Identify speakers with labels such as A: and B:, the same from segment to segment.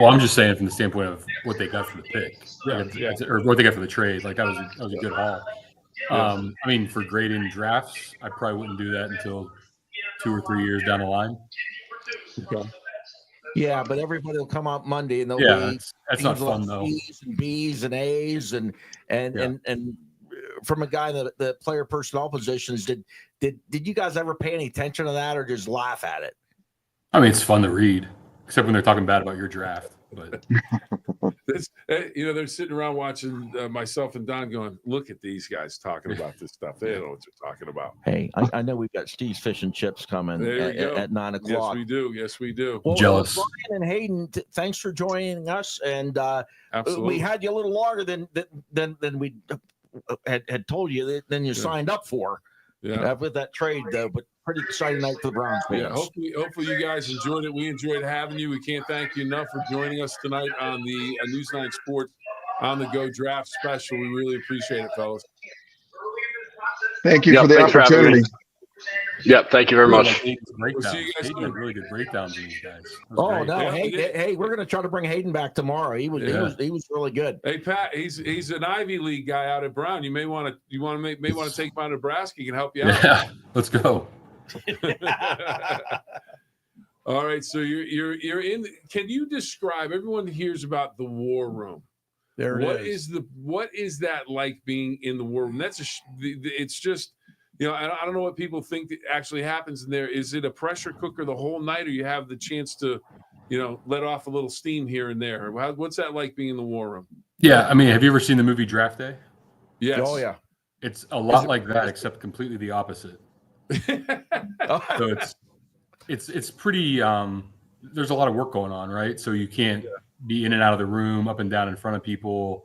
A: Well, I'm just saying from the standpoint of what they got for the pick,
B: Yeah.
A: or what they got for the trade. Like that was a good haul.
B: Yeah.
A: I mean, for grading drafts, I probably wouldn't do that until 2 or 3 years down the line.
B: Okay.
C: Yeah, but everybody will come out Monday and they'll
A: Yeah,
C: be
A: that's not fun though.
C: C's and B's and A's and from a guy that the player personnel positions, did you guys ever pay any attention to that or just laugh at it?
A: I mean, it's fun to read, except when they're talking bad about your draft. But
B: they're sitting around watching myself and Don going, look at these guys talking about this stuff. They don't know what they're talking about.
C: Hey, I know we've got Steve's Fish and Chips coming at 9 o'clock.
B: Yes, we do.
C: Well,
A: jealous.
C: Brian and Hayden, thanks for joining us. And
B: Absolutely.
C: We had you a little longer than we had told you, than you signed up for.
B: Yeah.
C: With that trade, though, but pretty exciting night for the Browns fans.
B: Yeah, hopefully you guys enjoyed it. We enjoyed having you. We can't thank you enough for joining us tonight on the News9 Sports On the Go Draft Special. We really appreciate it, fellas.
D: Thank you for the opportunity.
E: Yep, thank you very much.
A: We'll see you guys. Hayden had really good breakdowns of these guys.
C: Oh no, hey, we're gonna try to bring Hayden back tomorrow. He was really good.
B: Hey Pat, he's an Ivy League guy out at Brown. You may want to take him out of Nebraska. He can help you out.
A: Yeah, let's go.
B: All right, so you're in. Can you describe? Everyone hears about the war room. What is that like being in the war room? It's just. I don't know what people think that actually happens in there. Is it a pressure cooker the whole night, or you have the chance to, let off a little steam here and there? What's that like being in the war room?
A: Yeah, I mean, have you ever seen the movie Draft Day?
B: Yes.
C: Oh yeah.
A: It's a lot like that, except completely the opposite. So it's pretty. There's a lot of work going on, right? So you can't be in and out of the room, up and down in front of people.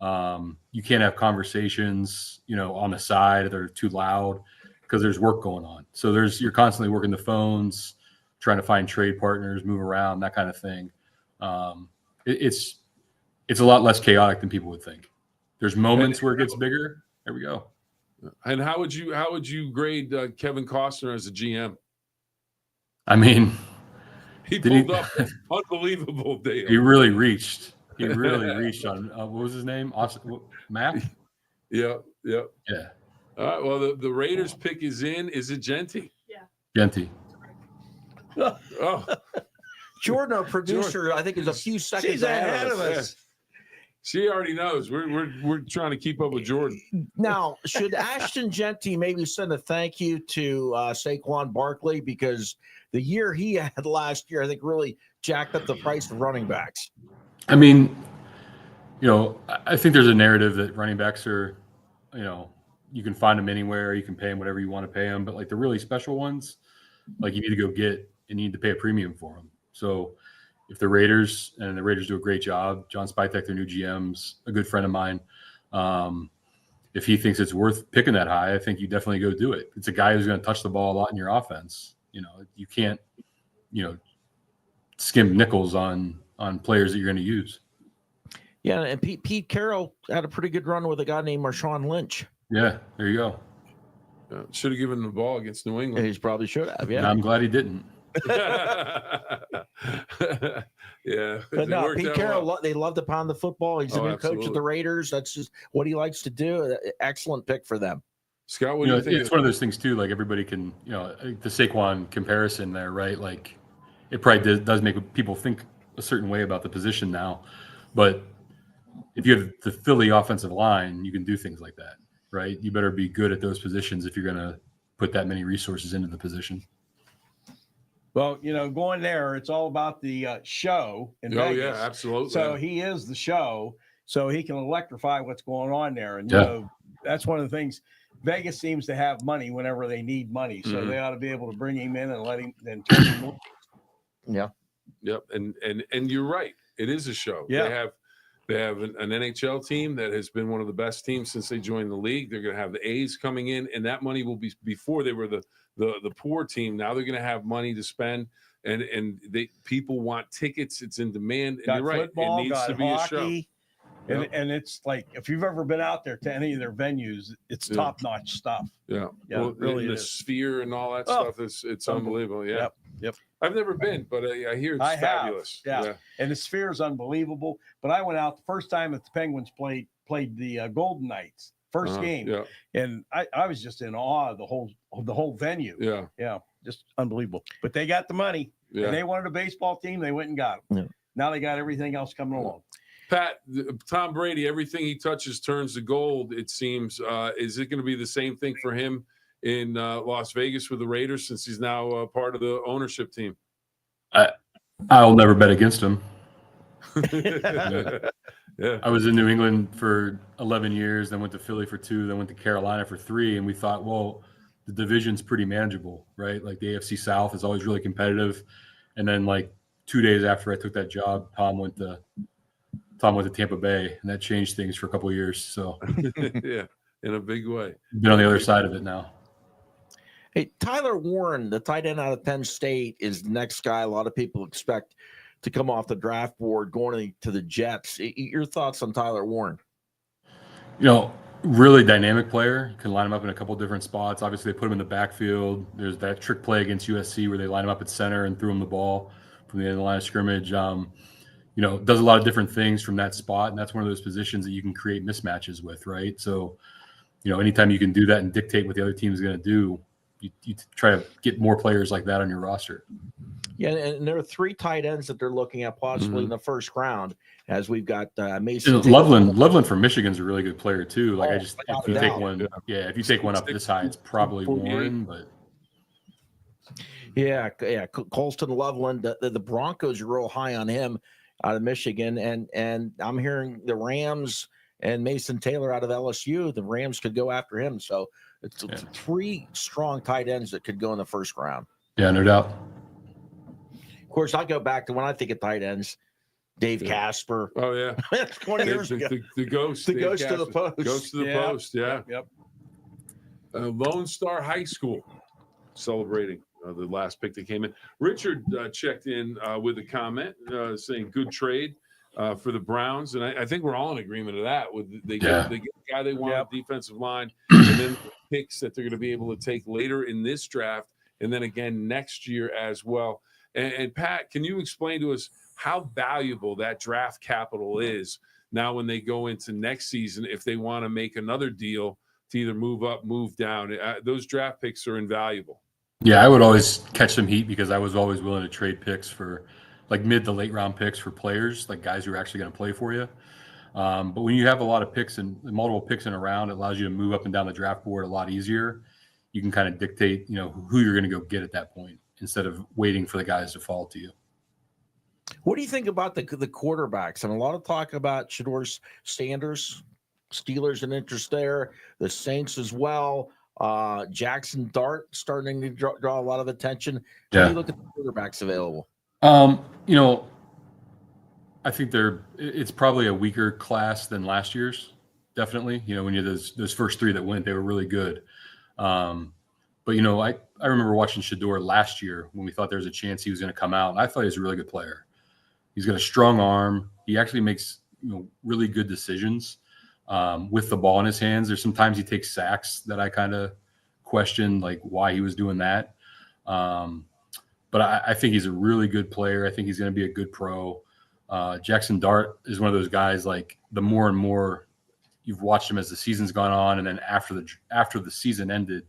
A: You can't have conversations, on the side that are too loud because there's work going on. So you're constantly working the phones, trying to find trade partners, move around, that kind of thing. It's a lot less chaotic than people would think. There's moments where it gets bigger. There we go.
B: And how would you grade Kevin Costner as a GM?
A: I mean,
B: he pulled up unbelievable deal.
A: He really reached. He really reached on what was his name? Matt?
B: Yeah.
A: Yeah.
B: All right. Well, the Raiders pick is in. Is it Genty?
F: Yeah.
A: Genty.
B: Oh.
C: Jordan, our producer, I think is a few seconds ahead of us.
B: She already knows. We're trying to keep up with Jordan.
C: Now, should Ashton Genty maybe send a thank you to Saquon Barkley, because the year he had last year, I think, really jacked up the price of running backs.
A: I mean, I think there's a narrative that running backs are, you can find them anywhere, you can pay them whatever you want to pay them, but like the really special ones, like you need to go get and you need to pay a premium for them. So if the Raiders do a great job, John Spytek, their new GM's a good friend of mine. If he thinks it's worth picking that high, I think you definitely go do it. It's a guy who's going to touch the ball a lot in your offense. You can't, skim nickels on players that you're going to use.
C: Yeah, and Pete Carroll had a pretty good run with a guy named Marshawn Lynch.
A: Yeah, there you go.
B: Should have given him the ball against New England.
C: He probably should have, yeah.
A: I'm glad he didn't.
B: Yeah.
C: But no, Pete Carroll, they love to pound the football. He's the new coach of the Raiders. That's just what he likes to do. Excellent pick for them.
B: Scott, what do you think?
A: It's one of those things, too, like everybody can, the Saquon comparison there, right? Like it probably does make people think a certain way about the position now. But if you have the Philly offensive line, you can do things like that, right? You better be good at those positions if you're going to put that many resources into the position.
G: Well, going there, it's all about the show in Vegas.
B: Yeah, absolutely.
G: So he is the show, so he can electrify what's going on there. And that's one of the things. Vegas seems to have money whenever they need money, so they ought to be able to bring him in and let him then turn him on.
C: Yeah.
B: Yep. And you're right. It is a show.
G: Yeah.
B: They have an NHL team that has been one of the best teams since they joined the league. They're going to have the A's coming in, and that money will be before they were the poor team. Now they're going to have money to spend, and people want tickets. It's in demand. And you're right.
G: Football,
B: it needs to be
G: hockey,
B: a show.
G: And it's like, if you've ever been out there to any of their venues, it's top-notch stuff.
B: Yeah.
G: Yeah,
B: well,
G: it really
B: the
G: is.
B: Sphere and all that stuff, it's unbelievable. Yeah.
G: Yep. Yep.
B: I've never been, but I hear it's fabulous.
G: Yeah. And the Sphere is unbelievable. But I went out the first time that the Penguins played the Golden Knights first game, and I was just in awe of the whole venue. Yeah, just unbelievable. But they got the money, and they wanted a baseball team. They went and got them. Yeah. Now they got everything else coming along.
B: Pat, Tom Brady, everything he touches turns to gold. It seems. Is it going to be the same thing for him in Las Vegas with the Raiders, since he's now part of the ownership team?
A: I'll never bet against him.
B: Yeah.
A: I was in New England for 11 years, then went to Philly for 2, then went to Carolina for 3, and we thought, well, the division's pretty manageable, right? Like the AFC South is always really competitive. And then like 2 days after I took that job, Tom went to Tampa Bay, and that changed things for a couple of years. So
B: yeah, in a big way.
A: Been on the other side of it now.
C: Hey, Tyler Warren, the tight end out of Penn State, is the next guy a lot of people expect to come off the draft board going to the Jets. Your thoughts on Tyler Warren?
A: Really dynamic player. You can line him up in a couple different spots. Obviously, they put him in the backfield. There's that trick play against USC where they line him up at center and threw him the ball from the end of the line of scrimmage. Does a lot of different things from that spot, and that's one of those positions that you can create mismatches with, right? So, anytime you can do that and dictate what the other team is going to do, you try to get more players like that on your roster.
C: Yeah, and there are 3 tight ends that they're looking at possibly in the first round, as we've got Mason.
A: Loveland from Michigan's a really good player too. Like if you take one up this high, it's probably Warren, but
C: yeah, Colston Loveland. The Broncos are real high on him out of Michigan, and I'm hearing the Rams and Mason Taylor out of LSU. The Rams could go after him, so it's 3 strong tight ends that could go in the first round.
A: Yeah, no doubt.
C: Of course, I go back to when I think of tight ends, Dave Casper.
B: Oh yeah,
C: 20 years ago.
B: The ghost.
C: The ghost to the post.
B: Ghost to the post. Yeah.
G: Yep.
B: Lone Star High School celebrating the last pick that came in. Richard checked in with a comment saying good trade for the Browns, and I think we're all in agreement of that. They get the guy they want, defensive line, and then picks that they're going to be able to take later in this draft, and then again next year as well. And Pat, can you explain to us how valuable that draft capital is now when they go into next season if they want to make another deal to either move up, move down? Those draft picks are invaluable.
A: Yeah, I would always catch some heat because I was always willing to trade picks for like mid to late round picks for players, like guys who are actually going to play for you. But when you have a lot of picks and multiple picks in a round, it allows you to move up and down the draft board a lot easier. You can kind of dictate, who you're going to go get at that point, instead of waiting for the guys to fall to you.
C: What do you think about the quarterbacks? And a lot of talk about Shedeur Sanders, Steelers an interest there, the Saints as well. Jackson Dart starting to draw a lot of attention. How do you look at the quarterbacks available?
A: I think it's probably a weaker class than last year's. Definitely. When you those first 3 that went, they were really good. But I remember watching Shedeur last year when we thought there was a chance he was going to come out. And I thought he was a really good player. He's got a strong arm. He actually makes really good decisions with the ball in his hands. There's sometimes he takes sacks that I kind of question, like why he was doing that. But I think he's a really good player. I think he's going to be a good pro. Jackson Dart is one of those guys, like the more and more you've watched him as the season's gone on, and then after the season ended,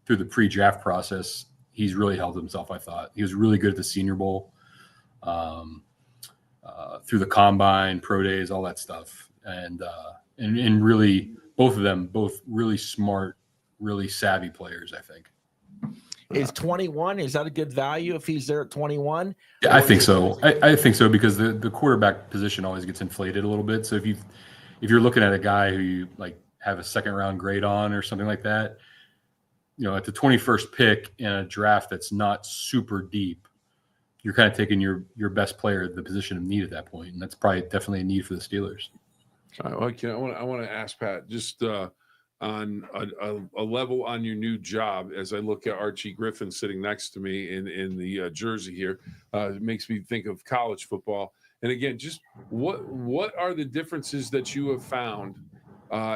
A: through the pre-draft process, he's really held himself. I thought he was really good at the Senior Bowl, through the combine, pro days, all that stuff, and really both of them, really smart, really savvy players. I think.
C: Is 21? Is that a good value if he's there at 21?
A: Yeah, I think so. I think so because the quarterback position always gets inflated a little bit. So if you're looking at a guy who you like have a second round grade on or something like that, at the 21st pick in a draft that's not super deep, you're kind of taking your best player at the position of need at that point, and that's probably definitely a need for the Steelers.
B: I want to ask Pat just on a level on your new job. As I look at Archie Griffin sitting next to me in the jersey here, it makes me think of college football. And again, just what are the differences that you have found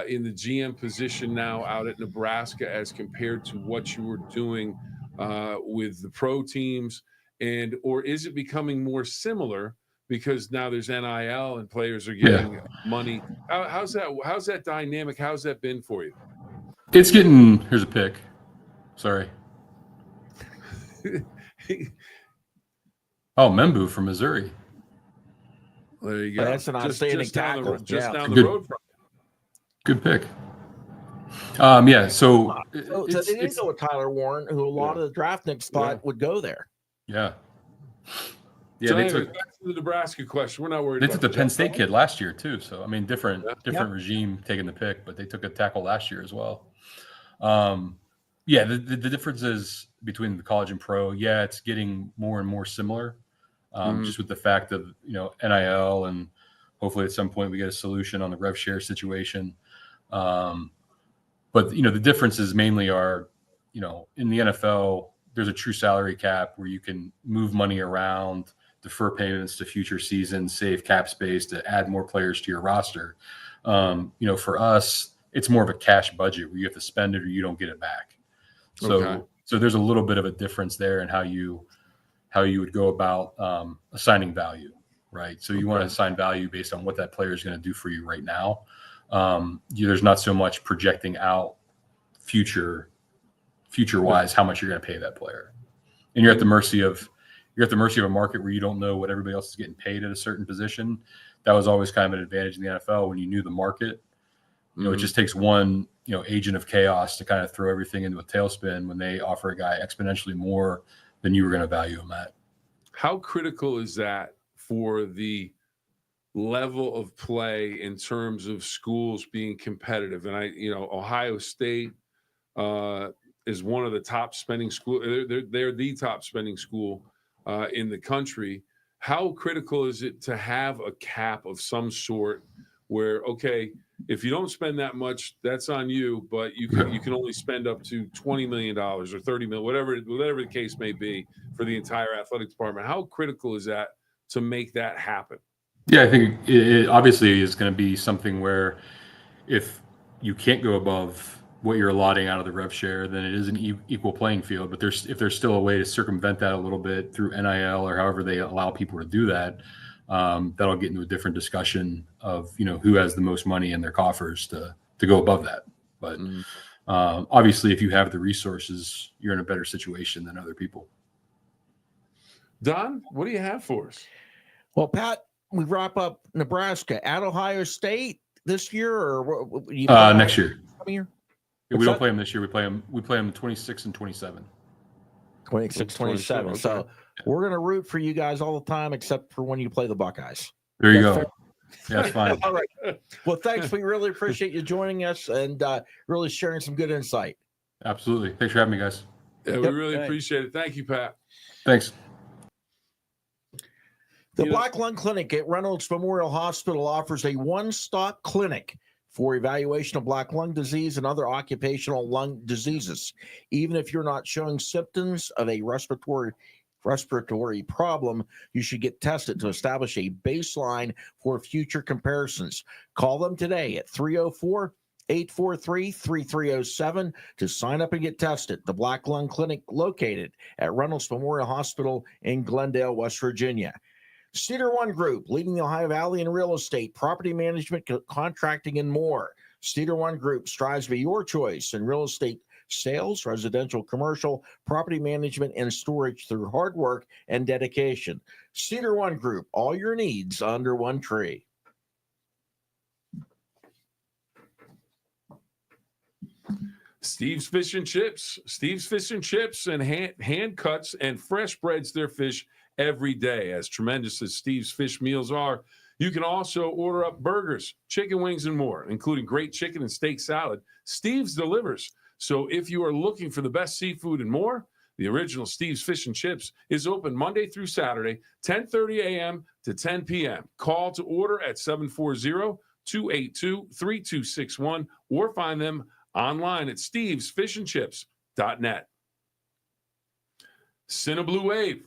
B: in the GM position now out at Nebraska as compared to what you were doing with the pro teams or is it becoming more similar because now there's NIL and players are getting money? How's that dynamic? How's that been for you?
A: It's getting. Here's a pick. Sorry. Oh, Membu from Missouri.
B: There you go.
C: That's an outstanding tackle.
B: Just down the road from you.
A: Good pick. So
C: So they didn't go with Tyler Warren, who a lot of the draftniks thought would go there.
A: Yeah.
B: Yeah, so back to the Nebraska question. We're not worried.
A: They took the Penn State kid last year too. So I mean, different regime taking the pick, but they took a tackle last year as well. The differences between the college and pro, it's getting more and more similar. Just with the fact of NIL, and hopefully at some point we get a solution on the rev share situation. But the differences mainly are, in the NFL, there's a true salary cap where you can move money around, defer payments to future seasons, save cap space to add more players to your roster. For us, it's more of a cash budget where you have to spend it or you don't get it back. So there's a little bit of a difference there in how you would go about assigning value, right? So you want to assign value based on what that player is going to do for you right now. There's not so much projecting out future wise how much you're going to pay that player, and you're at the mercy of a market where you don't know what everybody else is getting paid at a certain position. That was always kind of an advantage in the NFL when you knew the market. It just takes one agent of chaos to kind of throw everything into a tailspin when they offer a guy exponentially more than you were going to value him at.
B: How critical is that for the level of play in terms of schools being competitive? And Ohio State is one of the top spending school. They're the top spending school in the country. How critical is it to have a cap of some sort where, okay, if you don't spend that much, that's on you, but you can only spend up to $20 million or $30 million, whatever the case may be for the entire athletic department? How critical is that to make that happen?
A: Yeah, I think it obviously is going to be something where if you can't go above what you're allotting out of the rev share, then it is an equal playing field. But if there's still a way to circumvent that a little bit through NIL or however they allow people to do that, that'll get into a different discussion of who has the most money in their coffers to go above that. But obviously, if you have the resources, you're in a better situation than other people.
B: Don, what do you have for us?
C: Well, Pat, we wrap up Nebraska at Ohio State this year, or
A: next year.
C: Coming year?
A: Yeah, we don't play them this year. We play them 26 and 27.
C: 26, 27. Okay. So we're going to root for you guys all the time, except for when you play the Buckeyes.
A: There you go. Fair. Yeah, that's fine.
C: All right. Well, thanks. We really appreciate you joining us and really sharing some good insight.
A: Absolutely. Thanks for having me, guys.
B: Yeah, we really appreciate it. Thank you, Pat.
A: Thanks.
C: The Black Lung Clinic at Reynolds Memorial Hospital offers a one-stop clinic for evaluation of black lung disease and other occupational lung diseases. Even if you're not showing symptoms of a respiratory problem, you should get tested to establish a baseline for future comparisons. Call them today at 304-843-3307 to sign up and get tested. The Black Lung Clinic located at Reynolds Memorial Hospital in Glendale, West Virginia. Cedar One Group, leading the Ohio Valley in real estate, property management, contracting, and more. Cedar One Group strives to be your choice in real estate sales, residential, commercial, property management, and storage through hard work and dedication. Cedar One Group, all your needs under one tree.
B: Steve's Fish and Chips. Steve's Fish and Chips and hand cuts and fresh breads their fish every day. As tremendous as Steve's Fish meals are, you can also order up burgers, chicken wings, and more, including great chicken and steak salad. Steve's delivers. So if you are looking for the best seafood and more, the original Steve's Fish and Chips is open Monday through Saturday, 10:30 a.m. to 10 p.m. Call to order at 740-282-3261 or find them online at stevesfishandchips.net. Cinna Blue Wave.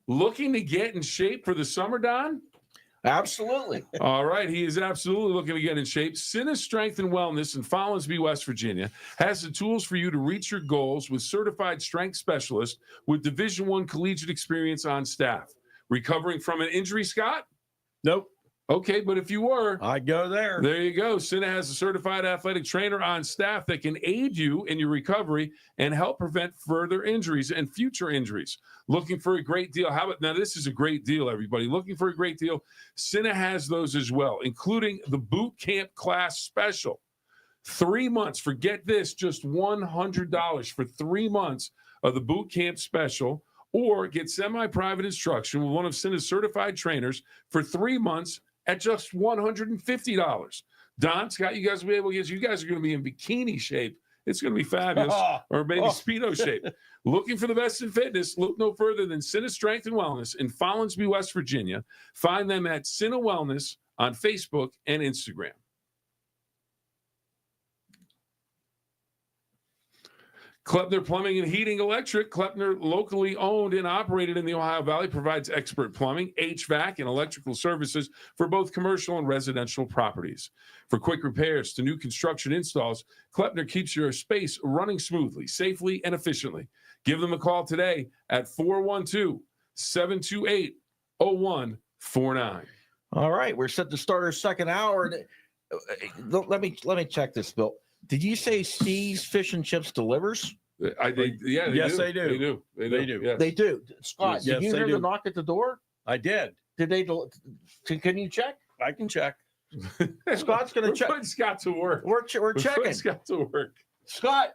B: Looking to get in shape for the summer, Don?
C: Absolutely.
B: All right. He is absolutely looking to get in shape. Cinna Strength and Wellness in Follinsby, West Virginia has the tools for you to reach your goals with certified strength specialists with Division I collegiate experience on staff. Recovering from an injury, Scott?
G: Nope.
B: Okay, but if you were,
G: I'd go there.
B: There you go. Cinna has a certified athletic trainer on staff that can aid you in your recovery and help prevent further injuries and future injuries. Looking for a great deal? How about now? This is a great deal, everybody. Looking for a great deal? Cinna has those as well, including the boot camp class special. 3 months. Forget this, just $100 for 3 months of the boot camp special, or get semi-private instruction with one of Cinna's certified trainers for 3 months at just $150. Don, Scott, you guys will be able to get. You guys are going to be in bikini shape. It's going to be fabulous, or maybe Speedo shape. Looking for the best in fitness? Look no further than Cinna Strength and Wellness in Follinsby, West Virginia. Find them at Cinna Wellness on Facebook and Instagram. Klepner Plumbing and Heating Electric. Klepner, locally owned and operated in the Ohio Valley, provides expert plumbing, HVAC, and electrical services for both commercial and residential properties. For quick repairs to new construction installs, Klepner keeps your space running smoothly, safely, and efficiently. Give them a call today at 412-728-0149.
C: All right, we're set to start our second hour. Let me check this, Bill. Did you say Steve's Fish and Chips delivers?
B: Yes, they do.
G: They do.
B: Yes.
C: They do. Scott,
G: Yes,
C: did you
G: they
C: hear
G: do.
C: the knock at the door?
G: I did.
C: Did they? Can you check?
G: I can check.
C: Scott's going to
B: We're
C: check.
B: putting Scott to work.
C: We're
B: Putting
C: checking.
B: Scott to work.
C: Scott,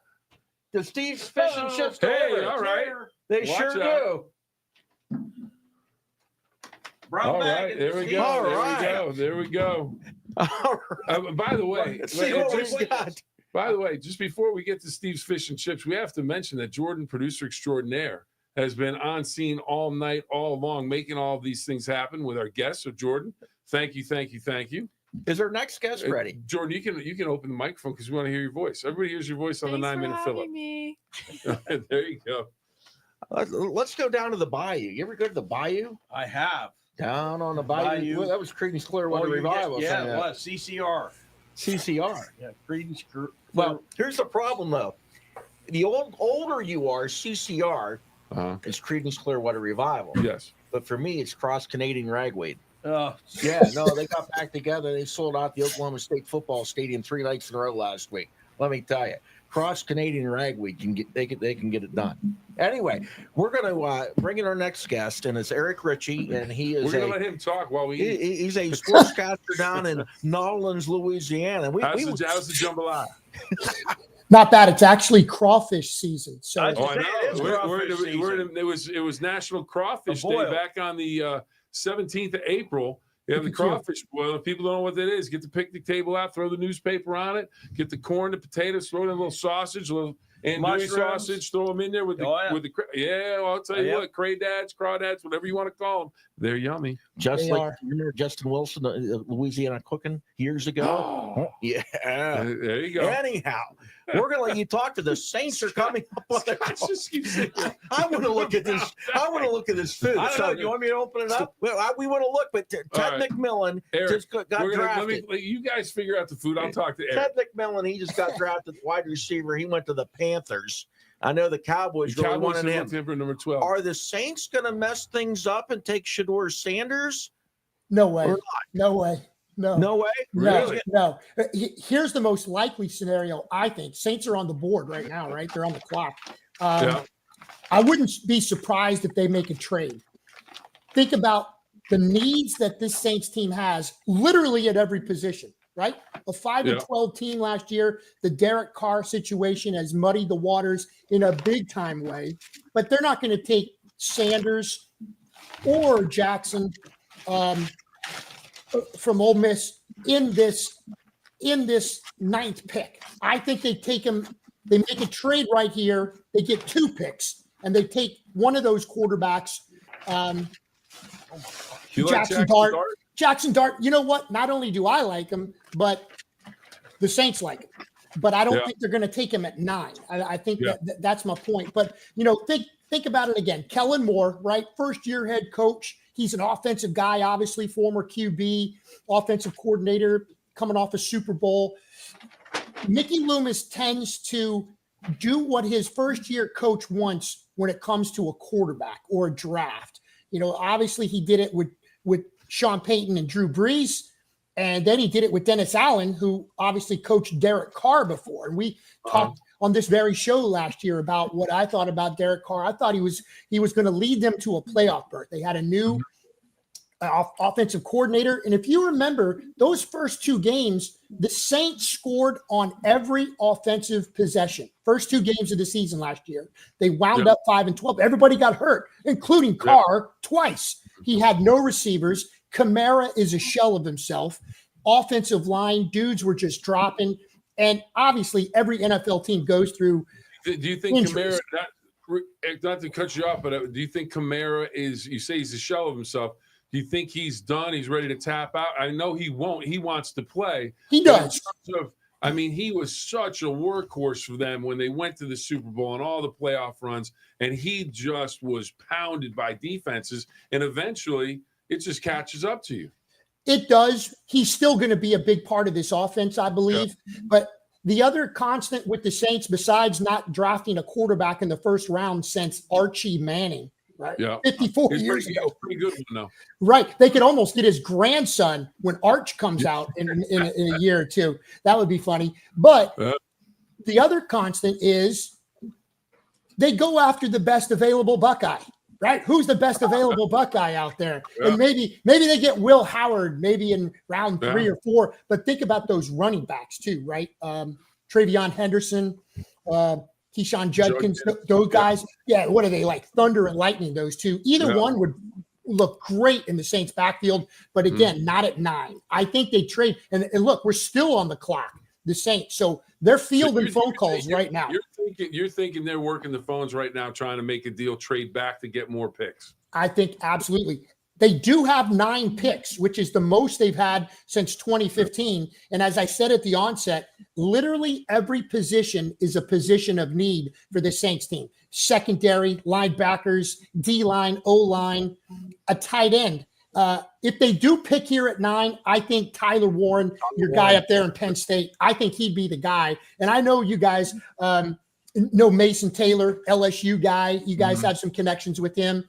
C: does Steve's Fish and Chips
B: Hey,
C: deliver?
B: all right.
C: They
B: Watch
C: sure
B: out.
C: do. Brown
B: All
C: bag
B: right,
C: and
B: there we
C: Steve.
B: go.
C: All
B: There
C: right.
B: we go. There we go.
C: All right.
B: By the way,
C: Let's see what we got.
B: By the way, just before we get to Steve's Fish and Chips, we have to mention that Jordan, producer extraordinaire, has been on scene all night, all along, making all of these things happen with our guests. So, Jordan, thank you.
C: Is our next guest ready?
B: Jordan, you can open the microphone because we want to hear your voice. Everybody hears your voice on the 9-minute fill-up.
F: Me.
B: There you go.
C: Let's go down to the Bayou. You ever go to the Bayou?
G: I have.
C: Down on the Bayou. Well, that was Creedence Clearwater Revival.
G: Yeah, it was CCR.
C: CCR.
G: Yeah, Creedence.
C: Well, here's the problem, though. The older you are, CCR is Creedence Clearwater Revival.
B: Yes.
C: But for me, it's Cross Canadian Ragweed.
G: Oh,
C: Yeah, no, they got back together. They sold out the Oklahoma State football stadium 3 nights in a row last week. Let me tell you, Cross Canadian Ragweed they can get it done. Anyway, we're going to bring in our next guest, and it's Eric Ritchie, and he is
B: We're going to let him talk while we eat.
C: he's a sportscaster down in Nolens, Louisiana.
B: How's the jambalaya?
H: Not bad. It's actually crawfish season. So
G: I
B: Oh, I
G: It is
B: know.
G: crawfish
B: It was National Crawfish
G: A
B: Day
G: boil.
B: back on the 17th of April. You have the crawfish boil. If people don't know what that is, get the picnic table out, throw the newspaper on it, get the corn, the potatoes, throw in a little sausage, a little andouille
G: Mushrooms.
B: sausage, throw them in there with the well, I'll tell you what, crawdads, whatever you want to call them, they're yummy.
C: Just
H: They
C: like
H: are.
C: you remember Justin Wilson, Louisiana Cooking years ago. Yeah.
B: There you go.
C: Anyhow, we're gonna let you talk to the Saints are coming up on the
B: Scott just keeps saying,
C: I want to look at this. I want to look at this food.
G: I don't know. Do you want me to open it up?
C: Well, we want to look, but Ted
B: right.
C: McMillan
B: Eric,
C: just got drafted.
B: let you guys figure out the food. I'll talk to Eric.
C: Ted McMillan, he just got drafted wide receiver. He went to the Panthers. I know the Cowboys really
B: Cowboys
C: wanted him.
B: for number 12.
C: Are the Saints going to mess things up and take Shedeur Sanders?
H: no way.
C: Or
H: No way. No.
C: No way.
B: Really?
H: No. Here's the most likely scenario, I think. Saints are on the board right now, right? They're on the clock.
B: Yeah.
H: I wouldn't be surprised if they make a trade. Think about the needs that this Saints team has literally at every position, right? A 5-12 team last year. The Derek Carr situation has muddied the waters in a big time way, but they're not going to take Sanders or Jackson from Ole Miss in this 9th pick. I think they take him. They make a trade right here. They get 2 picks, and they take one of those quarterbacks.
B: You like
H: Jackson Dart. Jackson Dart. You know what? Not only do I like him, but the Saints like him. But I don't think they're going to take him at 9. I think that's my point. But think about it again. Kellen Moore, right? First year head coach. He's an offensive guy, obviously, former QB, offensive coordinator, coming off a Super Bowl. Mickey Loomis tends to do what his first-year coach wants when it comes to a quarterback or a draft. Obviously he did it with Sean Payton and Drew Brees, and then he did it with Dennis Allen, who obviously coached Derek Carr before. And we talked on this very show last year about what I thought about Derek Carr. I thought he was going to lead them to a playoff berth. They had a new offensive coordinator. And if you remember those first 2 games, the Saints scored on every offensive possession. First 2 games of the season last year, they wound up 5-12. Everybody got hurt, including Carr twice. He had no receivers. Kamara is a shell of himself. Offensive line dudes were just dropping. And obviously every NFL team goes through.
B: Do you think
H: injuries.
B: Kamara, not to cut you off, but do you think Kamara you say he's a shell of himself. Do you think he's done? He's ready to tap out? I know he won't. He wants to play.
H: He does.
B: He was such a workhorse for them when they went to the Super Bowl and all the playoff runs, and he just was pounded by defenses, and eventually it just catches up to you.
H: It does. He's still going to be a big part of this offense, I believe. Yeah. But the other constant with the Saints, besides not drafting a quarterback in the first round since Archie Manning, right?
B: Yeah.
H: 54 years ago.
B: Pretty good one, though.
H: Right. They could almost get his grandson when Arch comes out in a year or two. That would be funny. But the other constant is they go after the best available Buckeye, right? Who's the best available Buckeye out there? Yeah. And maybe they get Will Howard maybe in round 3 or 4. But think about those running backs too, right? Travion Henderson, Keyshawn Judkins, those guys. Yeah, what are they like? Thunder and lightning, those two. Either one would look great in the Saints backfield, but again, not at 9. I think they trade. And look, we're still on the clock, the Saints. So they're fielding phone calls right now.
B: You're thinking they're working the phones right now, trying to make a deal, trade back to get more picks.
H: I think absolutely. They do have 9 picks, which is the most they've had since 2015. And as I said at the onset, literally every position is a position of need for the Saints team. Secondary, linebackers, D-line, O-line, a tight end. If they do pick here at 9, I think Tyler Warren, your guy up there in Penn State, I think he'd be the guy. And I know you guys know Mason Taylor, LSU guy. You guys have some connections with him.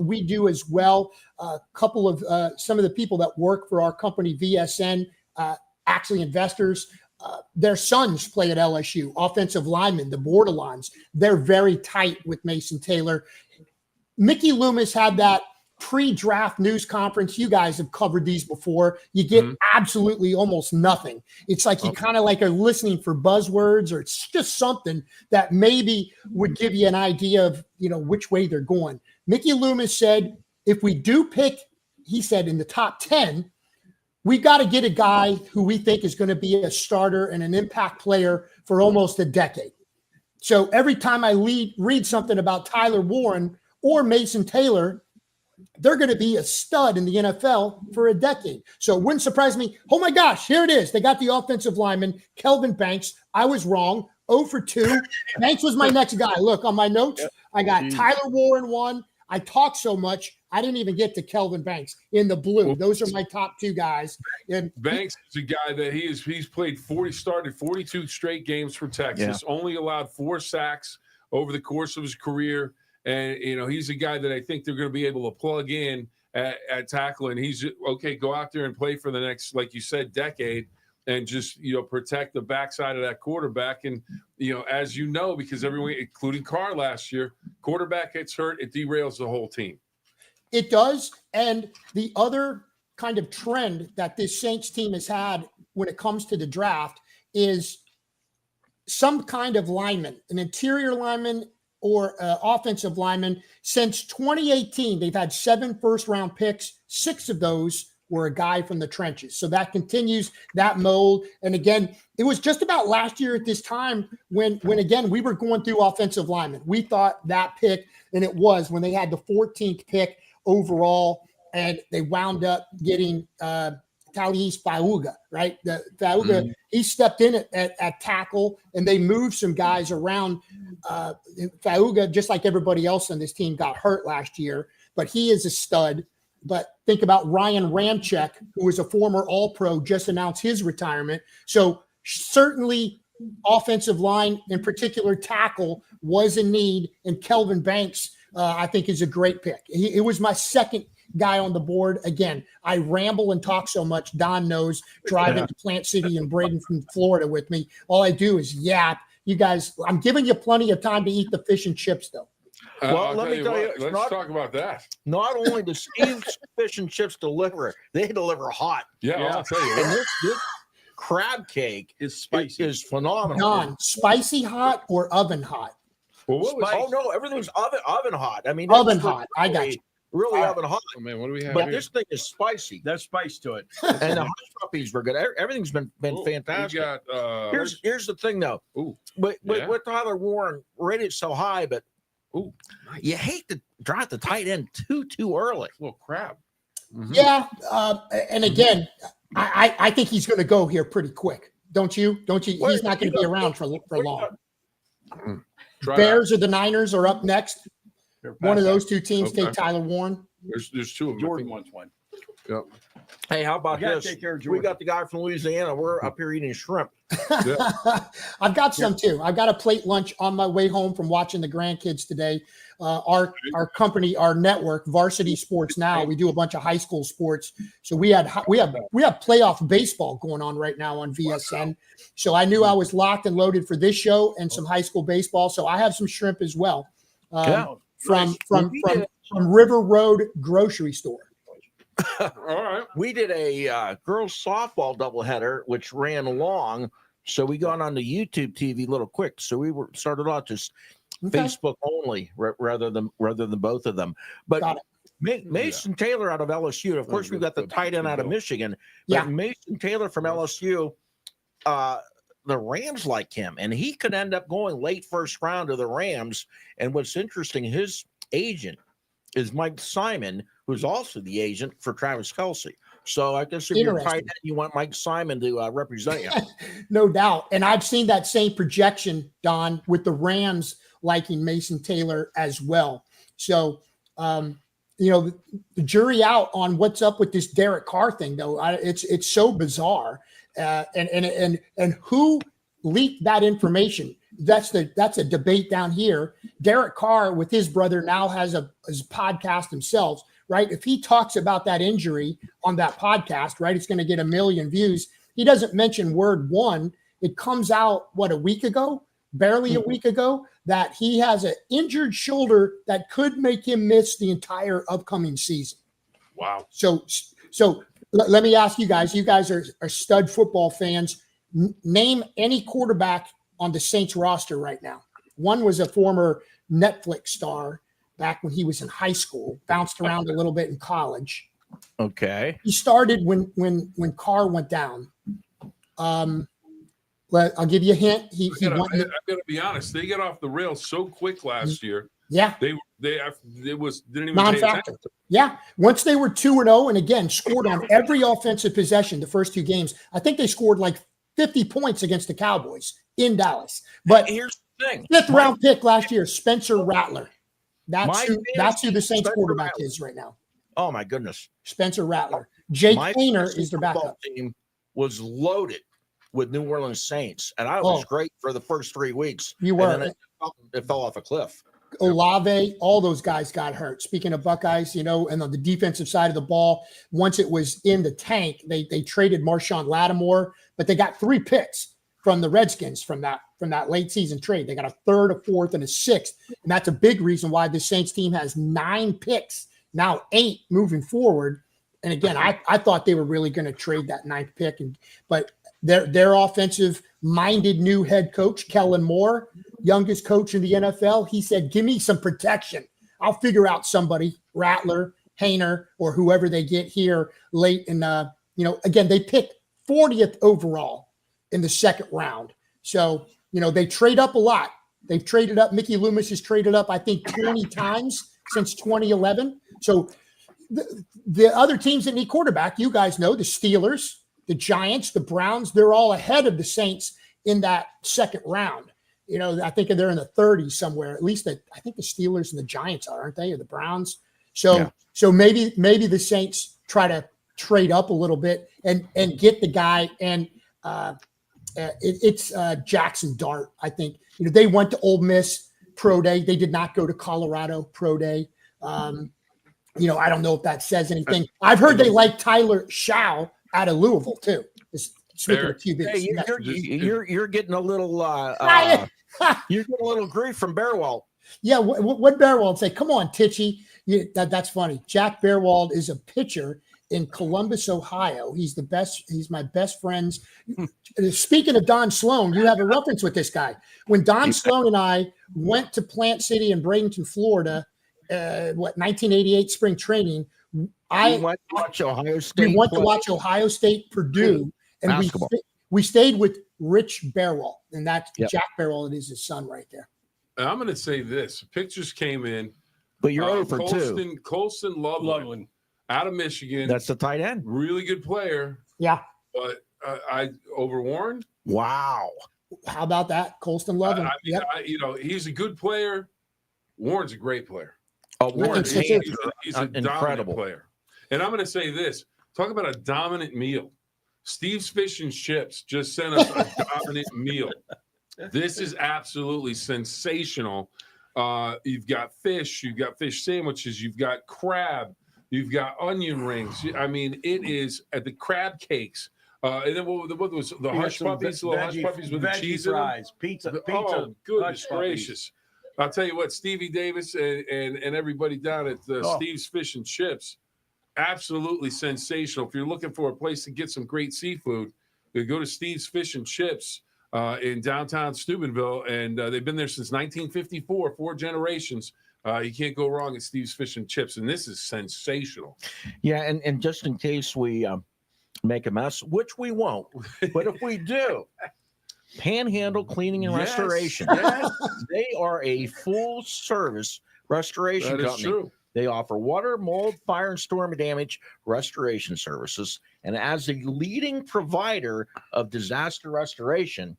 H: We do as well. A couple of some of the people that work for our company, VSN, actually investors, their sons play at LSU, offensive linemen, the borderlines. They're very tight with Mason Taylor. Mickey Loomis had that pre-draft news conference. You guys have covered these before. You get absolutely almost nothing. It's like you kind of like are listening for buzzwords, or it's just something that maybe would give you an idea of, which way they're going. Mickey Loomis said, if we do pick, he said, in the top 10, we got to get a guy who we think is going to be a starter and an impact player for almost a decade. So every time I read something about Tyler Warren or Mason Taylor, they're going to be a stud in the NFL for a decade. So it wouldn't surprise me. Oh my gosh, here it is. They got the offensive lineman, Kelvin Banks. I was wrong. 0 for 2. Banks was my next guy. Look, on my notes, I got Tyler Warren 1. I talk so much, I didn't even get to Kelvin Banks in the blue. Those are my top 2 guys. And
B: Banks is a guy that he's played 42 straight games for Texas, only allowed 4 sacks over the course of his career. And, he's a guy that I think they're going to be able to plug in at tackle. And he's okay, go out there and play for the next, like you said, decade, and just, protect the backside of that quarterback. And, as you know, because everyone, including Carr last year, quarterback gets hurt, it derails the whole team.
H: It does. And the other kind of trend that this Saints team has had when it comes to the draft is some kind of lineman, an interior lineman or offensive lineman. Since 2018, they've had 7 first-round picks. 6 of those were a guy from the trenches. So that continues that mold. And again, it was just about last year at this time when again, we were going through offensive linemen. We thought that pick, and it was when they had the 14th pick overall, and they wound up getting Taliese Fauga, right? Fauga, he stepped in at tackle, and they moved some guys around. Fauga, just like everybody else on this team, got hurt last year, but he is a stud. but think about Ryan Ramczyk, who was a former All-Pro, just announced his retirement. So certainly offensive line, in particular tackle, was in need, and Kelvin Banks, I think, is a great pick. It was my second guy on the board. Again, I ramble and talk so much. Don knows, driving to Plant City and Braden from Florida with me. All I do is yap. You guys, I'm giving you plenty of time to eat the fish and chips, though.
C: Well, let me tell you,
B: let's talk about that.
C: Not only do Steve's fish and chips deliver, they deliver hot.
B: Yeah. I'll tell you.
C: And this crab cake
G: It's spicy.
C: is phenomenal.
H: Don, spicy hot or oven hot?
B: Well, what was
C: Oh no, everything's oven hot. I mean,
H: Oven
C: it's
H: hot. I got you.
C: Really oven hot.
B: Oh, man, what do we have
C: But
B: here?
C: this thing is spicy,
G: There's spice to it.
C: and the hush puppies were good. Everything's been
B: Oh,
C: fantastic.
B: We got,
C: Here's the thing, though.
B: Ooh,
C: But
B: yeah.
C: with Tyler Warren rated so high, but
B: ooh, nice.
C: you hate to drive the tight end too early.
B: Little crab.
C: Mm-hmm.
H: Yeah, and again, I think he's going to go here pretty quick. Don't you?
C: Well,
H: He's not going to be around for long.
B: Try
H: Bears or the Niners are up next. One of those two teams
B: Okay.
H: take Tyler Warren.
B: There's two of them.
G: Jordan wants one.
B: Yep.
C: Hey, how about
G: You gotta
C: this?
G: take care of
C: We
G: Jordan.
C: got the guy from Louisiana. We're up here eating shrimp.
H: I've got some too. I've got a plate lunch on my way home from watching the grandkids today. Our company, our network, Varsity Sports Now, we do a bunch of high school sports. So we have playoff baseball going on right now on VSN. So I knew I was locked and loaded for this show and some high school baseball. So I have some shrimp as well. From River Road Grocery Store.
B: All right.
C: We did a girls softball doubleheader, which ran long. So we got on the YouTube TV a little quick. So we started off just Facebook only rather than both of them. But
H: Got it.
C: Mason Taylor out of LSU. Of course, we've got the tight end out of Michigan. But
H: Yeah.
C: Mason Taylor from LSU, the Rams like him, and he could end up going late first round to the Rams. And what's interesting, his agent is Mike Simon, who's also the agent for Travis Kelce. So I guess if you're tight end, you want Mike Simon to represent you.
H: No doubt. And I've seen that same projection, Don, with the Rams liking Mason Taylor as well. So, the jury out on what's up with this Derek Carr thing, though. It's so bizarre. And who leaked that information? That's a debate down here. Derek Carr with his brother now has his podcast himself, right? If he talks about that injury on that podcast, right, it's going to get 1 million views. He doesn't mention word one. It comes out, a week ago, barely a week ago, that he has an injured shoulder that could make him miss the entire upcoming season.
B: Wow.
H: So let me ask you guys. You guys are stud football fans. Name any quarterback on the Saints roster right now. One was a former Netflix star back when he was in high school, bounced around a little bit in college.
C: Okay.
H: He started when Carr went down. I'll give you a hint.
B: I gotta be honest. They got off the rails so quick last year.
H: Yeah.
B: Didn't even
H: Non-factor. Yeah. Once they were 2-0 and again scored on every offensive possession the first two games, I think they scored like 50 points against the Cowboys in Dallas. But
C: here's the thing.
H: Fifth round pick last year, Spencer Rattler. That's who the Saints
C: Spencer
H: quarterback
C: Rattler.
H: is right now.
C: Oh my goodness.
H: Spencer Rattler. Jake
C: My
H: Hayner
C: fantasy
H: is their
C: football
H: backup.
C: team was loaded with New Orleans Saints, and I was great for the first 3 weeks.
H: You were.
C: And then it fell off a cliff.
H: Olave, all those guys got hurt. Speaking of Buckeyes, and on the defensive side of the ball, once it was in the tank, they traded Marshawn Lattimore, but they got 3 picks from the Redskins from that late season trade. They got a 3rd, a 4th, and a 6th. And that's a big reason why the Saints team has 9 picks, now 8 moving forward. And again, I thought they were really going to trade that 9th pick, but their offensive-minded new head coach, Kellen Moore, youngest coach in the NFL, he said, give me some protection. I'll figure out somebody, Rattler, Hayner, or whoever they get here late in, again, they picked 40th overall in the 2nd round. So, they trade up a lot. They've traded up. Mickey Loomis has traded up, I think, 20 times since 2011. So the other teams that need quarterback, you guys know, the Steelers, the Giants, the Browns, they're all ahead of the Saints in that 2nd round. I think they're in the 30s somewhere. At least I think the Steelers and the Giants are, aren't they? Or the Browns. So maybe the Saints try to trade up a little bit and get the guy. And it's Jackson Dart. I think they went to Ole Miss pro day. They did not go to Colorado pro day. I don't know if that says anything. I've heard they like Tyler Shaw out of Louisville too. Speaking of QBs,
C: hey, you're getting a little you're getting a little grief from Bearwald.
H: Yeah, what Bearwald say? Come on, Titchy. That's funny. Jack Bearwald is a pitcher in Columbus, Ohio. He's the best. He's my best friend's. Speaking of Don Sloan, you have a reference with this guy. When Don Sloan and I went to Plant City in Bradenton, Florida, 1988 spring training,
C: we went to watch Ohio State.
H: We went to watch Ohio State, Purdue, and we stayed with Rich Bearwald, and that's Jack Bearwald is his son right there.
B: I'm going to say this: pictures came in,
C: but you're over 2.
B: Colston Loveland out of Michigan.
C: That's the tight end.
B: Really good player.
H: Yeah,
B: but I over Warren.
C: Wow,
H: how about that, Colston Loveland?
B: He's a good player. Warren's a great player.
C: Warren,
B: he's a
C: incredible
B: dominant player. And I'm going to say this: talk about a dominant meal. Steve's Fish and Chips just sent us a dominant meal. This is absolutely sensational. You've got fish sandwiches, you've got crab, you've got onion rings. I mean, it is at the crab cakes. And then what was the hush puppies? Little hush puppies with the cheese
G: fries, pizza.
B: Oh, goodness gracious! I'll tell you what, Stevie Davis and everybody down at Steve's Fish and Chips, absolutely sensational. If you're looking for a place to get some great seafood, you go to Steve's Fish and Chips. In downtown Steubenville, and they've been there since 1954, 4 generations. You can't go wrong at Steve's Fish and Chips, and this is sensational.
C: Yeah, and just in case we make a mess, which we won't, but if we do, Panhandle Cleaning and Restoration.
B: Yes.
C: They are a full-service restoration company.
B: That is true.
C: They offer water, mold, fire, and storm damage restoration services. And as the leading provider of disaster restoration,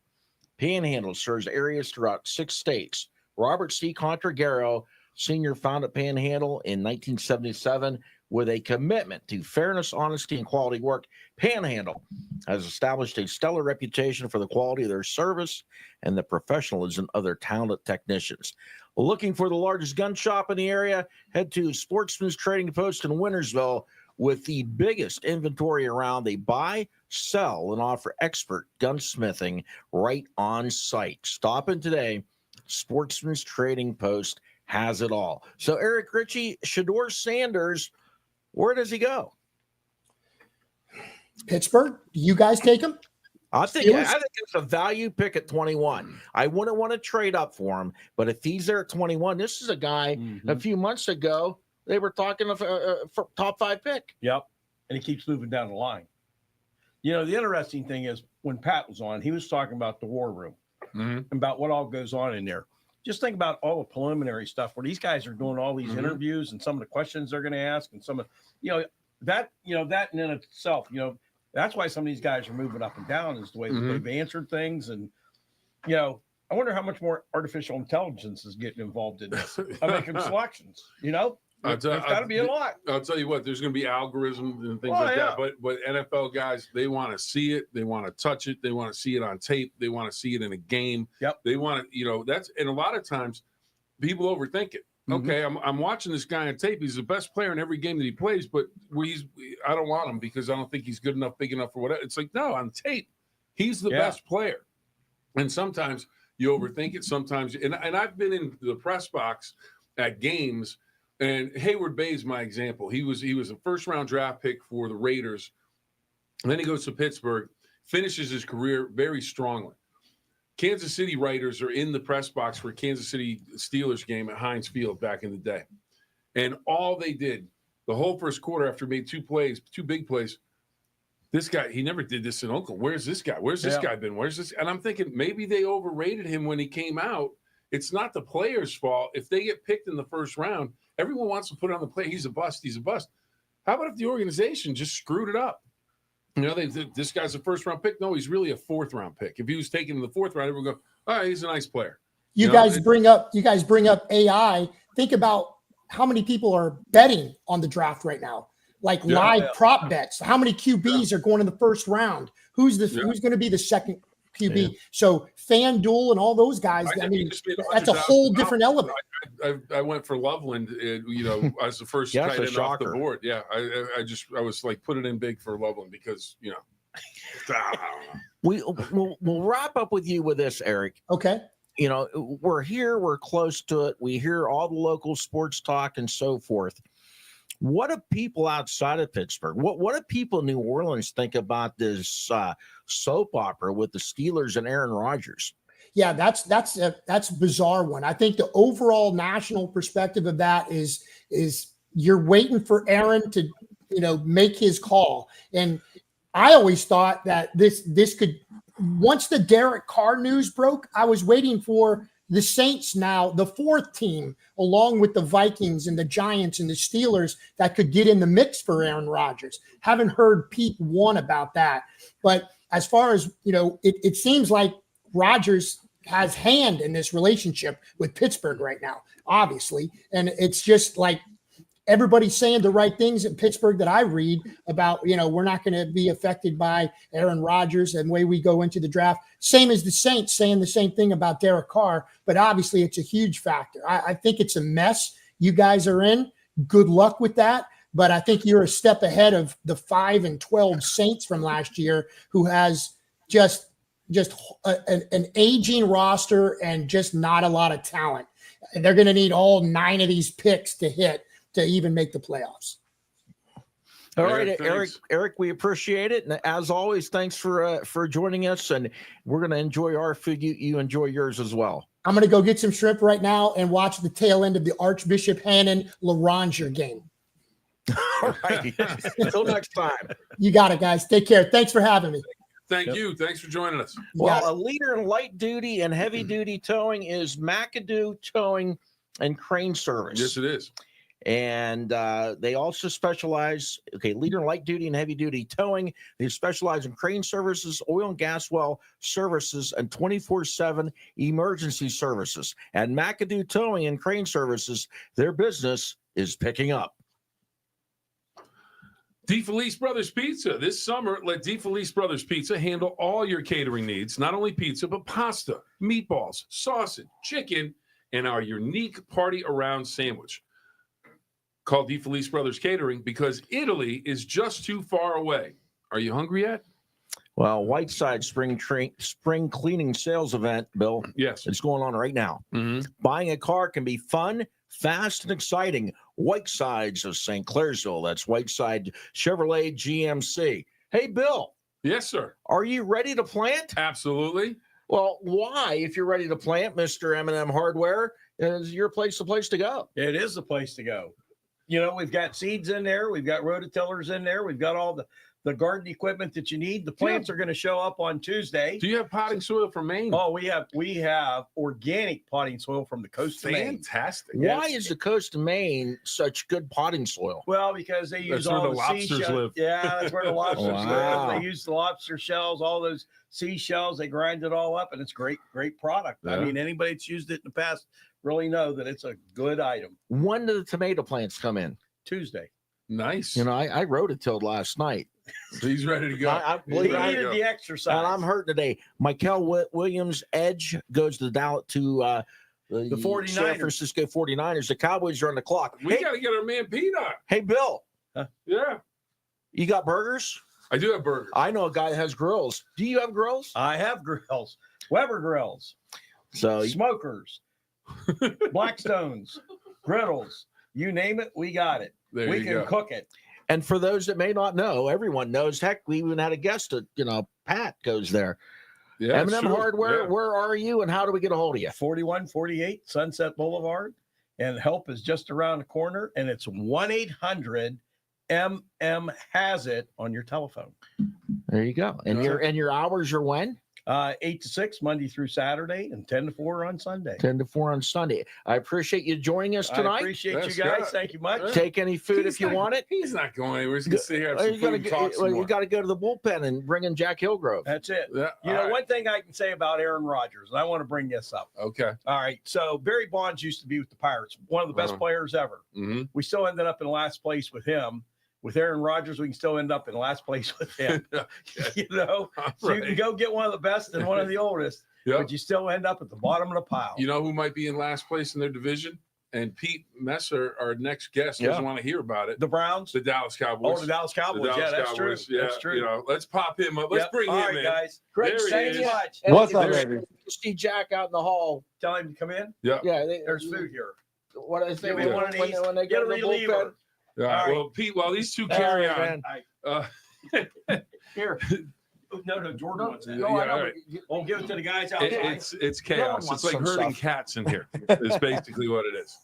C: Panhandle serves areas throughout 6 states. Robert C. Contragaro, Sr., founded Panhandle in 1977 with a commitment to fairness, honesty, and quality work. Panhandle has established a stellar reputation for the quality of their service and the professionalism of their talented technicians. Looking for the largest gun shop in the area? Head to Sportsman's Trading Post in Wintersville with the biggest inventory around. They buy, sell, and offer expert gunsmithing right on site. Stop in today. Sportsman's Trading Post has it all. So, Eric Ritchie, Shedeur Sanders, where does he go?
H: Pittsburgh. Do you guys take him?
C: I think it's a value pick at 21. I wouldn't want to trade up for him, but if he's there at 21, this is a guy a few months ago they were talking of for top 5 pick.
G: Yep, and he keeps moving down the line. The interesting thing is when Pat was on, he was talking about the war room, about what all goes on in there. Just think about all the preliminary stuff where these guys are doing all these interviews and some of the questions they're going to ask, and some of that in and of itself, that's why some of these guys are moving up and down is the way that they've answered things. And, I wonder how much more artificial intelligence is getting involved in this. I'm making selections, there's got to be a lot.
B: I'll tell you what, there's going to be algorithms and things that. But NFL guys, they want to see it. They want to touch it. They want to see it on tape. They want to see it in a game.
G: Yep.
B: They want to, and a lot of times people overthink it. Okay, I'm watching this guy on tape. He's the best player in every game that he plays, but I don't want him because I don't think he's good enough, big enough for whatever. It's like, no, on tape, he's the best player. And sometimes you overthink it. Sometimes, and I've been in the press box at games, and Hayward Bay is my example. He was a first-round draft pick for the Raiders, and then he goes to Pittsburgh, finishes his career very strongly. Kansas City writers are in the press box for Kansas City Steelers game at Heinz Field back in the day. And all they did, the whole first quarter after he made 2 big plays, this guy, he never did this in Oakland. Where's this guy? Where's this guy been? Where's this? And I'm thinking maybe they overrated him when he came out. It's not the player's fault. If they get picked in the first round, everyone wants to put on the play. He's a bust. He's a bust. How about if the organization just screwed it up? This guy's a first-round pick. No, he's really a 4th-round pick. If he was taken in the 4th round, everyone would go, all right, he's a nice player.
H: You guys bring up AI. Think about how many people are betting on the draft right now? Like live prop bets. How many QBs are going in the first round? Who's going to be the second QB? Yeah. So FanDuel and all those guys. I mean, that's a whole different element.
B: I went for Loveland, as the first tight end off the board. Yeah, I was like, put it in big for Loveland because
C: We'll wrap up with you with this, Eric.
H: Okay.
C: We're here, we're close to it. We hear all the local sports talk and so forth. What do people outside of Pittsburgh, what do people in New Orleans think about this soap opera with the Steelers and Aaron Rodgers?
H: Yeah, that's a bizarre one. I think the overall national perspective of that is you're waiting for Aaron to, make his call. And I always thought that this could, once the Derek Carr news broke, I was waiting for the Saints now, the fourth team, along with the Vikings and the Giants and the Steelers, that could get in the mix for Aaron Rodgers. Haven't heard Pete one about that. But as far as, it seems like Rodgers has hand in this relationship with Pittsburgh right now, obviously. And it's just like, everybody's saying the right things in Pittsburgh that I read about, we're not going to be affected by Aaron Rodgers and the way we go into the draft. Same as the Saints saying the same thing about Derek Carr, but obviously it's a huge factor. I think it's a mess you guys are in. Good luck with that. But I think you're a step ahead of the 5-12 Saints from last year, who has just an aging roster and just not a lot of talent. And they're going to need all 9 of these picks to hit to even make the playoffs.
C: All right, Eric, we appreciate it. And as always, thanks for joining us. And we're going to enjoy our food. You enjoy yours as well.
H: I'm going to go get some shrimp right now and watch the tail end of the Archbishop Hannon Laranger game.
C: All right. Until next time.
H: You got it, guys. Take care. Thanks for having me.
B: Thank you. Thanks for joining us.
C: Well, a leader in light duty and heavy duty towing is McAdoo Towing and Crane Service.
B: Yes, it is.
C: And they also specialize, leader in light duty and heavy duty towing. They specialize in crane services, oil and gas well services, and 24/7 emergency services. At McAdoo Towing and Crane Services, their business is picking up.
B: DeFelice Brothers Pizza. This summer, let DeFelice Brothers Pizza handle all your catering needs. Not only pizza, but pasta, meatballs, sausage, chicken, and our unique party around sandwich. Call DeFelice Brothers Catering because Italy is just too far away. Are you hungry yet?
C: Well, Whiteside spring cleaning sales event, Bill.
B: Yes.
C: It's going on right now. Mm-hmm. Buying a car can be fun, fast, and exciting. Whitesides of St. Clairsville. That's Whiteside Chevrolet GMC. Hey, Bill.
B: Yes, sir.
C: Are you ready to plant?
B: Absolutely.
C: Well, why? If you're ready to plant, Mr. M&M Hardware, is your place the place to go?
G: It is the place to go. We've got seeds in there. We've got rototillers in there. We've got all the garden equipment that you need. The plants are going to show up on Tuesday.
B: Do you have potting soil from Maine?
G: Oh, we have organic potting soil from the coast of Maine.
B: Fantastic.
C: Why is the coast of Maine such good potting soil?
G: Well, because they use all the
B: lobsters live.
G: Yeah, that's where the lobsters live. They use the lobster shells, all those seashells. They grind it all up, and it's great product. Yeah. I mean, anybody that's used it in the past really know that it's a good item.
C: When do the tomato plants come in?
G: Tuesday.
B: Nice.
C: I rototilled last night.
B: So he's ready to go.
G: I believe I needed the exercise.
C: And I'm hurt today. Michael Williams' edge goes to the 49ers. San Francisco 49ers. The Cowboys are on the clock.
B: We got to get our man Pete on.
C: Hey, Bill.
B: Yeah.
C: You got burgers?
B: I do have burgers.
C: I know a guy that has grills. Do you have grills?
G: I have grills. Weber grills.
C: So
G: smokers. Blackstones, griddles, you name it, we got it. We can cook it.
C: And for those that may not know, everyone knows. Heck, we even had a guest that Pat goes there.
B: Yeah,
C: M&M Hardware. Yeah. Where are you, and how do we get a hold of you?
G: 4148 Sunset Boulevard, and help is just around the corner. And it's 1-800-MM has it on your telephone.
C: There you go. And your hours are when?
G: 8 to 6 Monday through Saturday, and 10 to 4 on Sunday.
C: 10 to 4 on Sunday. I appreciate you joining us tonight.
G: I appreciate
B: That's
G: you guys.
B: good.
G: Thank you much.
C: Take any food if you want it.
B: He's not going anywhere. He's going to sit here and have some food and talk some more.
C: You got to go to the bullpen and bring in Jack Hillgrove.
G: That's it.
B: Yeah,
G: You know, one thing I can say about Aaron Rodgers, and I want to bring this up.
B: Okay.
G: All right. So Barry Bonds used to be with the Pirates, one of the best players ever.
B: Mm-hmm.
G: We still ended up in last place with him. With Aaron Rodgers, we can still end up in last place with him. You know, so you can go get one of the best and one of the oldest, but you still end up at the bottom of the pile.
B: You know who might be in last place in their division? And Pete Messer, our next guest, doesn't want to hear about it.
G: The Browns?
B: The Dallas Cowboys.
G: Oh, the Dallas Cowboys.
B: The Dallas
G: That's
B: Cowboys.
G: true.
B: Yeah,
G: That's true.
B: You know, let's pop him up. Let's bring him in.
G: Guys.
C: Great.
B: There he
G: Thank
B: is.
G: you much.
D: What's up,
C: If
D: baby?
C: you see Jack out in the hall.
G: Tell him to come in.
B: Yeah.
C: Yeah.
G: There's food here.
C: What I say
G: Give me one of these.
C: when they
G: Get
C: go
G: a
C: to the
G: reliever.
C: bullpen.
B: All right.
G: All right.
B: Well, Pete, while these two carry on.
G: Here. No, Jordan wants it.
C: No,
B: Yeah,
C: I know,
B: all
C: but
B: right.
G: We'll give it to the guys outside.
B: It's chaos.
C: wants
B: It's like
C: some
B: herding
C: stuff.
B: cats in here. Is basically what it is.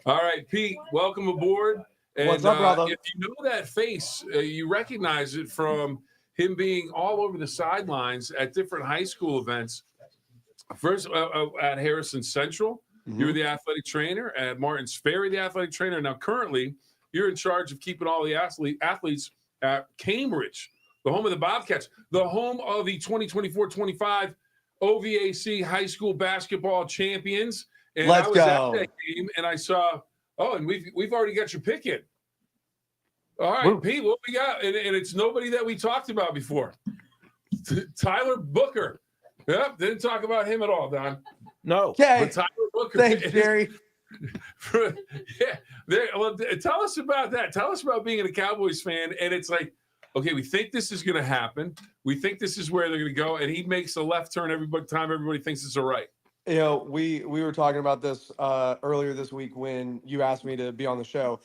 B: All right, Pete, welcome aboard. And,
D: What's up, brother?
B: If you know that face, you recognize it from him being all over the sidelines at different high school events. First at Harrison Central, you were the athletic trainer. At Martins Ferry, the athletic trainer. Now, currently, you're in charge of keeping all the athletes at Cambridge, the home of the Bobcats, the home of the 2024-25 OVAC high school basketball champions. And
D: Let's
B: I was
D: go.
B: at that game, and I saw, and we've already got your pick in. All right, Pete, what we got? And it's nobody that we talked about before. Tyler Booker. Yep, didn't talk about him at all, Don.
C: No.
D: Okay.
B: But Tyler Booker.
D: Thanks, Jerry.
B: Tell us about that. Tell us about being a Cowboys fan. And it's like, okay, we think this is going to happen. We think this is where they're going to go. And he makes a left turn every time everybody thinks it's all right.
F: You know, we were talking about this earlier this week when you asked me to be on the show.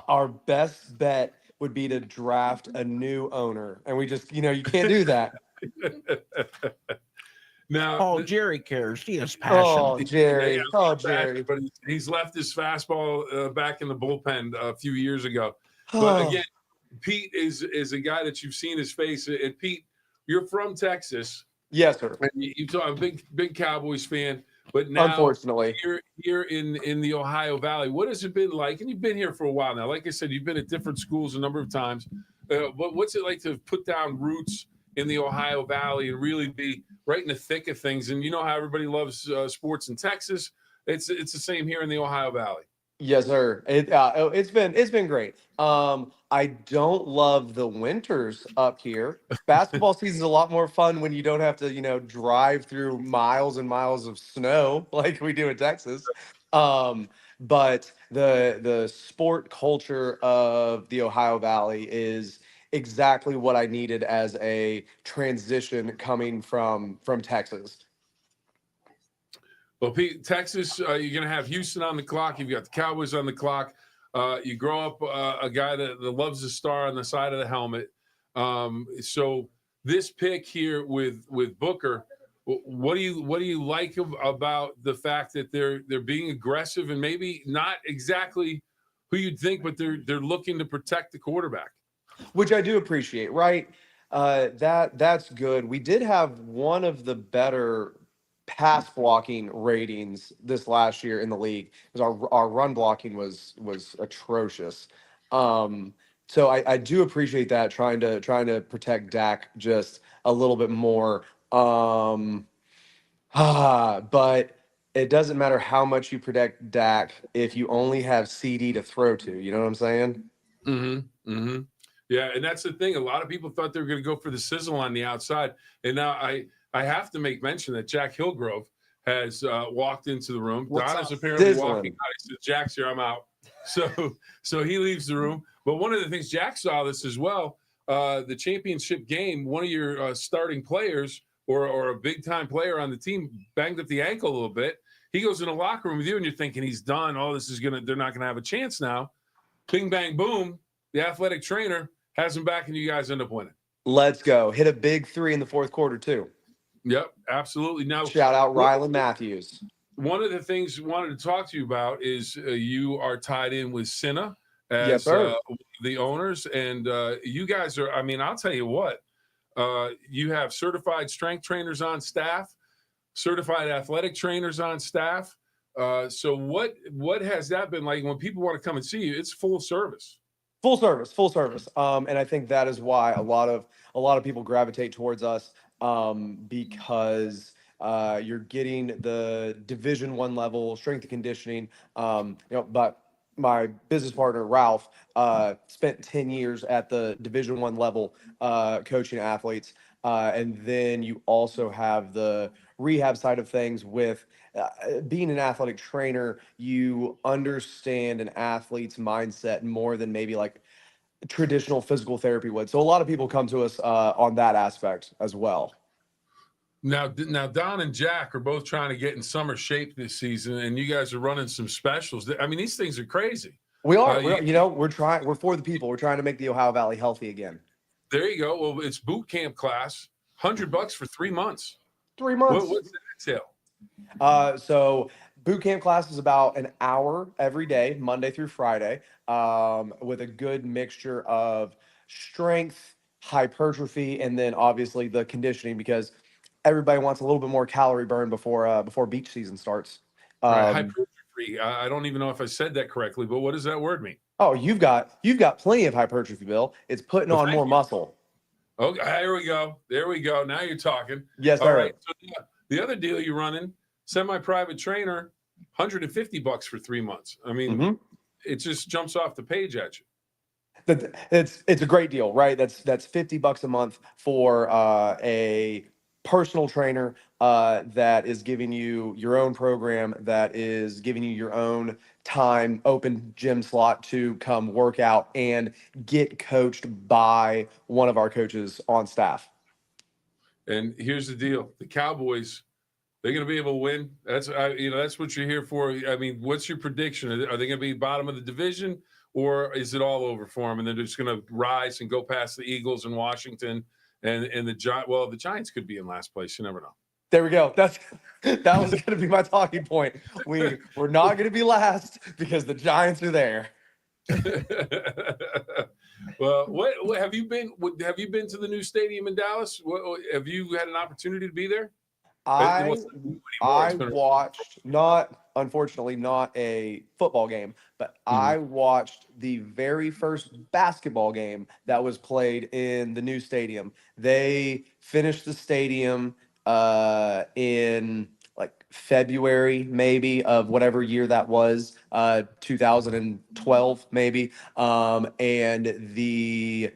F: Our best bet would be to draft a new owner. And we just, you can't do that.
B: Now,
C: Jerry cares. He has passion.
F: Oh, Jerry.
B: Yeah,
F: Oh, Jerry.
B: But he's left his fastball back in the bullpen a few years ago. But again, Pete is a guy that you've seen his face. And Pete, you're from Texas.
F: Yes, sir.
B: And I'm a big Cowboys fan. But now
F: Unfortunately,
B: you're here in the Ohio Valley. What has it been like? And you've been here for a while now. Like I said, you've been at different schools a number of times. But what's it like to put down roots in the Ohio Valley and really be right in the thick of things? And you know how everybody loves sports in Texas. It's the same here in the Ohio Valley.
F: yes, sir. It's been great. I don't love the winters up here. Basketball season's a lot more fun when you don't have to, drive through miles and miles of snow like we do in Texas. But the sport culture of the Ohio Valley is exactly what I needed as a transition coming from Texas.
B: Well, Pete, Texas, you're going to have Houston on the clock. You've got the Cowboys on the clock. You grow up a guy that loves the star on the side of the helmet. So this pick here with Booker, what do you like about the fact that they're being aggressive and maybe not exactly who you'd think, but they're looking to protect the quarterback?
F: Which I do appreciate, right? That's good. We did have one of the better pass blocking ratings this last year in the league because our run blocking was atrocious. So I do appreciate that, trying to protect Dak just a little bit more. But it doesn't matter how much you protect Dak if you only have CD to throw to. You know what I'm saying?
B: Mm-hmm. Mm-hmm. Yeah, and that's the thing. A lot of people thought they were going to go for the sizzle on the outside, and now I have to make mention that Jack Hillgrove has walked into the room. Don is apparently walking out. He says, "Jack's here. I'm out." So he leaves the room. But one of the things, Jack saw this as well. The championship game, one of your starting players or a big time player on the team banged up the ankle a little bit. He goes in the locker room with you, and you're thinking he's done. Oh, they're not gonna have a chance now. Bing bang boom. The athletic trainer has him back, and you guys end up winning.
F: Let's go. Hit a big 3 in the fourth quarter too.
B: Yep, absolutely. Now,
F: shout out Rylan Matthews.
B: One of the things we wanted to talk to you about is you are tied in with Cinna as
F: yes, sir.
B: The owners, and you guys are. I mean, I'll tell you what. You have certified strength trainers on staff, certified athletic trainers on staff. So what has that been like when people want to come and see you? It's full service.
F: Full service, full service. And I think that is why a lot of people gravitate towards us, because you're getting the Division I level strength and conditioning. But my business partner Ralph spent 10 years at the Division I level coaching athletes, and then you also have the rehab side of things with being an athletic trainer. You understand an athlete's mindset more than maybe like traditional physical therapy would. So a lot of people come to us on that aspect as well.
B: Now, Don and Jack are both trying to get in summer shape this season, and you guys are running some specials. I mean, these things are crazy.
F: We are. We're trying. We're for the people. We're trying to make the Ohio Valley healthy again.
B: There you go. Well, it's boot camp class, $100 for 3 months.
F: 3 months.
B: What's that entail?
F: So boot camp class is about an hour every day, Monday through Friday, with a good mixture of strength, hypertrophy, and then obviously the conditioning, because everybody wants a little bit more calorie burn before beach season starts.
B: Hypertrophy. I don't even know if I said that correctly, but what does that word mean?
F: Oh, you've got plenty of hypertrophy, Bill. It's putting on more muscle.
B: Okay, there we go. There we go. Now you're talking.
F: Yes,
B: All
F: sir.
B: right. So the other deal you're running, semi-private trainer, $150 for 3 months. I mean, it just jumps off the page at you.
F: It's a great deal, right? That's $50 a month for a personal trainer that is giving you your own program, that is giving you your own time, open gym slot to come work out and get coached by one of our coaches on staff.
B: And here's the deal: the Cowboys, they're going to be able to win. That's that's what you're here for. I mean, what's your prediction? Are they going to be bottom of the division, or is it all over for them and they're just going to rise and go past the Eagles and Washington and the Giants? Well, the Giants could be in last place. You never know.
F: There we go. That was going to be my talking point. We're not going to be last because the Giants are there.
B: Well, what have you been? Have you been to the new stadium in Dallas? Have you had an opportunity to be there?
F: I watched, unfortunately not a football game, but I watched the very first basketball game that was played in the new stadium. They finished the stadium in like February maybe of whatever year that was, 2012 maybe, and the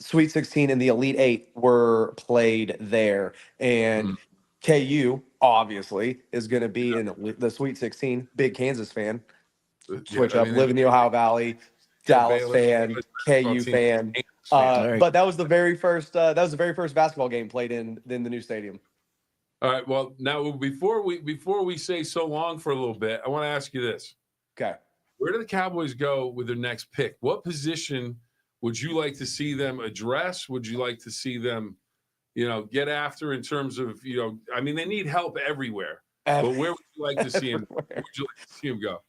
F: Sweet 16 and the Elite Eight were played there, and KU obviously is going to be in the Sweet 16. Big Kansas fan, switch up, live in the Ohio Valley, Dallas fan, KU fan. But that was the very first basketball game played in the new stadium.
B: All right. Well, now before we say so long for a little bit, I want to ask you this.
F: Okay.
B: Where do the Cowboys go with their next pick? What position would you like to see them address? Would you like to see them, get after in terms of, I mean, they need help everywhere. But where would you like to see him? Where would you like to see him go?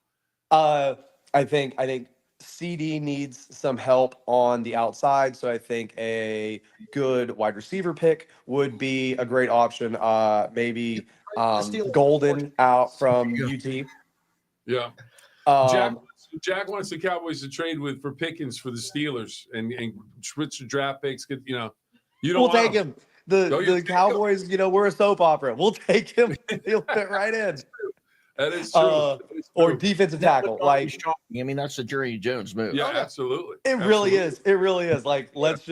F: I think CD needs some help on the outside, so I think a good wide receiver pick would be a great option. Maybe Golden out from UT.
B: Yeah. Jack wants the Cowboys to trade for Pickens for the Steelers and switch the draft picks.
F: We'll take him. The Cowboys, we're a soap opera. We'll take him. He'll fit right in.
B: That is true.
F: Or defensive tackle. Like,
C: I mean, that's the Jerry Jones move.
B: Yeah, absolutely.
F: It really is. It really is. Like, let's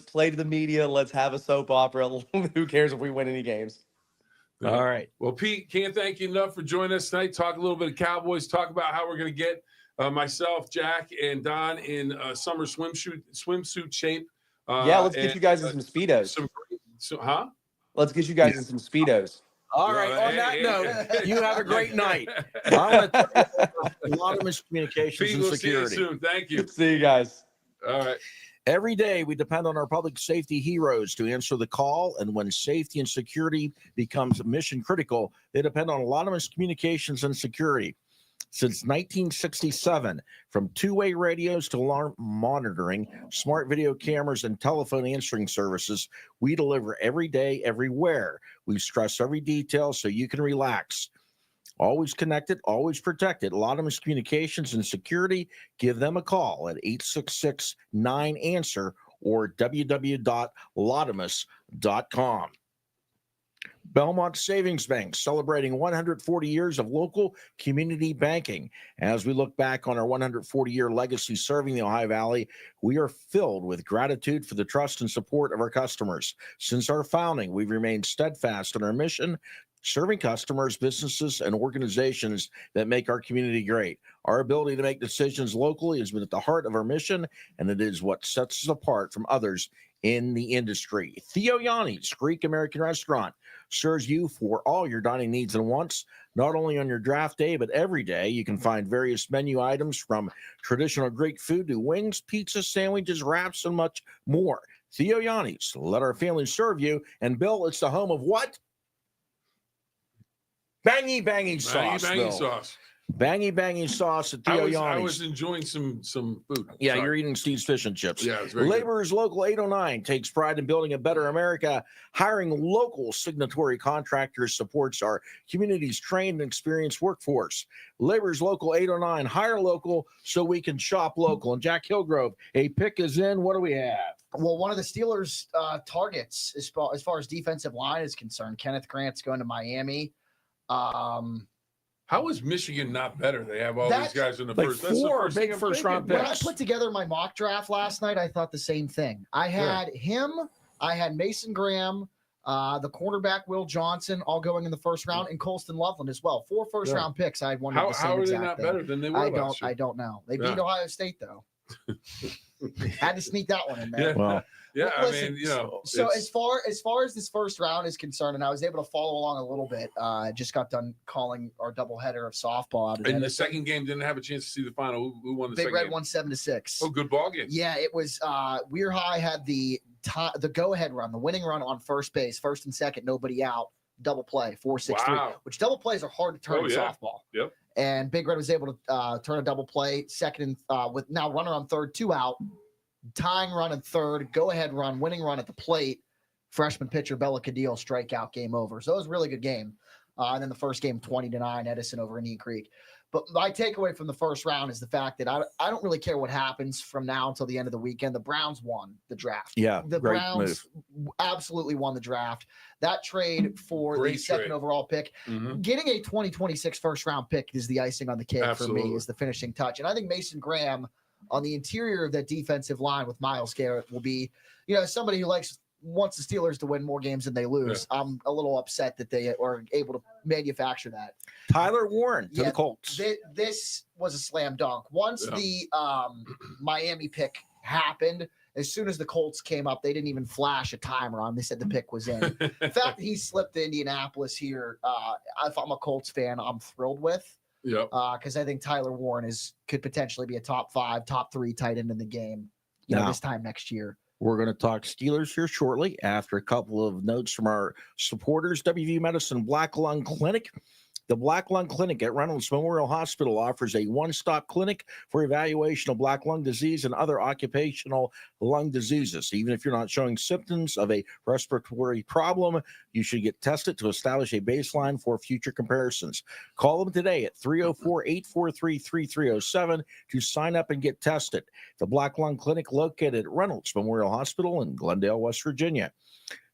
F: play to the media. Let's have a soap opera. Who cares if we win any games?
C: All right.
B: Well, Pete, can't thank you enough for joining us tonight. Talk a little bit of Cowboys. Talk about how we're going to get myself, Jack, and Don in summer swimsuit shape.
F: Let's get you guys in some Speedos. Let's get you guys in some Speedos.
C: All right. On that note, you have a great night. I want to tell you a lot of miscommunications
B: Pete,
C: and
B: we'll
C: security.
B: See you soon. Thank you.
F: See you guys.
B: All right.
C: Every day, we depend on our public safety heroes to answer the call. And when safety and security becomes mission critical, they depend on a lot of miscommunications and security. Since 1967, from two-way radios to alarm monitoring, smart video cameras, and telephone answering services, we deliver every day, everywhere. We stress every detail so you can relax. Always connected, always protected. Lotimus Communications and Security. Give them a call at 866-9-ANSWER or www.lotimus.com. Belmont Savings Bank celebrating 140 years of local community banking. As we look back on our 140-year legacy serving the Ohio Valley, we are filled with gratitude for the trust and support of our customers. Since our founding, we've remained steadfast in our mission, serving customers, businesses, and organizations that make our community great. Our ability to make decisions locally has been at the heart of our mission, and it is what sets us apart from others in the industry. Theo Yanni's Greek American Restaurant serves you for all your dining needs and wants, not only on your draft day, but every day. You can find various menu items from traditional Greek food to wings, pizza, sandwiches, wraps, and much more. Theo Yanni's, let our family serve you. And Bill, it's the home of what? Bangy sauce.
B: Bangy sauce.
C: Bangy sauce at Theo Yanni's.
B: I was enjoying some food.
C: Yeah, you're eating Steve's fish and chips.
B: Yeah, it's very
C: Laborers Local 809 takes pride in building a better America. Hiring local signatory contractors supports our community's trained and experienced workforce. Laborers Local 809, hire local so we can shop local. And Jack Hillgrove, a pick is in. What do we have?
I: Well, one of the Steelers' targets as far as defensive line is concerned, Kenneth Grant's going to Miami.
B: How is Michigan not better? They have all these guys in the
C: like
B: first.
C: Four
B: that's the first
C: big first-round
I: When I
C: picks.
I: put together my mock draft last night, I thought the same thing. I had him, I had Mason Graham, the cornerback Will Johnson, all going in the first round, and Colston Loveland as well. 4 first-round picks. I had one of the same
B: how are they
I: exact
B: not
I: thing.
B: better than they were last year?
I: I don't know. They beat Ohio State though. Had to sneak that one in there.
B: Yeah.
C: Well,
B: Yeah,
I: Listen,
B: I mean, you know.
I: So as far as this first round is concerned, and I was able to follow along a little bit. I just got done calling our doubleheader of softball out of
B: And the second game didn't have a chance to see the final. Who won the
I: Big
B: second
I: Red
B: game?
I: won 7-6.
B: Oh, good ball game.
I: Yeah, it was. Weir High had the go-ahead run, the winning run on first base, first and second, nobody out, double play, 4-6-3.
B: Wow.
I: Which double plays are hard to turn in softball.
B: Yep.
I: And Big Red was able to turn a double play, second with now runner on third, 2 out. Tying run in third, go-ahead run, winning run at the plate. Freshman pitcher Bella Cadillo strikeout, game over. So it was a really good game. And then the first game, 20-9, Edison over Indian Creek. But my takeaway from the first round is the fact that I don't really care what happens from now until the end of the weekend. The Browns won the draft.
C: Yeah,
I: the
C: great
I: Browns absolutely won the draft. That trade for the second overall pick, getting a 2026 first-round pick is the icing on the cake for me, is the finishing touch. And I think Mason Graham on the interior of that defensive line with Myles Garrett will be, somebody who wants the Steelers to win more games than they lose. Yeah. I'm a little upset that they are able to manufacture that.
C: Tyler Warren to the Colts.
I: This was a slam dunk. Once the Miami pick happened, as soon as the Colts came up, they didn't even flash a timer on. They said the pick was in. The fact that he slipped to Indianapolis here, if I'm a Colts fan, I'm thrilled with.
B: Yeah.
I: Because I think Tyler Warren could potentially be a top 5, top 3 tight end in the game, this time next year.
C: We're going to talk Steelers here shortly after a couple of notes from our supporters. WVU Medicine Black Lung Clinic. The Black Lung Clinic at Reynolds Memorial Hospital offers a one-stop clinic for evaluation of black lung disease and other occupational lung diseases. Even if you're not showing symptoms of a respiratory problem, you should get tested to establish a baseline for future comparisons. Call them today at 304-843-3307 to sign up and get tested. The Black Lung Clinic located at Reynolds Memorial Hospital in Glendale, West Virginia.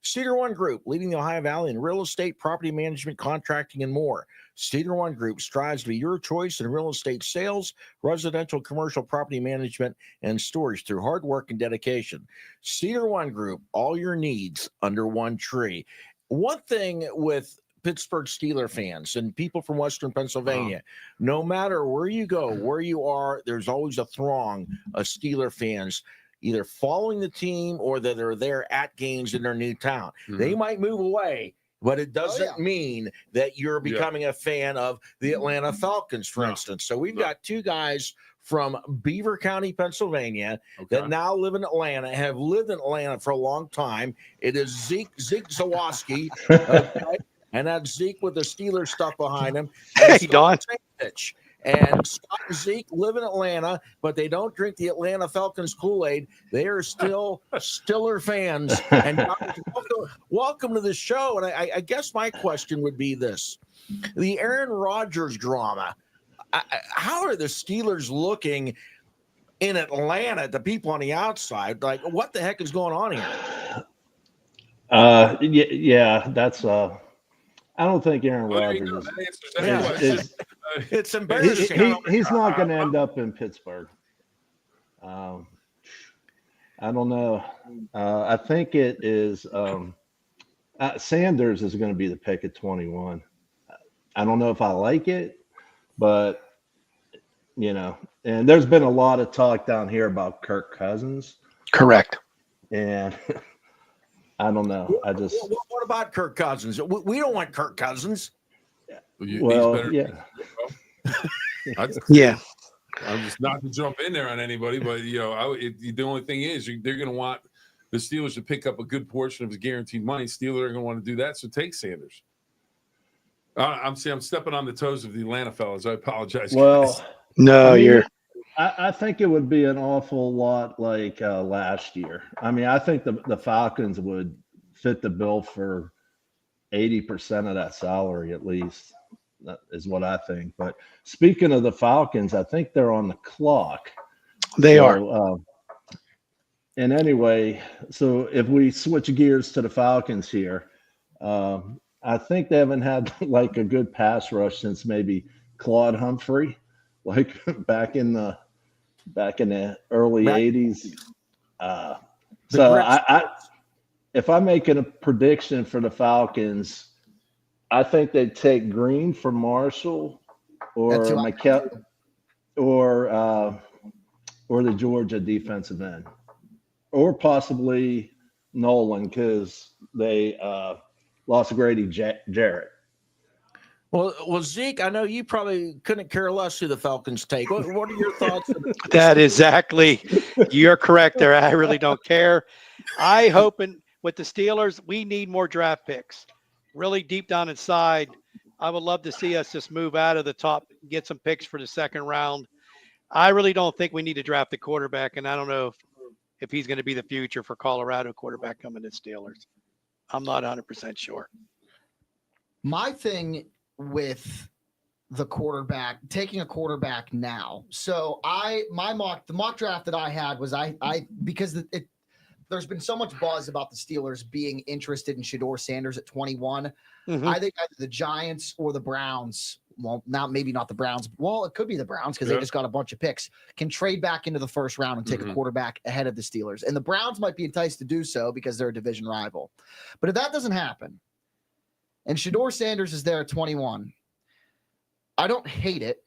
C: Cedar One Group, leading the Ohio Valley in real estate, property management, contracting, and more. Cedar One Group strives to be your choice in real estate sales, residential, commercial property management, and storage through hard work and dedication. Cedar One Group, all your needs under one tree. One thing with Pittsburgh Steeler fans and people from Western Pennsylvania, no matter where you go, where you are, there's always a throng of Steeler fans either following the team or that are there at games in their new town. They might move away, but it doesn't mean that you're becoming a fan of the Atlanta Falcons, for instance. So we've got 2 guys from Beaver County, Pennsylvania, that now live in Atlanta, have lived in Atlanta for a long time. It is Zeke Zawoski, and that's Zeke with the Steelers stuff behind him.
J: Hey, Don.
C: And Scott and Zeke live in Atlanta, but they don't drink the Atlanta Falcons Kool-Aid. They are still Stiller fans. And welcome to the show. And I guess my question would be this. The Aaron Rodgers drama, how are the Steelers looking in Atlanta, the people on the outside? Like, what the heck is going on here?
J: Yeah, that's I don't think Aaron Rodgers is
C: it's embarrassing.
J: He's not going to end up in Pittsburgh. I don't know. I think it is Sanders is going to be the pick at 21. I don't know if I like it, but and there's been a lot of talk down here about Kirk Cousins.
E: Correct.
J: And I don't know.
C: What about Kirk Cousins? We don't want Kirk Cousins.
J: Yeah.
E: Yeah.
B: I'm just not to jump in there on anybody, but the only thing is they're going to want the Steelers to pick up a good portion of his guaranteed money. Steelers are going to want to do that, so take Sanders. I'm stepping on the toes of the Atlanta fellas. I apologize.
J: Well,
E: no,
J: I think it would be an awful lot like last year. I mean, I think the Falcons would fit the bill for 80% of that salary at least. That is what I think. But speaking of the Falcons, I think they're on the clock.
E: They are.
J: And anyway, so if we switch gears to the Falcons here, I think they haven't had like a good pass rush since maybe Claude Humphrey, like back in the early 80s. If I'm making a prediction for the Falcons, I think they'd take Green for Marshall or McKell or the Georgia defensive end, or possibly Nolan because they lost Grady Jarrett.
C: Well, Zeke, I know you probably couldn't care less who the Falcons take. What are your thoughts?
E: That exactly. You're correct there. I really don't care. I hope with the Steelers, we need more draft picks. Really deep down inside, I would love to see us just move out of the top, get some picks for the second round. I really don't think we need to draft the quarterback, and I don't know if he's going to be the future for Colorado quarterback coming to Steelers. I'm not 100% sure.
I: My thing with the quarterback, taking a quarterback now. So the mock draft that I had was because there's been so much buzz about the Steelers being interested in Shedeur Sanders at 21. Mm-hmm. I think either the Giants or the Browns, well, maybe not the Browns. Well, it could be the Browns because they just got a bunch of picks, can trade back into the first round and take a quarterback ahead of the Steelers. And the Browns might be enticed to do so because they're a division rival. But if that doesn't happen, and Shedeur Sanders is there at 21, I don't hate it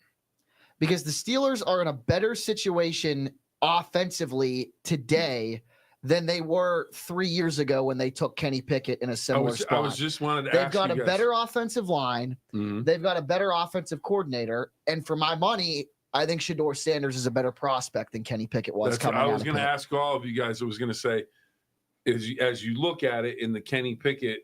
I: because the Steelers are in a better situation offensively today than they were 3 years ago when they took Kenny Pickett in a similar spot.
B: I was just wanted to
I: They've
B: ask
I: got
B: you
I: a
B: guys.
I: better offensive line. Mm-hmm. They've got a better offensive coordinator. And for my money, I think Shedeur Sanders is a better prospect than Kenny Pickett was.
B: I was going to ask all of you guys. I was going to say, as you look at it in the Kenny Pickett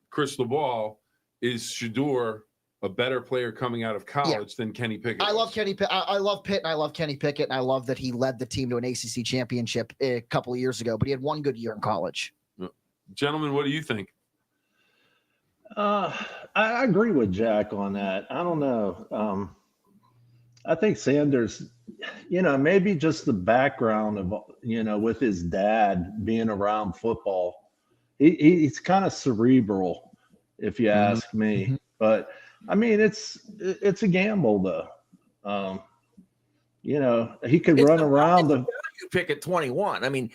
B: crystal ball, is Shedeur a better player coming out of college than Kenny Pickett?
I: I love Kenny Pickett. I love Pitt, and I love Kenny Pickett, and I love that he led the team to an ACC championship a couple of years ago, but he had one good year in college.
B: Gentlemen, what do you think?
J: I agree with Jack on that. I don't know. I think Sanders, maybe just the background of, with his dad being around football. He's kind of cerebral, if you ask me. Mm-hmm. But I mean, it's a gamble, though. He could run around the
C: pick at 21. I mean,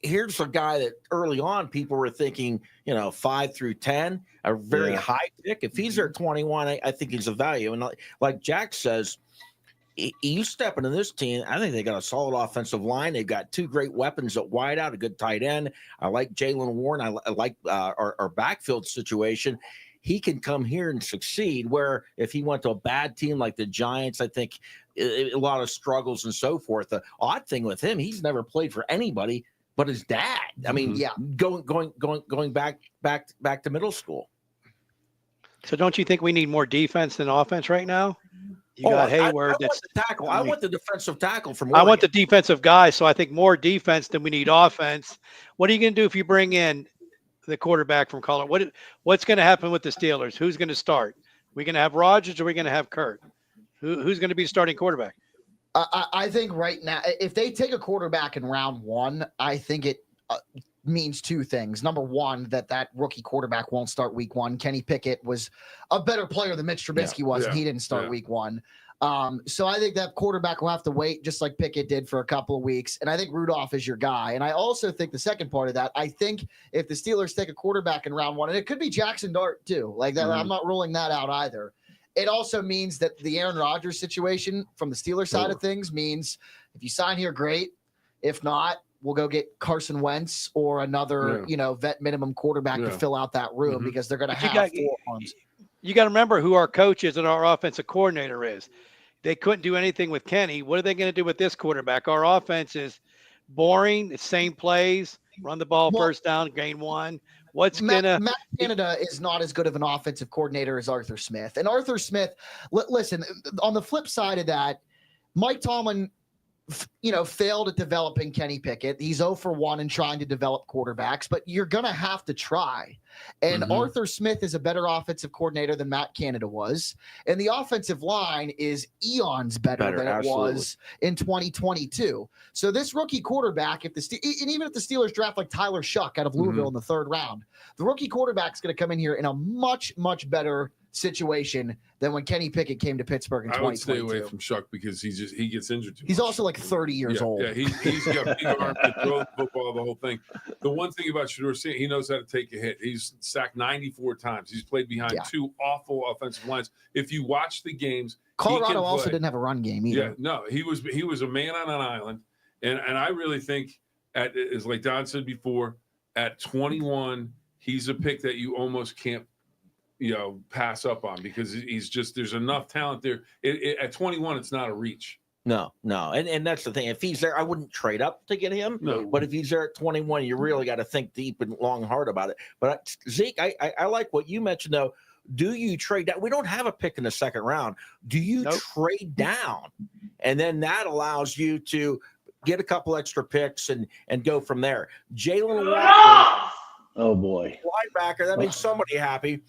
C: here's a guy that early on people were thinking, 5 through 10, a very high pick. If he's there at 21, I think he's a value. And like Jack says, you step into this team, I think they got a solid offensive line. They've got two great weapons at wideout, a good tight end. I like Jaylen Warren. I like our backfield situation. He can come here and succeed, where if he went to a bad team like the Giants, I think a lot of struggles and so forth. The odd thing with him, he's never played for anybody but his dad. I mean, going back to middle school.
E: So don't you think we need more defense than offense right now? You got Hayward.
C: I want the tackle. I want the defensive tackle from
E: I
C: Oregon.
E: want the defensive guy, so I think more defense than we need offense. What are you going to do if you bring in the quarterback from Colorado? What's going to happen with the Steelers? Who's going to start? We going to have Rodgers or are we going to have Kurt? Who's going to be the starting quarterback?
I: I think right now, if they take a quarterback in round 1, I think it means 2 things. Number one, that rookie quarterback won't start week 1. Kenny Pickett was a better player than Mitch Trubisky was, and he didn't start week 1. So I think that quarterback will have to wait, just like Pickett did for a couple of weeks. And I think Rudolph is your guy. And I also think the second part of that, I think if the Steelers take a quarterback in round 1, and it could be Jackson Dart too, like that, I'm not ruling that out either. It also means that the Aaron Rodgers situation from the Steelers side of things means if you sign here, great. If not, we'll go get Carson Wentz or another, vet minimum quarterback to fill out that room because they're going to have 4 arms.
E: You got to remember who our coach is and our offensive coordinator is. They couldn't do anything with Kenny. What are they going to do with this quarterback? Our offense is boring. It's same plays, run the ball, first down, gain 1. Matt
I: Canada is not as good of an offensive coordinator as Arthur Smith. And Arthur Smith, listen, on the flip side of that, Mike Tomlin failed at developing Kenny Pickett. He's 0 for 1 in trying to develop quarterbacks, but you're going to have to try. And Arthur Smith is a better offensive coordinator than Matt Canada was. And the offensive line is eons better than it was in 2022. So this rookie quarterback, and even if the Steelers draft like Tyler Shuck out of Louisville in the 3rd round, the rookie quarterback's going to come in here in a much, much better situation than when Kenny Pickett came to Pittsburgh in 2022. I would stay
B: away from Shuck because he gets injured too much.
I: He's also like 30 years old.
B: Yeah, he's got big arms to throw the football, the whole thing. The one thing about Shedeur, he knows how to take a hit. He's sacked 94 times. He's played behind 2 awful offensive lines. If you watch the games,
I: Colorado also didn't have a run game either.
B: Yeah, no, he was a man on an island, and I really think as like Don said before, at 21, he's a pick that you almost can't pass up on because he's just there's enough talent there. At 21, it's not a reach.
C: No, and that's the thing. If he's there, I wouldn't trade up to get him.
B: No.
C: But if he's there at 21, you really got to think deep and long and hard about it. But Zeke, I like what you mentioned though. Do you trade down? We don't have a pick in the 2nd round. Do you trade down? And then that allows you to get a couple extra picks and go from there. Jalen Walker.
J: Oh boy,
C: linebacker. That makes somebody happy.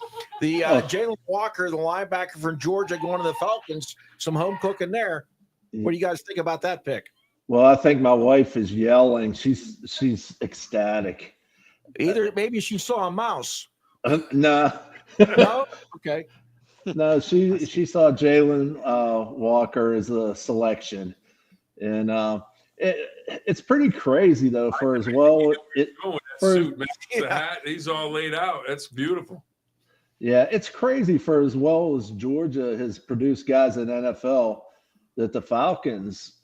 C: The Jalen Walker, the linebacker from Georgia, going to the Falcons. Some home cooking there. What do you guys think about that pick?
J: Well, I think my wife is yelling. She's ecstatic.
C: Either maybe she saw a mouse.
J: No.
C: No. Okay.
J: No, she saw Jalen Walker as a selection, and it's pretty crazy though. For as well,
B: suit, man. The hat, he's all laid out. That's beautiful.
J: Yeah, it's crazy for as well as Georgia has produced guys in NFL that the Falcons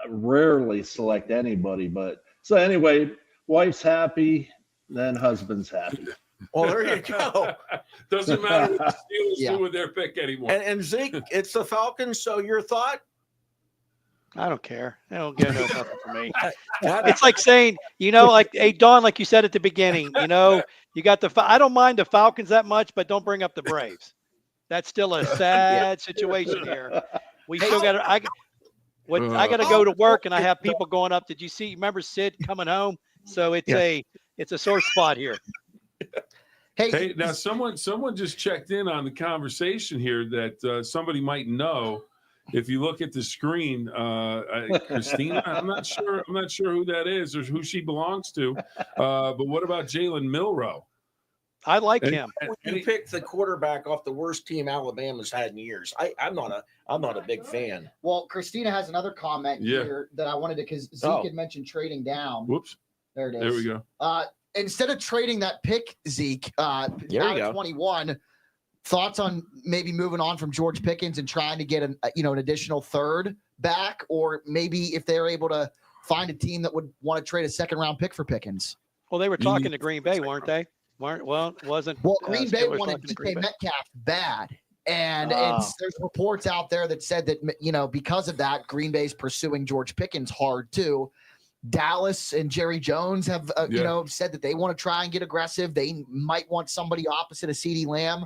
J: rarely select anybody. But so anyway, wife's happy, then husband's happy.
C: Well, there you go.
B: Doesn't matter what the Steelers do with their pick anymore.
C: And Zeke, it's the Falcons. So your thought?
E: I don't care. I don't get nothing for me. It's like saying, like, hey, Don, like you said at the beginning, you got I don't mind the Falcons that much, but don't bring up the Braves. That's still a sad situation here. We still got to, I got to go to work and I have people going up. Did you remember Sid coming home? So it's a sore spot here.
B: Hey, now someone just checked in on the conversation here that somebody might know. If you look at the screen, Christina, I'm not sure who that is or who she belongs to. But what about Jalen Milroe?
E: I like him.
C: You picked the quarterback off the worst team Alabama's had in years. I'm not a big fan.
I: Well, Christina has another comment here that I wanted to, because Zeke had mentioned trading down.
B: Whoops.
I: There it is.
B: There we go.
I: Instead of trading that pick, Zeke, out of 21, thoughts on maybe moving on from George Pickens and trying to get an additional 3rd back, or maybe if they're able to find a team that would want to trade a 2nd round pick for Pickens.
E: Well, they were talking to Green Bay, weren't they? Well,
I: Green Bay wanted DK Metcalf bad. And there's reports out there that said that, because of that, Green Bay's pursuing George Pickens hard too. Dallas and Jerry Jones have, said that they want to try and get aggressive. They might want somebody opposite of CeeDee Lamb.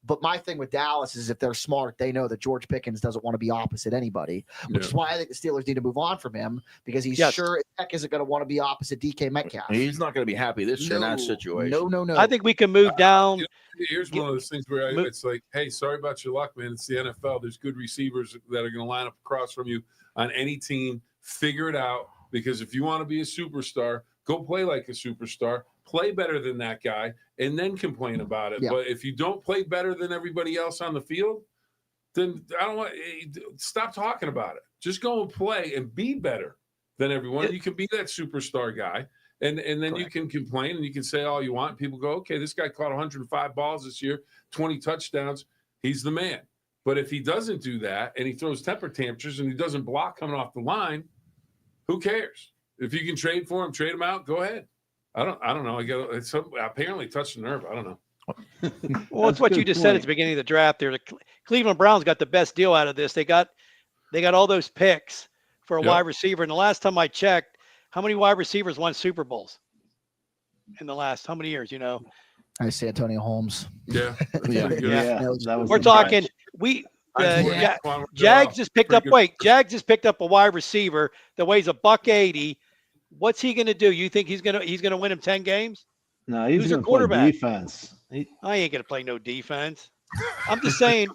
I: But my thing with Dallas is if they're smart, they know that George Pickens doesn't want to be opposite anybody, which is why I think the Steelers need to move on from him because he's sure as heck isn't going to want to be opposite DK Metcalf.
C: He's not going to be happy this year in that situation.
I: No.
E: I think we can move down.
B: Here's one of those things where it's like, hey, sorry about your luck, man. It's the NFL. There's good receivers that are going to line up across from you on any team. Figure it out, because if you want to be a superstar, go play like a superstar. Play better than that guy, and then complain about it. Yeah. But if you don't play better than everybody else on the field, then I don't want. Stop talking about it. Just go and play and be better than everyone. You can be that superstar guy, and then you can complain and you can say all you want. People go, okay, this guy caught 105 balls this year, 20 touchdowns. He's the man. But if he doesn't do that and he throws temper tantrums and he doesn't block coming off the line, who cares? If you can trade for him, trade him out. Go ahead. I don't know. It's apparently touched the nerve. I don't know.
E: Well, it's what you just said at the beginning of the draft there. The Cleveland Browns got the best deal out of this. They got all those picks for a wide receiver. And the last time I checked, how many wide receivers won Super Bowls in the last how many years,
I: I say Antonio Holmes.
B: Yeah.
E: We're talking Jags just picked up Jags just picked up a wide receiver that weighs $180. What's he going to do? You think he's going to win him 10 games?
J: No, he's
E: a quarterback.
J: Play defense.
E: I ain't going to play no defense. I'm just saying,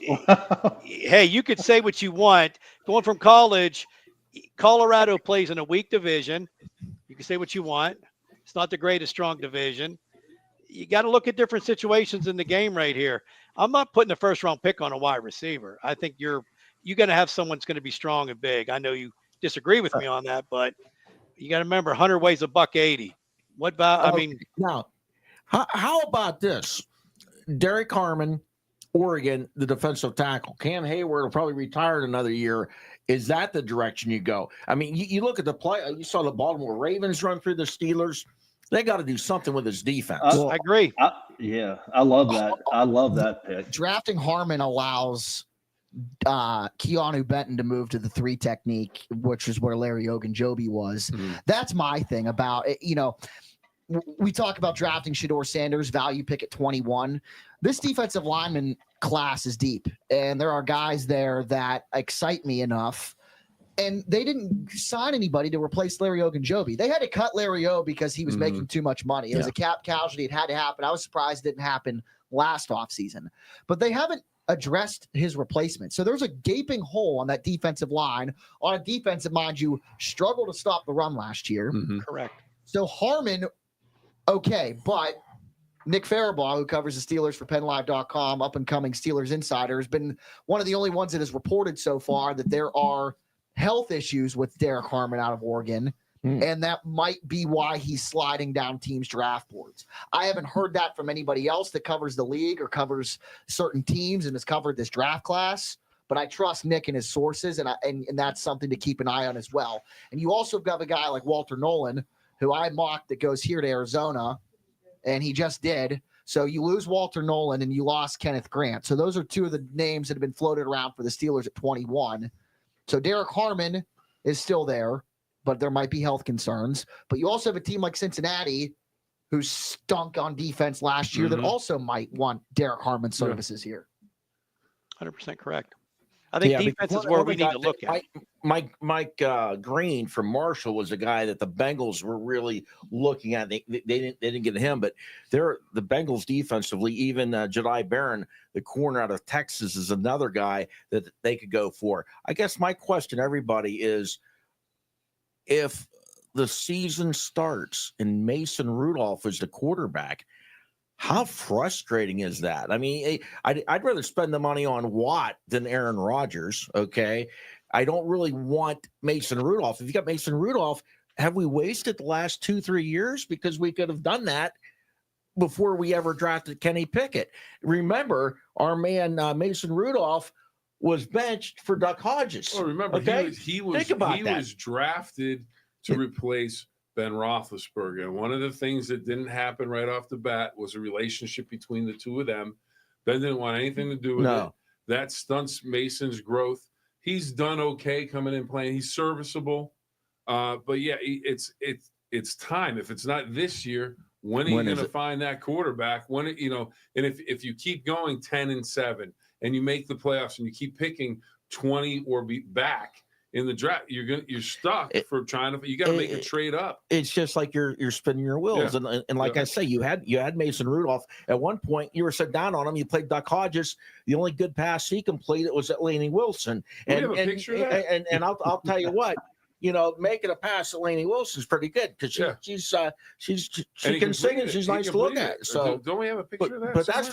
E: hey, you could say what you want. Going from college, Colorado plays in a weak division. You can say what you want. It's not the greatest strong division. You got to look at different situations in the game right here. I'm not putting a first-round pick on a wide receiver. I think you're going to have someone that's going to be strong and big. I know you disagree with me on that, but you got to remember, Hunter weighs $180. What about? I mean,
C: now, how about this? Derek Harmon, Oregon, the defensive tackle. Cam Hayward will probably retire in another year. Is that the direction you go? I mean, you look at the play. You saw the Baltimore Ravens run through the Steelers. They got to do something with his defense.
E: I agree.
J: I love that. I love that pick.
I: Drafting Harmon allows Keanu Benton to move to the 3 technique, which is where Larry Ogunjobi was. That's my thing about it. We talk about drafting Shedeur Sanders, value pick at 21. This defensive lineman class is deep, and there are guys there that excite me enough. And they didn't sign anybody to replace Larry Ogunjobi. They had to cut Larry O because he was making too much money. It was a cap casualty. It had to happen. I was surprised it didn't happen last offseason. But they haven't addressed his replacement. So there's a gaping hole on that defensive line, on a defense that, mind you, struggled to stop the run last year.
E: Correct.
I: So Harmon, okay, but Nick Farabaugh, who covers the Steelers for PennLive.com, up-and-coming Steelers insider, has been one of the only ones that has reported so far that there are health issues with Derek Harmon out of Oregon, and that might be why he's sliding down teams' draft boards. I haven't heard that from anybody else that covers the league or covers certain teams and has covered this draft class, but I trust Nick and his sources, and that's something to keep an eye on as well. And you also got a guy like Walter Nolan, who I mocked, that goes here to Arizona, and he just did. So you lose Walter Nolan and you lost Kenneth Grant. So those are two of the names that have been floated around for the Steelers at 21. So Derek Harmon is still there, but there might be health concerns. But you also have a team like Cincinnati, who stunk on defense last year, that also might want Derek Harmon services here.
E: 100% correct. I think defense is where we need to look at.
C: Mike Green from Marshall was a guy that the Bengals were really looking at. They didn't get him, but the Bengals defensively, even Jedi Barron, the corner out of Texas, is another guy that they could go for. I guess my question, everybody, is if the season starts and Mason Rudolph is the quarterback, how frustrating is that? I mean, I'd rather spend the money on Watt than Aaron Rodgers, okay? I don't really want Mason Rudolph. If you got Mason Rudolph, have we wasted the last 2-3 years? Because we could have done that before we ever drafted Kenny Pickett. Remember, our man Mason Rudolph was benched for Duck Hodges.
B: Oh, remember,
C: okay?
B: he was drafted to replace Ben Roethlisberger. And one of the things that didn't happen right off the bat was a relationship between the two of them. Ben didn't want anything to do with it. That stunts Mason's growth. He's done okay coming in playing. He's serviceable. But yeah, it's time. If it's not this year, When are you going to find that quarterback? When it, and if you keep going 10-7 and you make the playoffs and you keep picking 20 or be back in the draft, you're stuck for trying to. You got to make a trade up.
C: It's just like you're spinning your wheels, and like I say, you had Mason Rudolph at one point. You were set down on him. You played Duck Hodges. The only good pass he completed was at Laney Wilson.
B: We have a picture of that.
C: And I'll tell you what. Making a pass at Laney Wilson's pretty good because she can sing and she's nice to look at. So
B: don't we have a picture of that?
C: But that's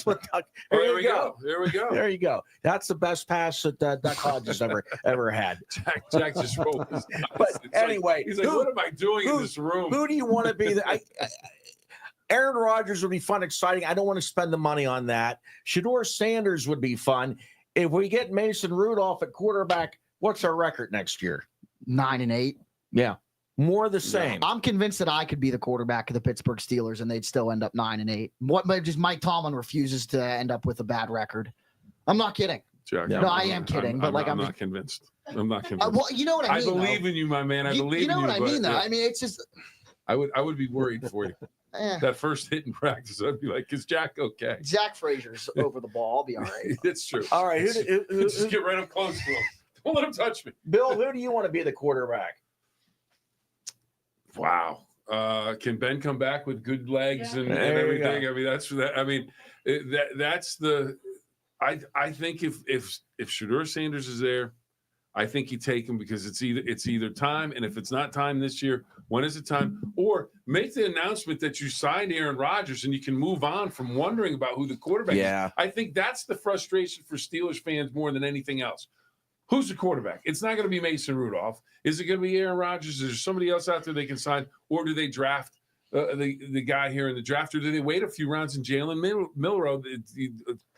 C: what Duck.
B: There we go. There we go.
C: There you go. That's the best pass that Duck Hodges ever had.
B: Jack just rolled his eyes.
C: But anyway,
B: he's like, what am I doing in this room?
C: Who do you want to be? Aaron Rodgers would be fun, exciting. I don't want to spend the money on that. Shedeur Sanders would be fun. If we get Mason Rudolph at quarterback, what's our record next year?
I: 9-8.
C: Yeah, more the same.
I: I'm convinced that I could be the quarterback of the Pittsburgh Steelers and they'd still end up 9-8. Just Mike Tomlin refuses to end up with a bad record. I'm not kidding.
B: Jack,
I: no, I am kidding.
B: I'm not convinced. I'm not convinced.
I: Well, you know what I mean.
B: I believe in you, my man. I believe in you.
I: You know what I mean, though. I mean, it's just.
B: I would be worried for you. That first hit in practice, I'd be like, "Is Jack okay?"
I: Jack Frazier's over the ball. I'll be all right.
B: It's true.
C: All right,
B: just get right up close to him. Don't let him touch me.
C: Bill, who do you want to be the quarterback?
B: Wow. Can Ben come back with good legs and everything? I mean, that's that. I mean, that's the. I think if Shedeur Sanders is there, I think you take him because it's either time, and if it's not time this year, when is it time? Or make the announcement that you signed Aaron Rodgers and you can move on from wondering about who the quarterback is. I think that's the frustration for Steelers fans more than anything else. Who's the quarterback? It's not going to be Mason Rudolph. Is it going to be Aaron Rodgers? Is there somebody else out there they can sign? Or do they draft the guy here in the draft? Or do they wait a few rounds and Jalen Milroe?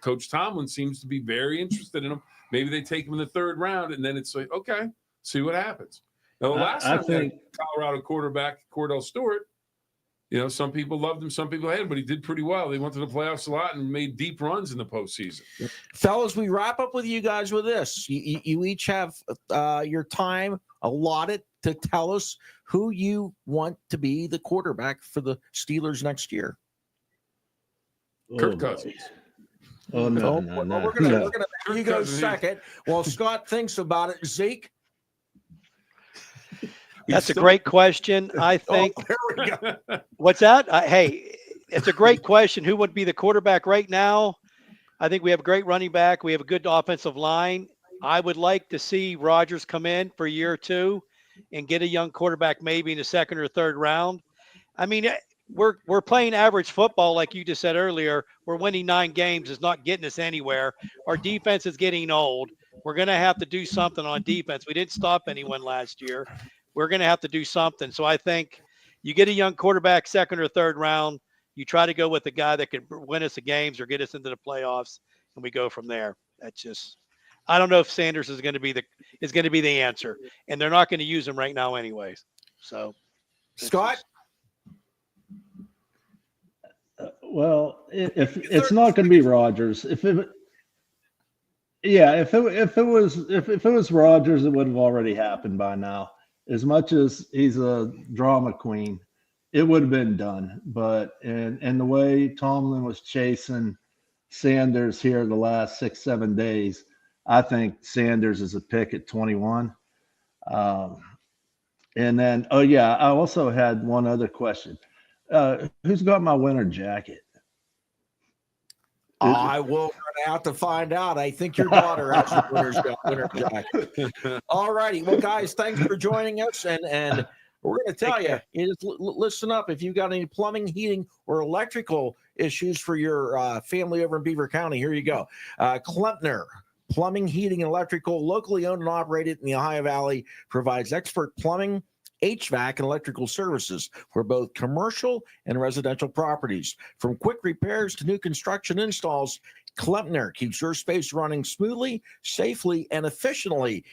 B: Coach Tomlin seems to be very interested in him. Maybe they take him in the third round, and then it's like, okay, see what happens. Now, the last time that Colorado quarterback, Cordell Stewart, some people loved him, some people hated him, but he did pretty well. They went to the playoffs a lot and made deep runs in the postseason.
C: Fellas, we wrap up with you guys with this. You each have your time allotted to tell us who you want to be the quarterback for the Steelers next year.
B: Kirk Cousins.
J: Oh, no.
C: We're gonna you go second. While Scott thinks about it. Zeke?
E: That's a great question. I think.
C: There we go.
E: What's that? Hey, it's a great question. Who would be the quarterback right now? I think we have a great running back. We have a good offensive line. I would like to see Rodgers come in for year 2 and get a young quarterback maybe in the second or third round. I mean, we're playing average football, like you just said earlier. We're winning 9 games. It's not getting us anywhere. Our defense is getting old. We're going to have to do something on defense. We didn't stop anyone last year. We're going to have to do something. So I think you get a young quarterback second or third round. You try to go with a guy that can win us the games or get us into the playoffs, and we go from there. That's just. I don't know if Sanders is going to be the answer, and they're not going to use him right now, anyways. So,
C: Scott.
J: Well, if it's not going to be Rodgers, if it was Rodgers, it would have already happened by now. As much as he's a drama queen, it would have been done. But and the way Tomlin was chasing Sanders here the last 6-7 days, I think Sanders is a pick at 21. And then, I also had one other question. Who's got my winter jacket?
C: I will have to find out. I think your daughter has the winter jacket. All righty. Well, guys, thanks for joining us. And we're going to tell you, just listen up. If you've got any plumbing, heating, or electrical issues for your family over in Beaver County, here you go. Klempner Plumbing, Heating, and Electrical, locally owned and operated in the Ohio Valley, provides expert plumbing, HVAC, and electrical services for both commercial and residential properties. From quick repairs to new construction installs, Klempner keeps your space running smoothly, safely, and efficiently.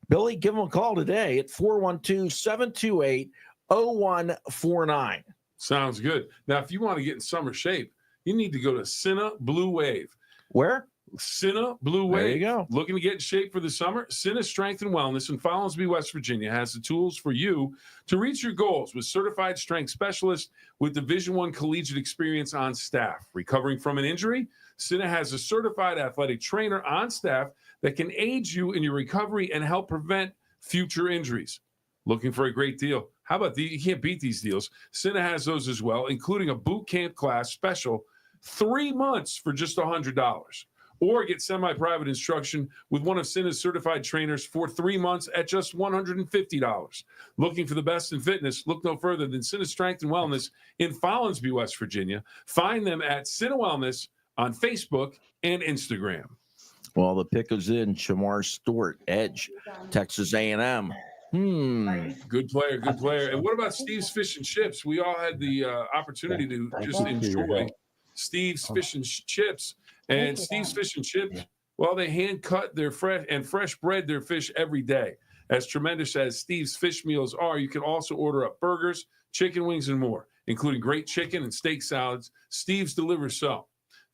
C: Billy, give them a call today at 412-728-0149.
B: Sounds good. Now, if you want to get in summer shape, you need to go to Cinna Blue Wave.
C: Where?
B: Cinna Blue Wave.
C: There you go.
B: Looking to get in shape for the summer? Cinna Strength and Wellness in Follinsby, West Virginia has the tools for you to reach your goals with certified strength specialists with Division I collegiate experience on staff. Recovering from an injury? Cinna has a certified athletic trainer on staff that can aid you in your recovery and help prevent future injuries. Looking for a great deal? How about you can't beat these deals. Cinna has those as well, including a boot camp class special, 3 months for just $100. Or get semi-private instruction with one of Cinna's certified trainers for 3 months at just $150. Looking for the best in fitness? Look no further than Cinna Strength and Wellness in Follinsby, West Virginia. Find them at Cinna Wellness on Facebook and Instagram.
C: Well, the pick is in. Shamar Stewart, edge, Texas A&M.
B: Good player, good player. And what about Steve's Fish and Chips? We all had the opportunity to just enjoy Steve's Fish and Chips. And Steve's Fish and Chips, well, they hand cut their fresh bread their fish every day. As tremendous as Steve's fish meals are, you can also order up burgers, chicken wings, and more, including great chicken and steak salads. Steve's delivers some.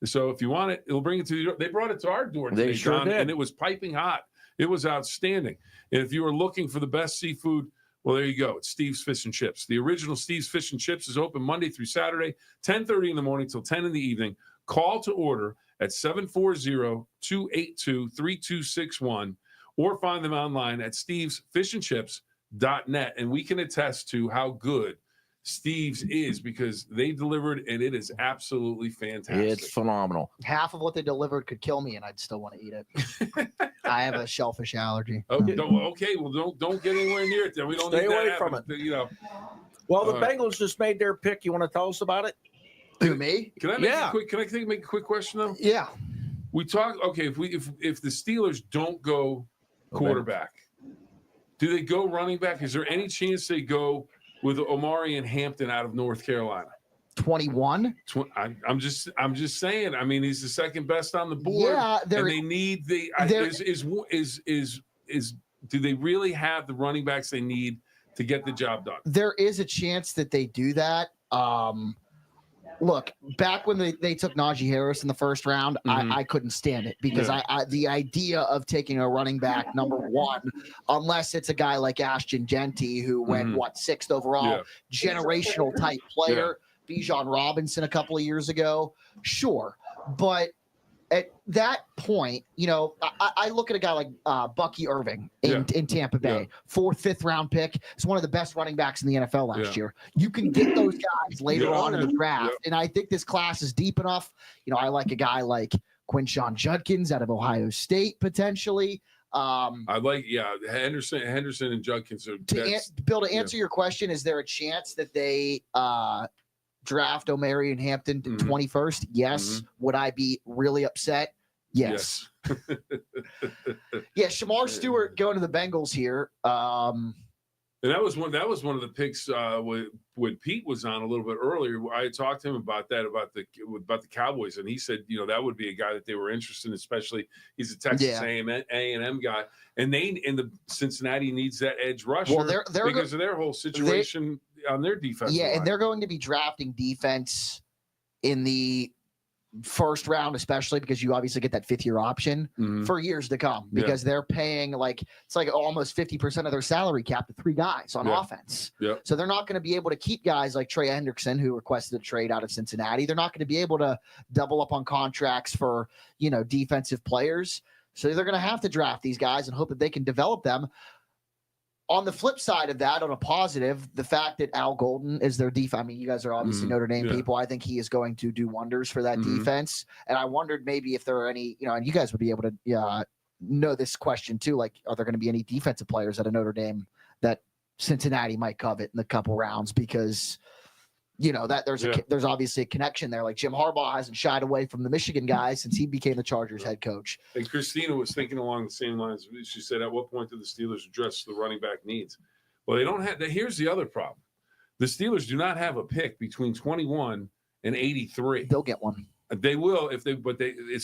B: So if you want it, it'll bring it to you. They brought it to our door today,
C: They sure
B: John,
C: did.
B: and it was piping hot. It was outstanding. And if you are looking for the best seafood, well, there you go. It's Steve's Fish and Chips. The original Steve's Fish and Chips is open Monday through Saturday, 10:30 in the morning till 10 in the evening. Call to order at 740-282-3261 or find them online at stevesfishandchips.net. And we can attest to how good Steve's is because they delivered and it is absolutely fantastic.
C: It's phenomenal.
I: Half of what they delivered could kill me, and I'd still want to eat it. I have a shellfish allergy.
B: Okay, well, don't get anywhere near it then. We don't
C: Stay
B: need that
C: away from
B: happening, You know.
C: Well, the Bengals just made their pick. You want to tell us about it?
I: Who, me?
B: Can I make a quick? Can I make a quick question though?
I: Yeah.
B: We talk. Okay, if the Steelers don't go quarterback, do they go running back? Is there any chance they go with Omari and Hampton out of North Carolina?
I: 21.
B: I'm just saying. I mean, he's the second best on the board.
I: Yeah,
B: and they need the. Do they really have the running backs they need to get the job done?
I: There is a chance that they do that. Look, back when they took Najee Harris in the first round, I couldn't stand it because the idea of taking a running back number one, unless it's a guy like Ashton Genty who went sixth overall, generational type player, Bijan Robinson a couple of years ago, sure, but at that point, you know, I look at a guy like Bucky Irving in Tampa Bay, 4th, 5th round pick. He's one of the best running backs in the NFL last year. You can get those guys later on in the draft. And I think this class is deep enough. You know, I like a guy like Quinshon Judkins out of Ohio State, potentially.
B: I like, Henderson and Judkins.
I: Bill, to answer your question, is there a chance that they draft Omari and Hampton 21st? Yes. Would I be really upset? Yes. Shamar Stewart going to the Bengals here.
B: And that was one of the picks when Pete was on a little bit earlier. I had talked to him about that, about the Cowboys, and he said, you know, that would be a guy that they were interested in, especially he's a Texas A&M guy, and the Cincinnati needs that edge rusher because of their whole situation on their defense.
I: Yeah, and they're going to be drafting defense in the first round, especially because you obviously get that 5th-year option for years to come because they're paying it's like almost 50% of their salary cap to 3 guys on offense. So they're not going to be able to keep guys like Trey Hendrickson, who requested a trade out of Cincinnati. They're not going to be able to double up on contracts for, you know, defensive players. So they're going to have to draft these guys and hope that they can develop them. On the flip side of that, on a positive, the fact that Al Golden is their defense. I mean, you guys are obviously Notre Dame people. I think he is going to do wonders for that defense. And I wondered maybe if there are any, you know, and you guys would be able to know this question too. Like, are there going to be any defensive players at a Notre Dame that Cincinnati might covet in the couple rounds? Because, you know, that there's obviously a connection there. Like Jim Harbaugh hasn't shied away from the Michigan guys since he became the Chargers head coach.
B: And Christina was thinking along the same lines. She said, at what point do the Steelers address the running back needs? Well, they don't have. Here's the other problem. The Steelers do not have a pick between 21 and 83.
I: They'll get one.
B: They will so it's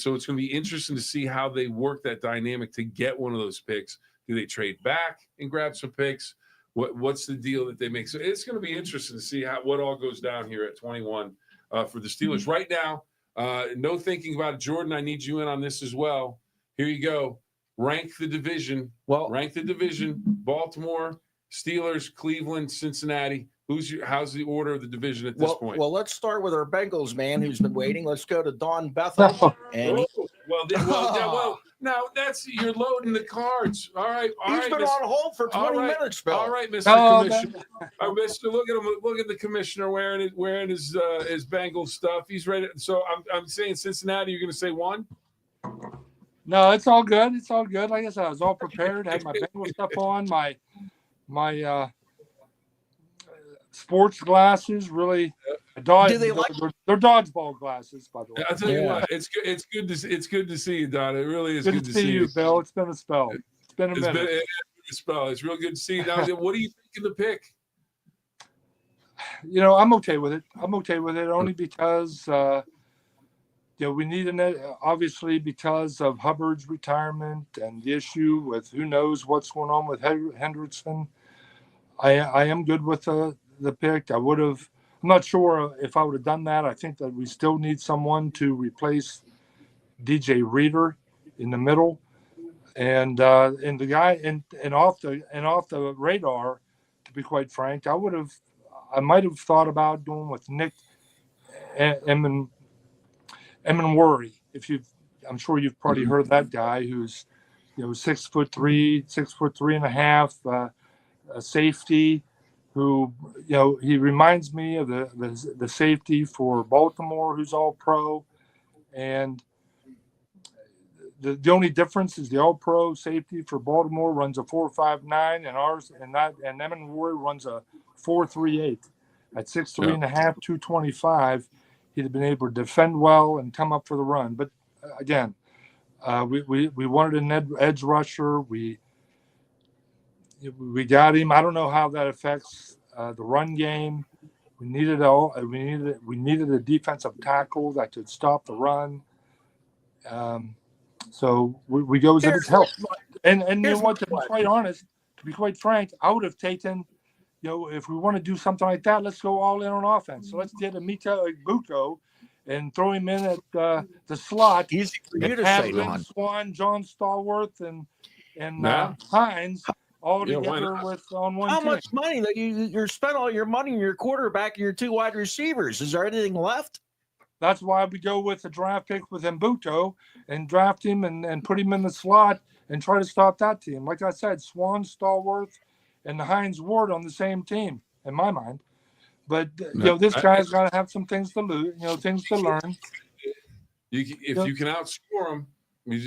B: going to be interesting to see how they work that dynamic to get one of those picks. Do they trade back and grab some picks? What's the deal that they make? So it's going to be interesting to see what all goes down here at 21 for the Steelers. Right now, No thinking about it. Jordan, I need you in on this as well. Here you go. Rank the division. Rank the division. Baltimore, Steelers, Cleveland, Cincinnati. How's the order of the division at this point?
C: Well, let's start with our Bengals man who's been waiting. Let's go to Don Bethel. And
B: now you're loading the cards. All right,
C: he's been on hold for 20 minutes, Bill.
B: All right, Mr. Commissioner. Mr. Look at the commissioner wearing his Bengals stuff. He's ready. So I'm saying Cincinnati. You're going to say one?
K: No, it's all good. It's all good. Like I said, I was all prepared. I had my Bengals stuff on, my sports glasses. Really,
C: do they like?
K: They're dodgeball glasses, by the way.
B: I'll tell you what. It's good to see you, Don. It really is
K: good to see you, Bill. It's been a spell. It's been a minute.
B: It's been a spell. It's real good to see you. Now, what do you think of the pick?
K: I'm okay with it. I'm okay with it only because we need obviously because of Hubbard's retirement and the issue with who knows what's going on with Hendrickson. I am good with the pick. I'm not sure if I would have done that. I think that we still need someone to replace DJ Reader in the middle, and the guy and off the radar. To be quite frank, I might have thought about going with Nick Emenworry. I'm sure you've probably heard that guy who's 6'3", 6'3.5", a safety who he reminds me of the safety for Baltimore who's all pro, and the only difference is the all pro safety for Baltimore runs a 4.59 and ours and Emenworry runs a 4.38 at 6'3.5", 225. He'd have been able to defend well and come up for the run. But again, we wanted an edge rusher. We got him. I don't know how that affects the run game. We needed a defensive tackle that could stop the run. So we go with his help. And you know what? To be quite honest, to be quite frank, I would have taken. If we want to do something like that, let's go all in on offense. So let's get Amita Buko and throw him in at the slot.
C: Easy for you to say,
K: Don. Swan, John Stallworth, and Hines all together on one
C: How
K: team.
C: much money that you're spent all your money on your quarterback and your two wide receivers? Is there anything left?
K: That's why we go with the draft pick with Mbuto and draft him and put him in the slot and try to stop that team. Like I said, Swan, Stallworth, and the Hines Ward on the same team, in my mind. But this guy's got to have some things to lose, things to learn.
B: If you can outscore him,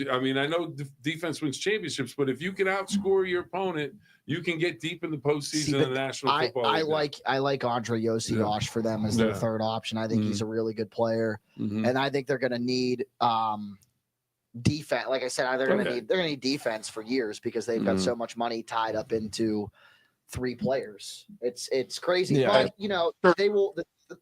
B: I mean, I know defense wins championships, but if you can outscore your opponent, you can get deep in the postseason of the National Football League.
I: I like Andre Yosi for them as their third option. I think he's a really good player, and I think they're going to need defense. Like I said, they're going to need defense for years because they've got so much money tied up into 3 players. It's crazy, but they will.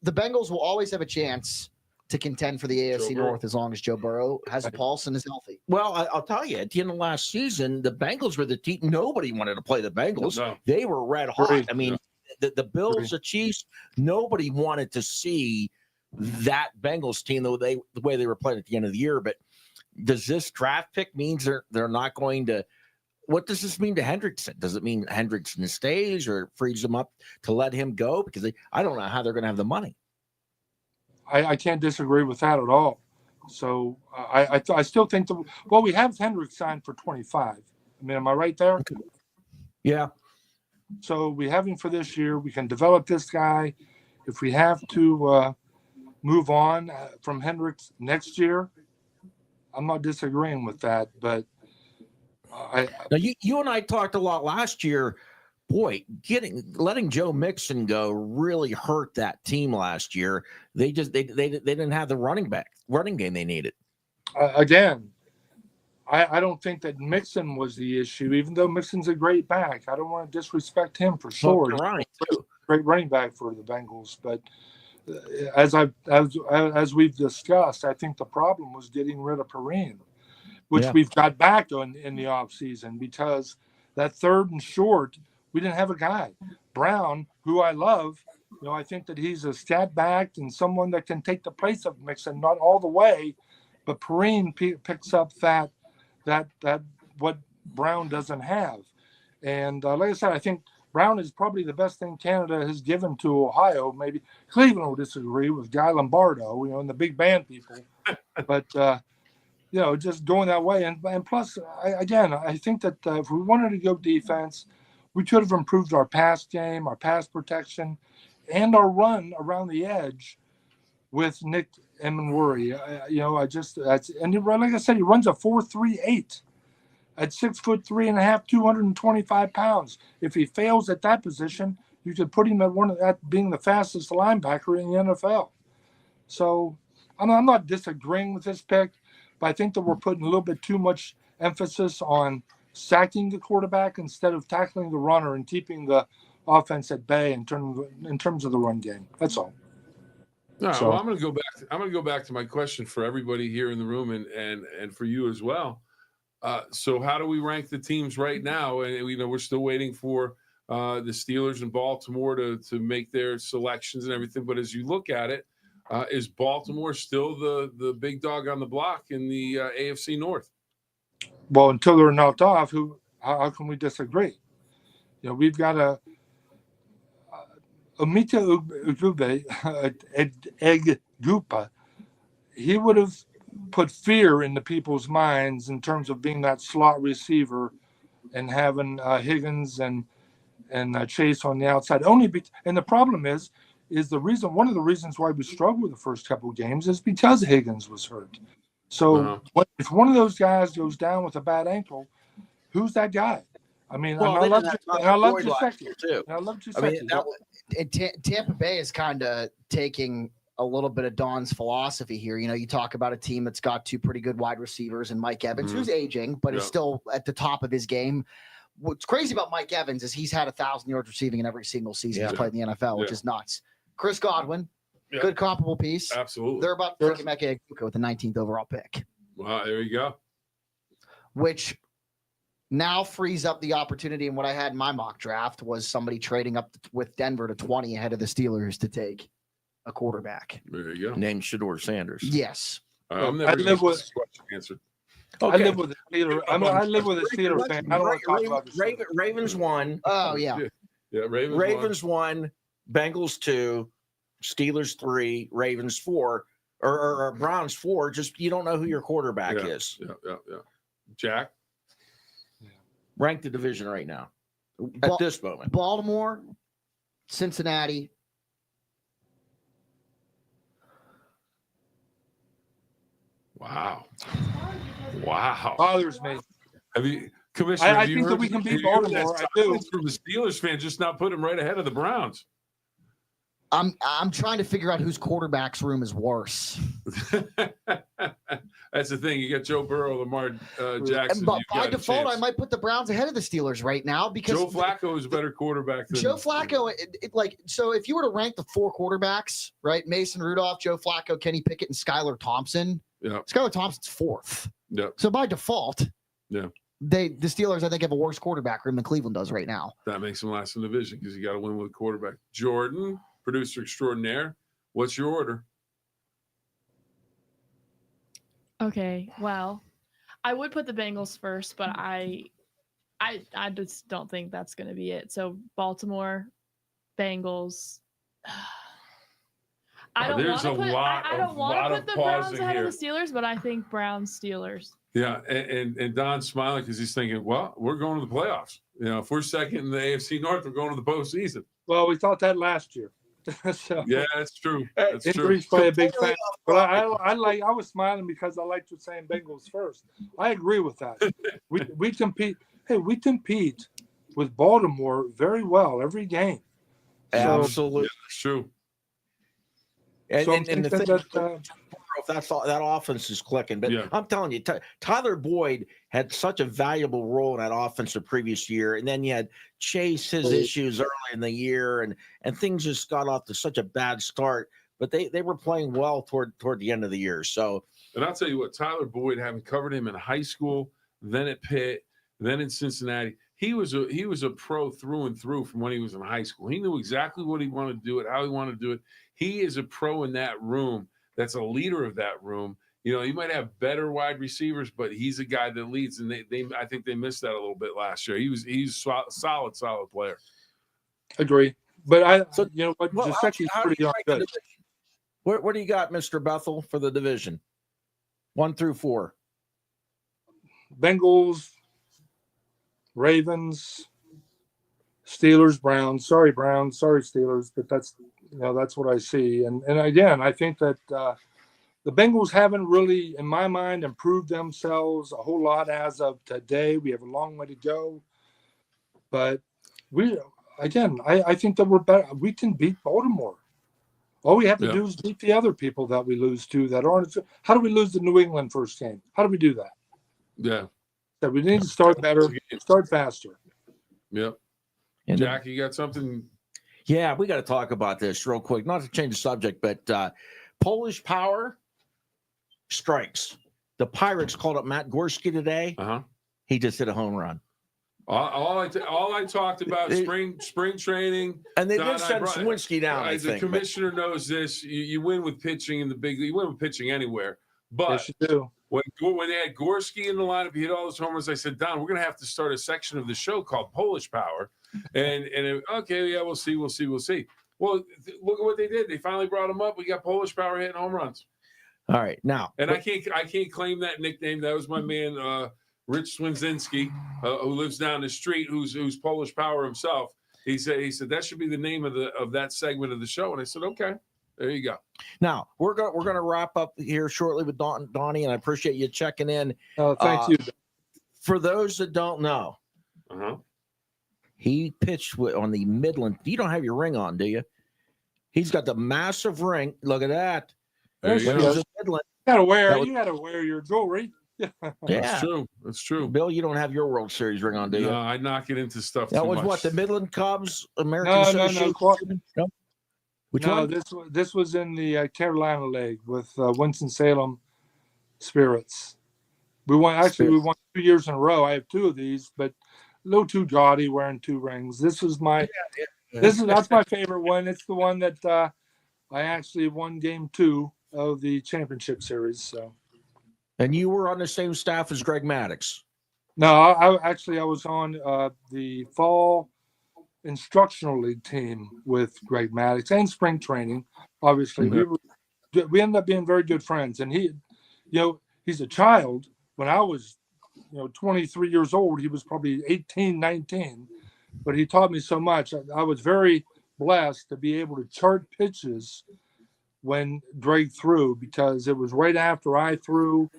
I: The Bengals will always have a chance to contend for the AFC North as long as Joe Burrow has a pulse and is healthy.
C: Well, I'll tell you, at the end of last season, the Bengals were the team. Nobody wanted to play the Bengals. No. They were red hot. I mean, the Bills, the Chiefs, nobody wanted to see that Bengals team the way they were playing at the end of the year. But does this draft pick means they're not going to? What does this mean to Hendrickson? Does it mean Hendrickson stays or frees them up to let him go? Because I don't know how they're going to have the money.
K: I can't disagree with that at all. So I still think we have Hendrick signed for 25. I mean, am I right there?
C: Yeah.
K: So we have him for this year. We can develop this guy. If we have to move on from Hendricks next year, I'm not disagreeing with that. But
C: now you and I talked a lot last year. Boy, letting Joe Mixon go really hurt that team last year. They didn't have the running game they needed.
K: Again, I don't think that Mixon was the issue, even though Mixon's a great back. I don't want to disrespect him for sure. Great running back for the Bengals, but as we've discussed, I think the problem was getting rid of Perrine, which we've got back in the offseason because that third and short. We didn't have a guy. Brown, who I love, I think that he's a stat backed and someone that can take the place of Mixon, not all the way, but Perrine picks up that what Brown doesn't have. And like I said, I think Brown is probably the best thing Canada has given to Ohio. Maybe Cleveland will disagree with Guy Lombardo, and the big band people. But, just going that way. And plus, I think that if we wanted to go defense, we could have improved our pass game, our pass protection, and our run around the edge with Nick Emenwuri. Like I said, he runs a 4.38 at 6'3.5", 225 pounds. If he fails at that position, you could put him at being the fastest linebacker in the NFL. So I'm not disagreeing with this pick, but I think that we're putting a little bit too much emphasis on sacking the quarterback instead of tackling the runner and keeping the offense at bay in terms of the run game. That's all.
B: No, well, I'm going to go back to my question for everybody here in the room and for you as well. So how do we rank the teams right now? And we're still waiting for the Steelers and Baltimore to make their selections and everything. But as you look at it, is Baltimore still the big dog on the block in the AFC North?
K: Well, until they're knocked off, how can we disagree? We've got a Omita Eggupa. He would have put fear into people's minds in terms of being that slot receiver and having Higgins and Chase on the outside. And the problem is one of the reasons why we struggled the first couple of games is because Higgins was hurt. So if one of those guys goes down with a bad ankle, who's that guy? I mean, I love Giuseppe too.
I: Tampa Bay is kind of taking a little bit of Don's philosophy here. You talk about a team that's got two pretty good wide receivers and Mike Evans, who's aging, but is still at the top of his game. What's crazy about Mike Evans is he's had 1,000 yards receiving in every single season he's played in the NFL, which is nuts. Chris Godwin, good comparable piece.
B: Absolutely.
I: They're about to take Emeka Egbuka with the 19th overall pick.
B: Wow, there you go.
I: Which now frees up the opportunity. And what I had in my mock draft was somebody trading up with Denver to 20 ahead of the Steelers to take a quarterback.
B: There you go.
C: Named Shedeur Sanders.
I: Yes.
B: I'm never going to get this question answered.
K: Okay. I live with a Steeler. I live with a Steeler fan. I don't want to talk about the
C: Ravens won.
I: Oh, yeah.
C: Ravens won. Bengals 2. Steelers 3. Ravens 4. Or Browns 4. Just you don't know who your quarterback is.
B: Yeah. Jack?
C: Rank the division right now at this moment.
I: Baltimore, Cincinnati.
B: Wow.
K: Bothers me.
B: Commissioner,
K: I think that we can beat Baltimore. I do.
B: From the Steelers fan, just not put him right ahead of the Browns.
I: I'm trying to figure out whose quarterback's room is worse.
B: That's the thing. You got Joe Burrow, Lamar Jackson.
I: But by default, I might put the Browns ahead of the Steelers right now because
B: Joe Flacco is a better quarterback than
I: Joe Flacco. So if you were to rank the 4 quarterbacks, right? Mason Rudolph, Joe Flacco, Kenny Pickett, and Skylar Thompson.
B: Yeah.
I: Skylar Thompson's 4th.
B: Yeah.
I: So by default,
B: the
I: Steelers, I think, have a worse quarterback room than Cleveland does right now.
B: That makes them last in the division because you got to win with a quarterback. Jordan, producer extraordinaire, what's your order?
L: Okay, well, I would put the Bengals first, but I just don't think that's going to be it. So Baltimore, Bengals. I don't want to put the Browns ahead of the Steelers, but I think Browns Steelers.
B: Yeah, and Don's smiling because he's thinking, well, we're going to the playoffs. If we're second in the AFC North, we're going to the postseason.
K: Well, we thought that last year.
B: So, yeah, that's true.
K: Injuries play a big factor. But I was smiling because I liked you saying Bengals first. I agree with that. We compete. Hey, we compete with Baltimore very well every game.
C: Absolutely,
B: that's true.
C: And the thing that offense is clicking, but I'm telling you, Tyler Boyd had such a valuable role in that offense the previous year, and then you had Chase his issues early in the year, and things just got off to such a bad start. But they were playing well toward the end of the year. So,
B: and I'll tell you what, Tyler Boyd, having covered him in high school, then at Pitt, then in Cincinnati, he was a pro through and through from when he was in high school. He knew exactly what he wanted to do it, how he wanted to do it. He is a pro in that room. That's a leader of that room. You know, he might have better wide receivers, but he's a guy that leads, and I think they missed that a little bit last year. He's solid player.
K: Agree, but you know what?
C: Well,
K: Giuseppe's
C: how do
K: pretty
C: you
K: darn
C: rank the
K: good.
C: division? What do you got, Mr. Bethel, for the division? 1 through 4.
K: Bengals, Ravens, Steelers, Browns. Sorry, Browns. Sorry, Steelers. But that's what I see. And again, I think that the Bengals haven't really, in my mind, improved themselves a whole lot as of today. We have a long way to go. But I think that we're better. We can beat Baltimore. All we have to do is beat the other people that we lose to that aren't. How do we lose the New England first game? How do we do that?
B: Yeah.
K: So we need to start better, start faster.
B: Yep.
C: And
B: Jack, you got something?
C: Yeah, we got to talk about this real quick. Not to change the subject, but Polish Power strikes. The Pirates called up Matt Gorski today. He just hit a home run.
B: All I talked about spring training,
C: and they did send Swinski down. I think
B: the commissioner knows this. You win with pitching in the big league. You win with pitching anywhere. But
K: yes, you do.
B: When they had Gorski in the lineup, he hit all those homers. I said, Don, we're going to have to start a section of the show called Polish Power. Okay, yeah, we'll see. Well, look at what they did. They finally brought him up. We got Polish Power hitting home runs.
C: All right, now,
B: and I can't claim that nickname. That was my man. Rich Swinzinski, who lives down the street, who's Polish Power himself. He said that should be the name of that segment of the show. And I said, okay, there you go.
C: Now we're gonna wrap up here shortly with Donnie, and I appreciate you checking in.
K: Thank you.
C: For those that don't know, he pitched on the Midland. You don't have your ring on, do you? He's got the massive ring. Look at that.
B: There you go.
K: You gotta wear your jewelry.
C: Yeah,
B: that's true.
C: Bill, you don't have your World Series ring on, do you?
B: No, I knock it into stuff.
C: That
B: too
C: was
B: much.
C: what, the Midland Cubs American Association?
K: No.
C: Which one?
K: This was in the Carolina League with Winston-Salem Spirits. We won 2 years in a row. I have 2 of these, but a little too gaudy wearing 2 rings. This is that's my favorite one. It's the one that I actually won game 2 of the championship series. So.
C: And you were on the same staff as Greg Maddox?
K: No, I was on the fall instructional league team with Greg Maddox and spring training. Obviously, we ended up being very good friends. And he's a child. When I was, 23 years old, he was probably 18, 19. But he taught me so much. I was very blessed to be able to chart pitches when Greg threw, because it was right after I threw.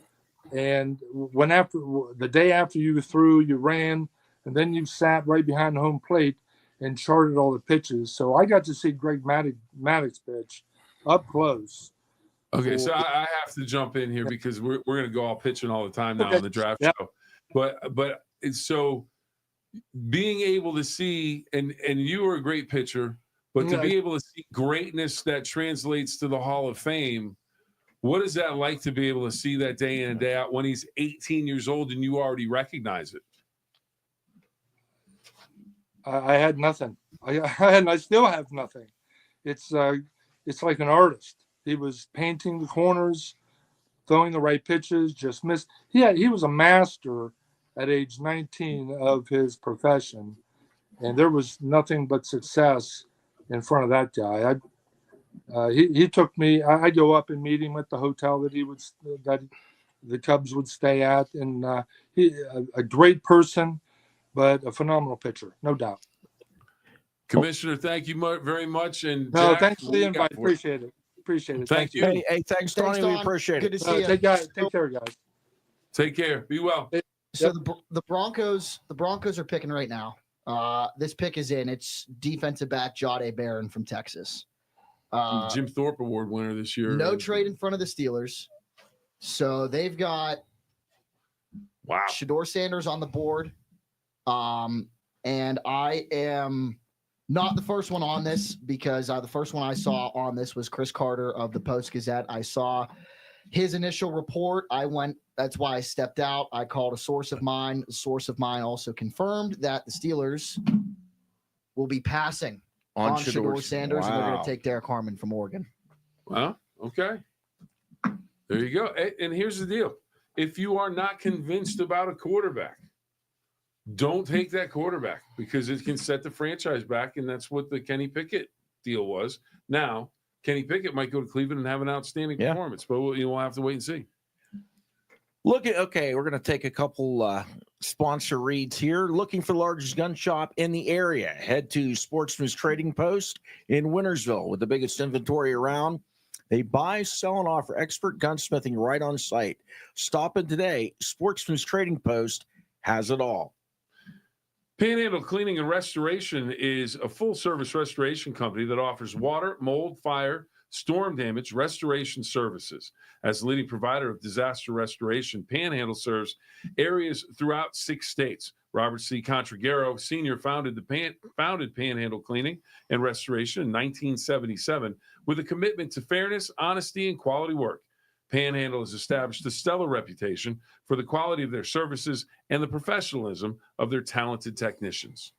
K: And the day after you threw, you ran, and then you sat right behind the home plate and charted all the pitches. So I got to see Greg Maddox pitch up close.
B: Okay, so I have to jump in here because we're going to go all pitching all the time now on the draft show. But it's so being able to see, and you were a great pitcher, but to be able to see greatness that translates to the Hall of Fame. What is that like to be able to see that day in and day out when he's 18 years old and you already recognize it?
K: I had nothing. I still have nothing. It's like an artist. He was painting the corners, throwing the right pitches, just missed. He was a master at age 19 of his profession, and there was nothing but success in front of that guy. He took me. I go up and meet him at the hotel that the Cubs would stay at, and he a great person, but a phenomenal pitcher, no doubt.
B: Commissioner, thank you very much. And
K: Jack, thanks for the invite. Appreciate it.
B: Thank you.
C: Hey, thanks, Tony. We appreciate it.
I: Good to see you.
K: Take care, guys.
B: Take care. Be well.
I: So the Broncos are picking right now. This pick is in. It's defensive back Jahdae Barron from Texas.
B: Jim Thorpe Award winner this year.
I: No trade in front of the Steelers. So they've got Shedeur Sanders on the board. And I am not the first one on this because the first one I saw on this was Chris Carter of the Post-Gazette. I saw his initial report, that's why I stepped out. I called a source of mine. A source of mine also confirmed that the Steelers will be passing on Shedeur Sanders, and they're going to take Derek Harmon from Oregon.
B: Well, okay. There you go. And here's the deal. If you are not convinced about a quarterback, don't take that quarterback because it can set the franchise back, and that's what the Kenny Pickett deal was. Now, Kenny Pickett might go to Cleveland and have an outstanding performance, but we'll have to wait and see.
C: Okay, we're going to take a couple sponsor reads here. Looking for the largest gun shop in the area? Head to Sports News Trading Post in Wintersville with the biggest inventory around. They buy, sell, and offer expert gunsmithing right on site. Stop in today. Sports News Trading Post has it all.
B: Panhandle Cleaning and Restoration is a full-service restoration company that offers water, mold, fire, storm damage restoration services. As the leading provider of disaster restoration, Panhandle serves areas throughout 6 states. Robert C. Contragaro Sr. founded Panhandle Cleaning and Restoration in 1977 with a commitment to fairness, honesty, and quality work. Panhandle has established a stellar reputation for the quality of their services and the professionalism of their talented technicians.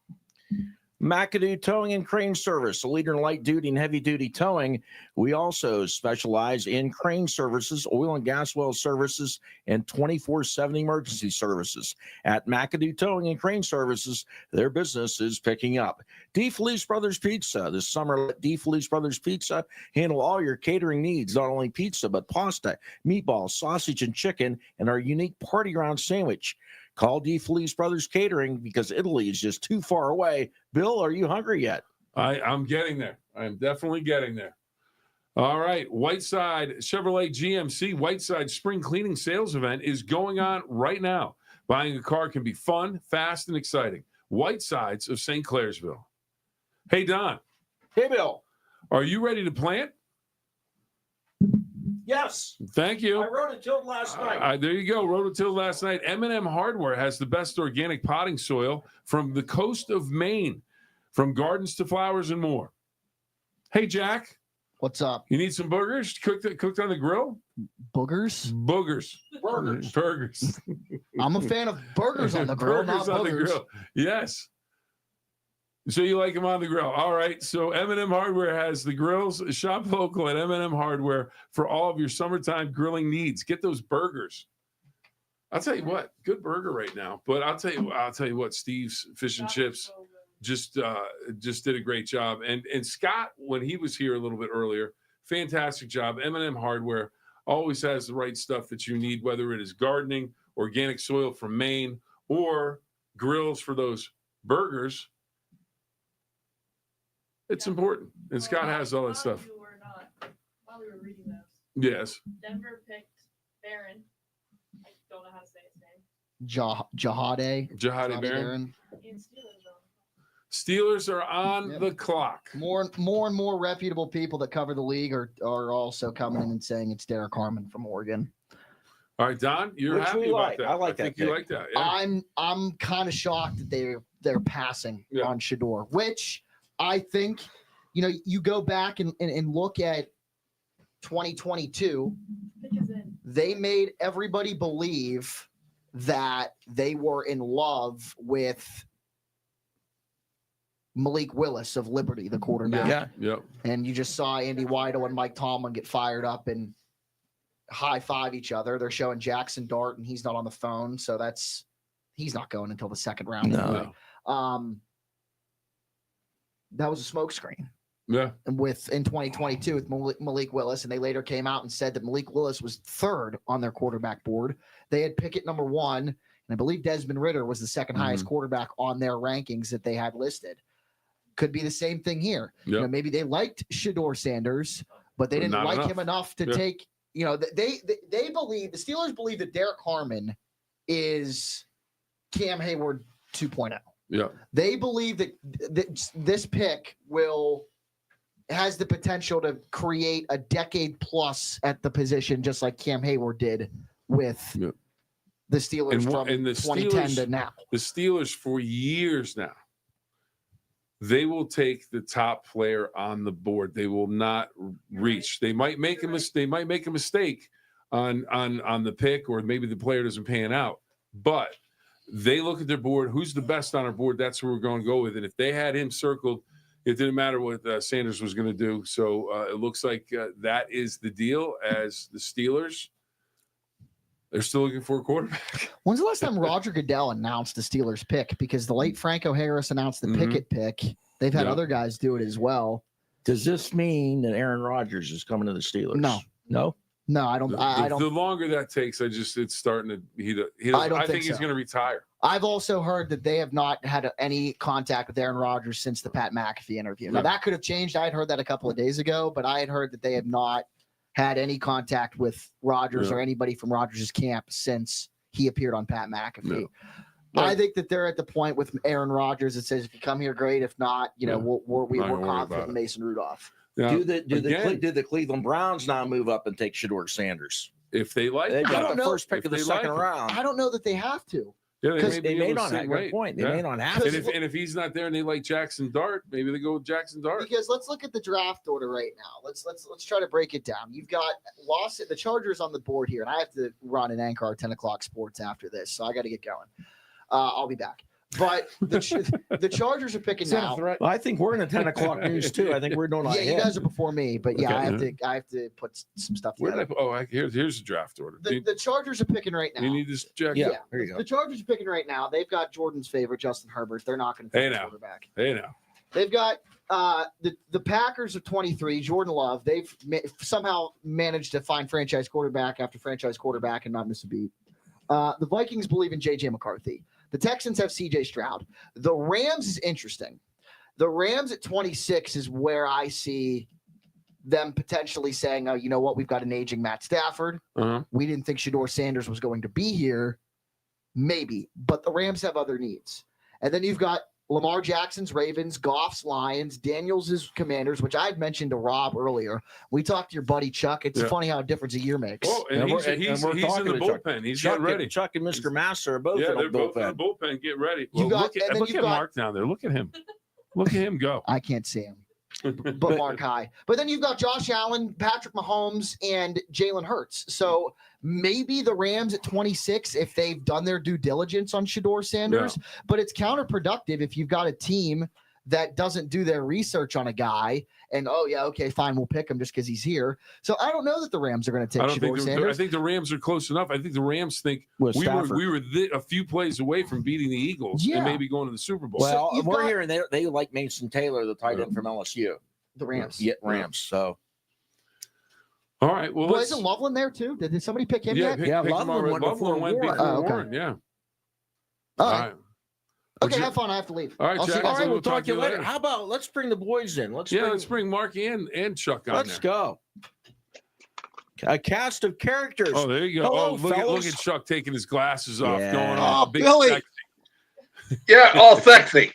C: McAdoo Towing and Crane Service, a leader in light duty and heavy duty towing. We also specialize in crane services, oil and gas well services, and 24/7 emergency services. At McAdoo Towing and Crane Services, their business is picking up. DeFelice Brothers Pizza. This summer, let DeFelice Brothers Pizza handle all your catering needs, not only pizza, but pasta, meatballs, sausage, and chicken, and our unique party round sandwich. Call DeFelice Brothers Catering because Italy is just too far away. Bill, are you hungry yet?
B: I'm getting there. I'm definitely getting there. All right. Whiteside Chevrolet GMC Whiteside Spring Cleaning Sales Event is going on right now. Buying a car can be fun, fast, and exciting. Whitesides of St. Clairsville. Hey, Don.
C: Hey, Bill.
B: Are you ready to plant?
C: Yes.
B: Thank you.
C: I rototilled last night.
B: There you go. Rototilled last night. M&M Hardware has the best organic potting soil from the coast of Maine, from gardens to flowers and more. Hey, Jack.
I: What's up?
B: You need some burgers cooked on the grill?
I: Boogers?
B: Burgers.
I: I'm a fan of burgers on the grill, not
B: on the
I: boogers.
B: grill. Yes. So you like them on the grill. All right. So M&M Hardware has the grills. Shop local at M&M Hardware for all of your summertime grilling needs. Get those burgers. I'll tell you what, good burger right now. But I'll tell you what, Steve's Fish and Chips just did a great job. And Scott, when he was here a little bit earlier, fantastic job. M&M Hardware always has the right stuff that you need, whether it is gardening, organic soil from Maine, or grills for those burgers. It's important. And Scott has all that stuff.
L: While we were reading those.
B: Yes.
L: Denver picked Barron. I don't know how to say his name.
I: Jahade
B: Barron.
L: And
B: Steelers are on the clock.
I: More and more reputable people that cover the league are also coming in and saying it's Derek Harmon from Oregon.
B: All right, Don, you're happy about that.
C: I
B: think you like that. Yeah.
I: I'm kind of shocked that they're passing on Shedeur, which I think, you go back and look at 2022, they made everybody believe that they were in love with Malik Willis of Liberty, the quarterback.
B: Yeah.
I: And you just saw Andy Weidel and Mike Tomlin get fired up and high five each other. They're showing Jackson Dart, and he's not on the phone, so he's not going until the second round.
B: No.
I: That was a smokescreen.
B: Yeah.
I: In 2022 with Malik Willis, and they later came out and said that Malik Willis was third on their quarterback board. They had Pickett number 1, and I believe Desmond Ridder was the second highest quarterback on their rankings that they had listed. Could be the same thing here.
B: Yep.
I: Maybe they liked Shedeur Sanders, but they didn't like him enough to take. They believe, the Steelers believe that Derek Harmon is Cam Hayward 2.0.
B: Yeah.
I: They believe that this pick has the potential to create a decade plus at the position, just like Cam Hayward did with the Steelers from 2010 to now.
B: The Steelers for years now, they will take the top player on the board. They will not reach. They might make a mistake on the pick, or maybe the player doesn't pan out. But they look at their board. Who's the best on our board? That's who we're going to go with. And if they had him circled, it didn't matter what Sanders was going to do. So it looks like that is the deal. As the Steelers, they're still looking for a quarterback.
I: When's the last time Roger Goodell announced the Steelers pick? Because the late Franco Harris announced the Pickett pick. They've had other guys do it as well.
C: Does this mean that Aaron Rodgers is coming to the Steelers?
I: No, I don't. I don't.
B: The longer that takes, it's starting to heat up. I think he's going to retire.
I: I've also heard that they have not had any contact with Aaron Rodgers since the Pat McAfee interview. Now, that could have changed. I had heard that a couple of days ago, but I had heard that they have not had any contact with Rodgers or anybody from Rodgers' camp since he appeared on Pat McAfee. I think that they're at the point with Aaron Rodgers that says, if you come here, great. If not, we're confident in Mason Rudolph.
C: Yeah. Do the Cleveland Browns now move up and take Shedeur Sanders?
B: If they like,
C: they got the first pick of the second round.
I: I don't know that they have to.
B: Yeah,
C: they may not have a point. They may not have to.
B: And if he's not there and they like Jackson Dart, maybe they go with Jackson Dart.
I: Because let's look at the draft order right now. Let's try to break it down. You've got the Chargers on the board here, and I have to run and anchor our 10 o'clock sports after this, so I got to get going. I'll be back. But the Chargers are picking now.
C: Well, I think we're in the 10 o'clock news too. I think we're doing
I: you guys are before me, but I have to put some stuff together.
B: Here's the draft order.
I: The Chargers are picking right now.
B: You need this, Jack?
I: Yeah,
C: there you go.
I: The Chargers are picking right now. They've got Jordan's favorite, Justin Herbert. They're not going to take a quarterback.
B: Hey now.
I: They've got the Packers are 23. Jordan Love. They've somehow managed to find franchise quarterback after franchise quarterback and not miss a beat. The Vikings believe in J.J. McCarthy. The Texans have C.J. Stroud. The Rams is interesting. The Rams at 26 is where I see them potentially saying, oh, you know what? We've got an aging Matt Stafford. We didn't think Shedeur Sanders was going to be here. Maybe. But the Rams have other needs. And then you've got Lamar Jackson's Ravens, Goff's Lions, Daniels' Commanders, which I had mentioned to Rob earlier. We talked to your buddy Chuck. It's funny how a difference a year makes.
B: Oh, and he's in the bullpen. He's getting ready.
C: Chuck and Mr. Master are both in the
B: both in the bullpen. Get ready. Well, look at Mark down there. Look at him. Look at him go.
I: I can't see him. But Mark high. But then you've got Josh Allen, Patrick Mahomes, and Jalen Hurts. So maybe the Rams at 26, if they've done their due diligence on Shedeur Sanders, but it's counterproductive if you've got a team that doesn't do their research on a guy and, fine, we'll pick him just because he's here. So I don't know that the Rams are going to take Shedeur Sanders.
B: I think the Rams are close enough. I think the Rams think we were a few plays away from beating the Eagles and maybe going to the Super Bowl.
C: Well, we're hearing they like Mason Taylor, the tight end from LSU.
I: The Rams.
C: Yeah, Rams. So.
B: All right. Well,
I: isn't Loveland there too? Did somebody pick him yet?
C: Loveland went before
B: Warren. Yeah.
I: All right. Okay, have fun. I have to leave.
B: All right, Jack.
C: All right, we'll talk to you later. How about let's bring the boys in? Let's
B: bring Mark and Chuck on.
C: Let's go. A cast of characters.
B: Oh, there you go.
C: Hello,
B: look at Chuck taking his glasses off, going
M: on.
B: Oh, big
M: Billy.
B: sexy.
M: Yeah, all sexy.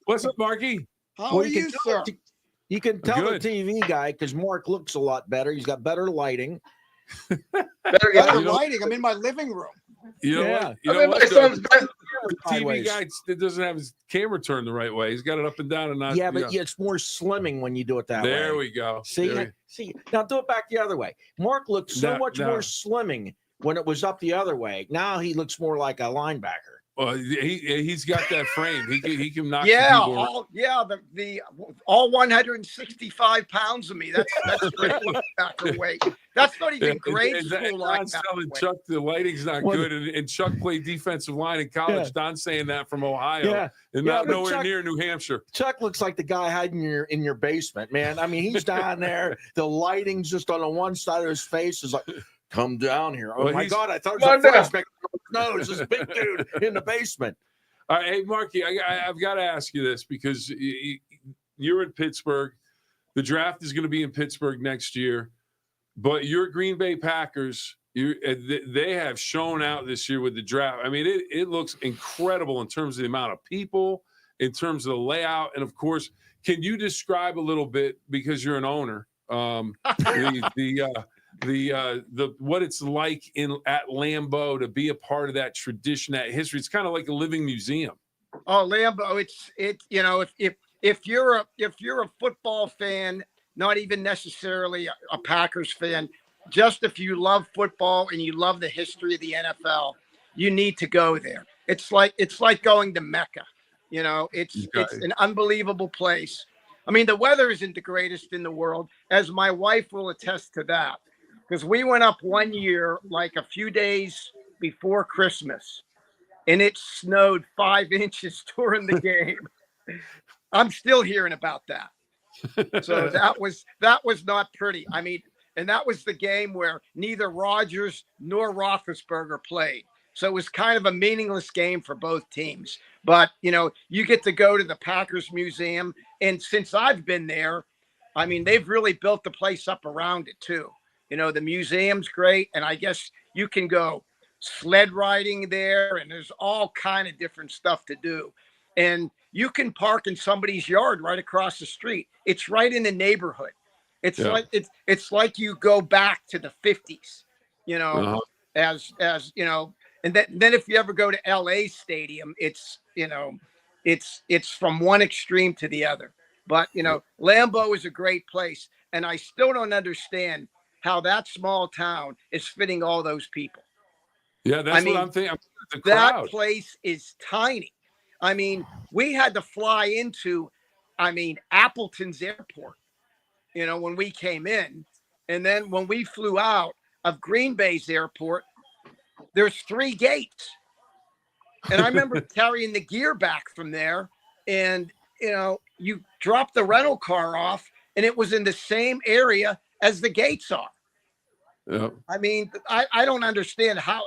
B: What's up, Marky?
M: How are you, sir?
C: You can tell the TV guy because Mark looks a lot better. He's got better lighting.
M: Better lighting. I'm in my living room.
B: You know what?
M: My son's
B: the TV guy doesn't have his camera turned the right way. He's got it up and down and not.
C: Yeah, but it's more slimming when you do it that way.
B: There we go.
C: See, now do it back the other way. Mark looked so much more slimming when it was up the other way. Now he looks more like a linebacker.
B: Well, he's got that frame. He can knock.
M: All 165 pounds of me. That's great linebacker weight. That's not even grade school linebacker weight.
B: Chuck, the lighting's not good, and Chuck played defensive line in college.
C: Yeah.
B: Don's saying that from Ohio, and not nowhere near New Hampshire.
C: Chuck looks like the guy hiding in your basement, man. I mean, he's down there. The lighting's just on the one side of his face. Is like. Come down here. Oh, my God. I thought it was a flashback. No, it's this big dude in the basement.
B: All right. Hey, Marky, I've got to ask you this because you're in Pittsburgh. The draft is going to be in Pittsburgh next year. But your Green Bay Packers, they have shown out this year with the draft. I mean, it looks incredible in terms of the amount of people, in terms of the layout. And, of course, can you describe a little bit, because you're an owner, the what it's like at Lambeau to be a part of that tradition, that history? It's kind of like a living museum.
M: Oh, Lambeau, if you're a football fan, not even necessarily a Packers fan, just if you love football and you love the history of the NFL, you need to go there. It's like going to Mecca. You know, it's an unbelievable place. I mean, the weather isn't the greatest in the world, as my wife will attest to that. Because we went up one year, like a few days before Christmas, and it snowed 5 inches during the game. I'm still hearing about that. So that was not pretty. I mean, and that was the game where neither Rodgers nor Roethlisberger played. So it was kind of a meaningless game for both teams. But, you know, you get to go to the Packers Museum. And since I've been there, I mean, they've really built the place up around it, too. You know, the museum's great. And I guess you can go sled riding there. And there's all kind of different stuff to do. And you can park in somebody's yard right across the street. It's right in the neighborhood. It's it's like you go back to the 50s, you know, as you know. And then if you ever go to LA Stadium, it's, you know, it's from one extreme to the other. But, you know, Lambeau is a great place. And I still don't understand how that small town is fitting all those people.
B: Yeah, that's what I'm thinking. The
M: that
B: crowd.
M: place is tiny. I mean, we had to fly into, Appleton's airport, you know, when we came in. And then when we flew out of Green Bay's airport, there's 3 gates. And I remember carrying the gear back from there. And, you know, you drop the rental car off and it was in the same area as the gates are.
B: Yep.
M: I mean, I don't understand how.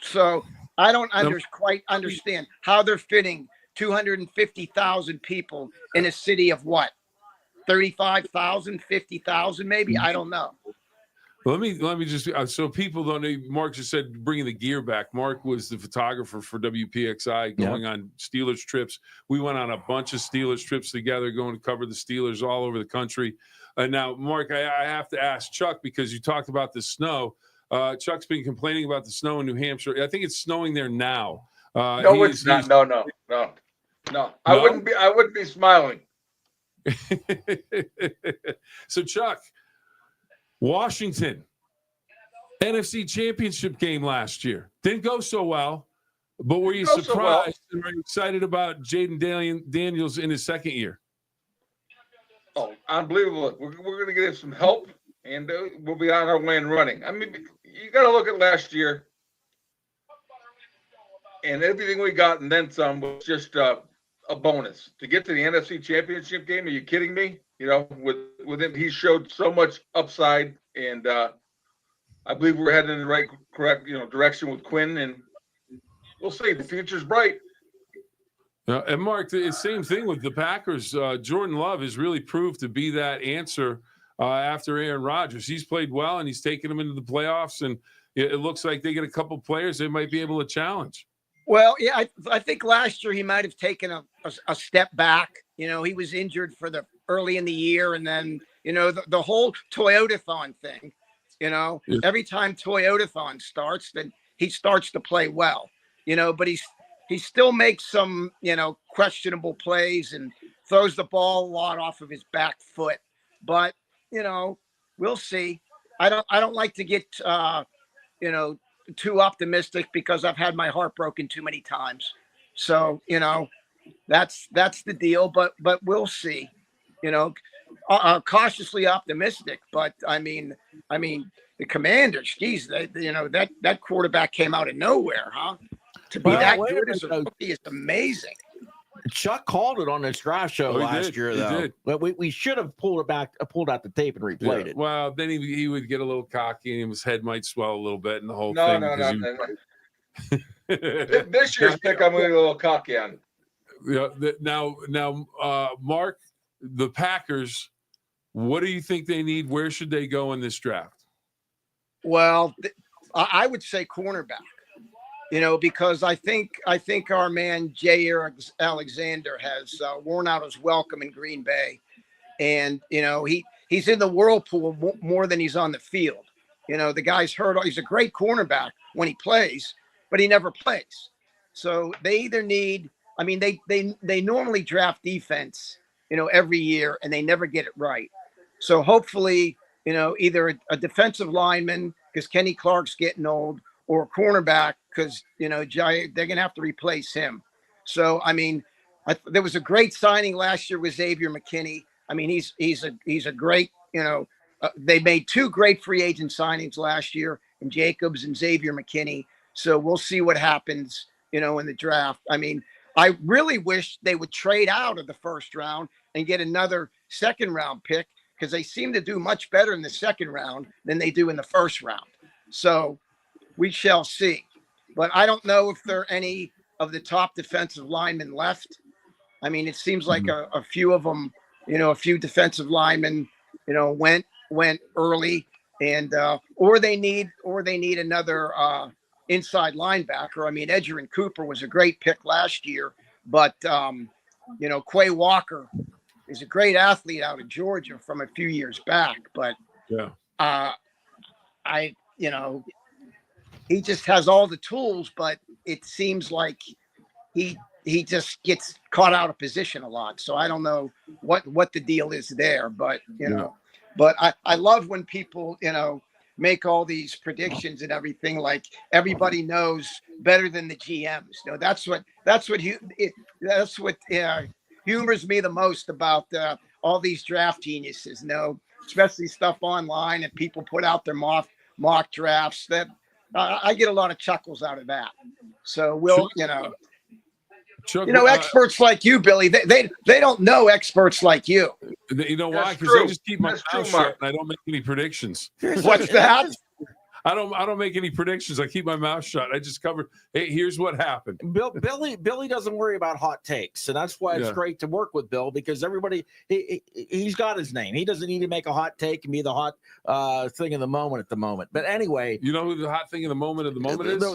M: So I don't quite understand how they're fitting 250,000 people in a city of what? 35,000, 50,000, maybe. I don't know.
B: Let me just so people don't know. Mark just said bringing the gear back. Mark was the photographer for WPXI going on Steelers trips. We went on a bunch of Steelers trips together, going to cover the Steelers all over the country. Now, Mark, I have to ask Chuck, because you talked about the snow. Chuck's been complaining about the snow in New Hampshire. I think it's snowing there now.
N: No, it's not. No. I wouldn't be smiling.
B: So, Chuck, Washington, NFC Championship game last year. Didn't go so well, but were you surprised and were you excited about Jaden Daniels in his second year?
N: Oh, unbelievable. We're going to get him some help, and we'll be on our way and running. I mean, you got to look at last year, and everything we got and then some was just a bonus. To get to the NFC Championship game, are you kidding me? You know, with him, he showed so much upside, and I believe we're heading in the correct direction with Quinn, and we'll see. The future's bright.
B: And Mark, the same thing with the Packers. Jordan Love has really proved to be that answer after Aaron Rodgers. He's played well, and he's taken them into the playoffs, and it looks like they get a couple players they might be able to challenge.
M: Well, yeah, I think last year he might have taken a step back. You know, he was injured for the early in the year, and then, you know, the whole Toyotathon thing, you know, every time Toyotathon starts, then he starts to play well, you know, but he still makes some, you know, questionable plays and throws the ball a lot off of his back foot. But, you know, we'll see. I don't like to get, you know, too optimistic, because I've had my heart broken too many times. So, you know, that's the deal, but we'll see, you know, cautiously optimistic. But I mean, the Commanders, geez, you know, that quarterback came out of nowhere, huh? To be that good as a rookie is amazing.
C: Chuck called it on this draft show last year, though. But we should have pulled out the tape and replayed it.
B: Well, then he would get a little cocky, and his head might swell a little bit, and the whole
N: thing. No. This year's pick, I'm going to get a little cocky on.
B: Yeah. Now, Mark, the Packers, what do you think they need? Where should they go in this draft?
M: Well, I would say cornerback. You know, because I think our man Jair Alexander has worn out his welcome in Green Bay, and you know he's in the whirlpool more than he's on the field. You know, the guy's hurt. He's a great cornerback when he plays, but he never plays. So they either need. I mean, they normally draft defense, you know, every year, and they never get it right. So hopefully, either a defensive lineman because Kenny Clark's getting old, or a cornerback because they're going to have to replace him. So I mean, there was a great signing last year with Xavier McKinney. I mean, he's a great they made 2 great free agent signings last year in Jacobs and Xavier McKinney. So we'll see what happens in the draft. I mean, I really wish they would trade out of the first round and get another second round pick, because they seem to do much better in the second round than they do in the first round. So we shall see. But I don't know if there are any of the top defensive linemen left. I mean, it seems like a few of them, a few defensive linemen, went early, and or they need another inside linebacker. I mean, Edgerrin Cooper was a great pick last year, but Quay Walker is a great athlete out of Georgia from a few years back. But he just has all the tools, but it seems like he just gets caught out of position a lot. So I don't know what the deal is there, but but I love when people make all these predictions and everything, like everybody knows better than the GMs. That's what humors me the most about all these draft geniuses. Especially stuff online, and people put out their mock drafts. That I get a lot of chuckles out of that. So we'll, experts like you, Billy, they don't know experts like you.
B: You know why? Because I just keep my mouth shut and I don't make any predictions.
M: What's that?
B: I don't make any predictions. I keep my mouth shut. I just cover. Hey, here's what happened.
C: Billy doesn't worry about hot takes, and that's why it's great to work with Bill, because everybody he's got his name. He doesn't need to make a hot take and be the hot thing of the moment at the moment. But anyway,
B: you know who the hot thing of the moment is?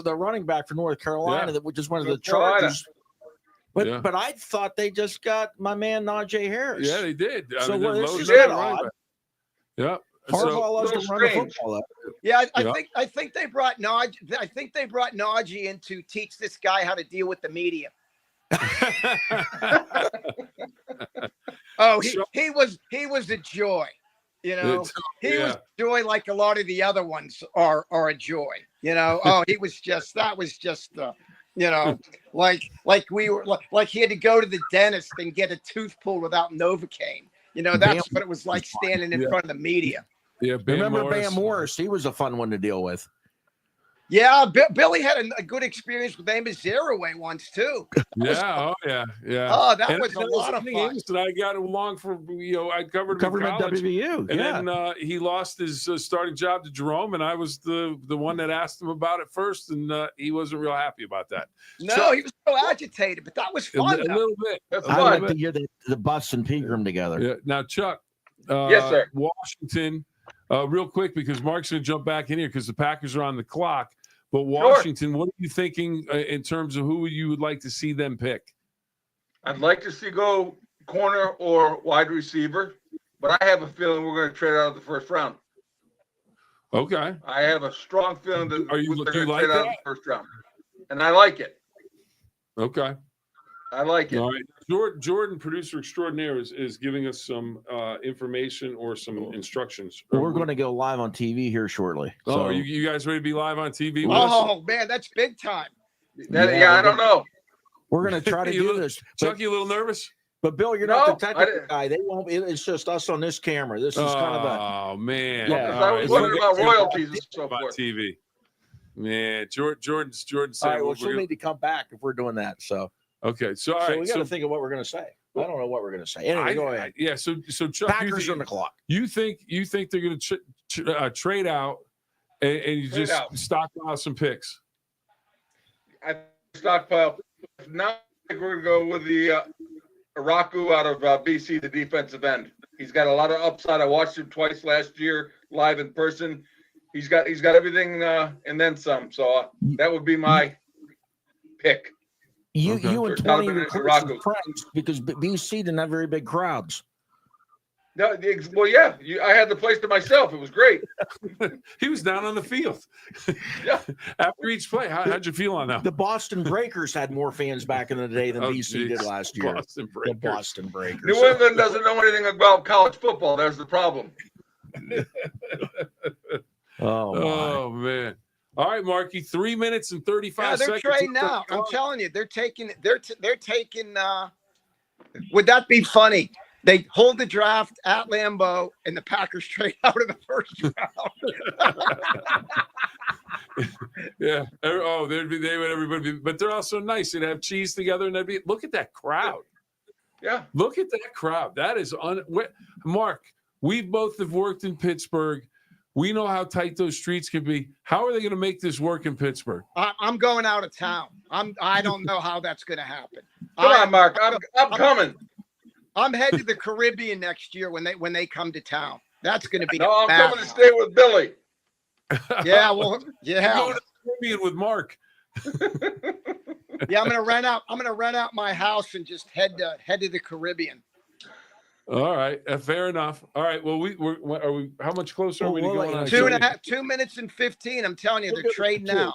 C: The running back for North Carolina that just went to the Chargers. But I thought they just got my man Najee Harris.
B: Yeah, they did.
C: So this is odd.
B: Yeah.
C: Harbaugh loves to run the football.
M: Yeah, I think they brought Najee. I think they brought Najee in to teach this guy how to deal with the media. He was a joy. He was a joy, like a lot of the other ones are a joy. He was just like we were like he had to go to the dentist and get a tooth pulled without Novocaine. That's what it was like standing in front of the media.
B: Yeah,
C: remember Bam Morris? He was a fun one to deal with.
M: Yeah, Billy had a good experience with Amos Zaraway once too.
B: Yeah.
M: Oh, that was a lot of fun.
B: And I got along for I covered him
C: at WVU.
B: And then he lost his starting job to Jerome, and I was the one that asked him about it first, and he wasn't real happy about that.
M: No, he was so agitated, but that was fun.
B: A little bit.
C: I like to get the Buffs and Pegram together.
B: Yeah. Now, Chuck.
N: Yes, sir.
B: Washington. Real quick, because Mark's going to jump back in here because the Packers are on the clock. But Washington, what are you thinking in terms of who you would like to see them pick?
N: I'd like to see go corner or wide receiver, but I have a feeling we're going to trade out of the first round.
B: Okay.
N: I have a strong feeling that
B: we're going to trade
N: out of the first round, and I like it.
B: Okay.
N: I like it.
B: All right. Jordan, producer extraordinaire, is giving us some information or some instructions.
C: We're going to go live on TV here shortly.
B: Oh, you guys ready to be live on TV?
M: Oh, man, that's big time.
N: I don't know.
C: We're going to try to do this.
B: Chuck, you a little nervous?
C: But Bill, you're not the technical guy. They won't. It's just us on this camera. This is kind of a.
B: Oh man!
C: Yeah,
N: I was wondering about royalties and so
B: forth. TV. Man, Jordan's
C: saying. All right, well, she'll need to come back if we're doing that. So.
B: Okay, so
C: we got to think of what we're going to say. I don't know what we're going to say. Anyway, go ahead.
B: Yeah, so Chuck,
C: Packers on the clock.
B: You think they're going to trade out and you just stockpile some picks?
N: I stockpile. Now I think we're going to go with the Araku out of BC, the defensive end. He's got a lot of upside. I watched him twice last year live in person. He's got everything and then some. So that would be my pick.
C: You and 20 of your closest friends, because BC didn't have very big crowds.
N: No, well, yeah, I had the place to myself. It was great.
B: He was down on the field.
N: Yeah.
B: After each play, how'd you feel on that?
C: The Boston Breakers had more fans back in the day than BC did last year.
B: Boston Breakers.
C: The Boston Breakers.
N: New England doesn't know anything about college football. That's the problem.
B: Oh man. All right, Marky, 3 minutes and 35
M: Yeah, they're
B: seconds.
M: trading now. I'm telling you, they're taking. They're taking. Would that be funny? They hold the draft at Lambeau, and the Packers trade out of the first round.
B: Yeah. Oh, they would everybody be, but they're also nice. They'd have cheese together, and they'd be. Look at that crowd.
N: Yeah.
B: Look at that crowd. That is Mark. We both have worked in Pittsburgh. We know how tight those streets can be. How are they going to make this work in Pittsburgh?
M: I'm going out of town. I don't know how that's going to happen.
N: Come on, Mark. I'm coming.
M: I'm headed to the Caribbean next year when they come to town. That's going to be.
N: No, I'm coming to stay with Billy.
M: Yeah, well, yeah.
B: Going to the Caribbean with Mark.
M: Yeah, I'm gonna rent out my house and just head to the Caribbean.
B: All right, fair enough. All right, well, are we? How much closer are we to going on?
M: 2 minutes and 15. I'm telling you, they're trading now.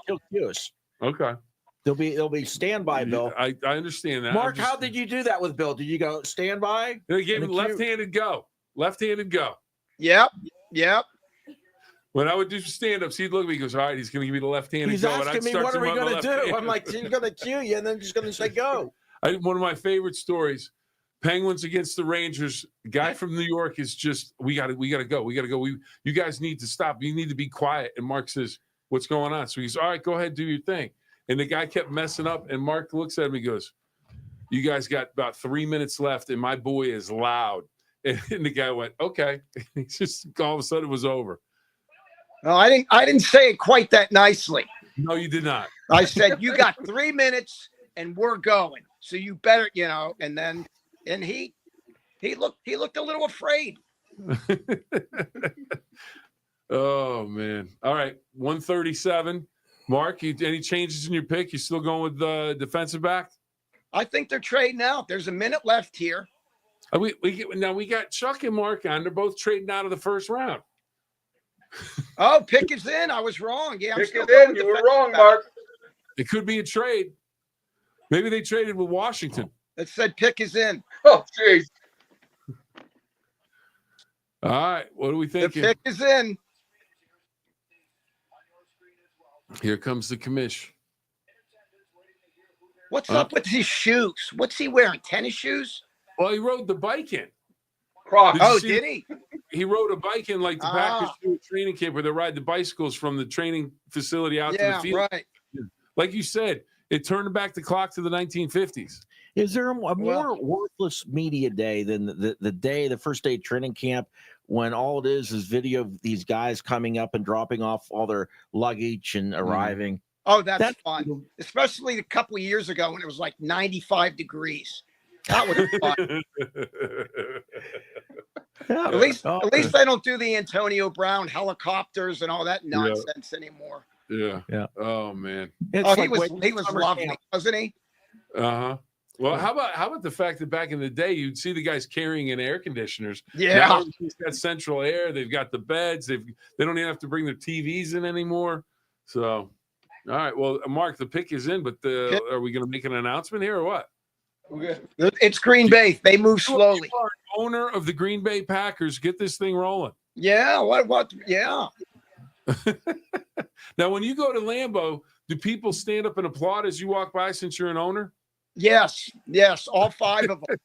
B: Okay.
C: They'll be standby, Bill.
B: I understand that.
C: Mark, how did you do that with Bill? Did you go standby?
B: They gave him left-handed go. Left-handed go.
M: Yep.
B: When I would do stand-ups, he'd look at me. He goes, "All right, he's going to give me the left-handed
C: He's
B: go."
C: asking me, "What are we going to do?" I'm like, "He's going to cue you, and then just going to say go."
B: One of my favorite stories. Penguins against the Rangers. Guy from New York is just, we gotta go. You guys need to stop. You need to be quiet. And Mark says, "What's going on?" So he's, "All right, go ahead, do your thing." And the guy kept messing up. And Mark looks at him. He goes, "You guys got about 3 minutes left, and my boy is loud." And the guy went, "Okay." He just all of a sudden it was over.
M: No, I didn't say it quite that nicely.
B: No, you did not.
M: I said you got 3 minutes, and we're going. So you better, And then. And he looked a little afraid.
B: Oh man! All right, 137. Mark, any changes in your pick? You still going with the defensive back?
M: I think they're trading out. There's a minute left here.
B: We got Chuck and Mark on. They're both trading out of the first round.
M: Oh, pick is in. I was wrong. Yeah,
N: pick is in. You were wrong, Mark.
B: It could be a trade. Maybe they traded with Washington.
M: It said pick is in.
N: Oh, jeez.
B: All right. What are we thinking?
M: The pick is in.
B: Here comes the commish.
M: What's up with his shoes? What's he wearing? Tennis shoes?
B: Well, he rode the bike in.
N: Crocs.
M: Did he?
B: He rode a bike in like the Packers do a training camp where they ride the bicycles from the training facility out to the field.
M: Right.
B: Like you said, it turned back the clock to the 1950s.
C: Is there a more worthless media day than the first day of training camp when all it is video of these guys coming up and dropping off all their luggage and arriving?
M: Oh, that's fun. Especially a couple of years ago when it was like 95 degrees. That was fun. At least they don't do the Antonio Brown helicopters and all that nonsense anymore.
B: Yeah. Oh man.
M: He was lovely, wasn't he?
B: Uh-huh. Well, how about the fact that back in the day you'd see the guys carrying in air conditioners?
M: Yeah.
B: Now everybody's got central air. They've got the beds. They don't even have to bring their TVs in anymore. So, all right. Well, Mark, the pick is in, but are we going to make an announcement here or what?
M: It's Green Bay. They move slowly.
B: You are owner of the Green Bay Packers. Get this thing rolling.
M: Yeah. What? Yeah.
B: Now, when you go to Lambeau, do people stand up and applaud as you walk by since you're an owner?
M: Yes, all 5 of them.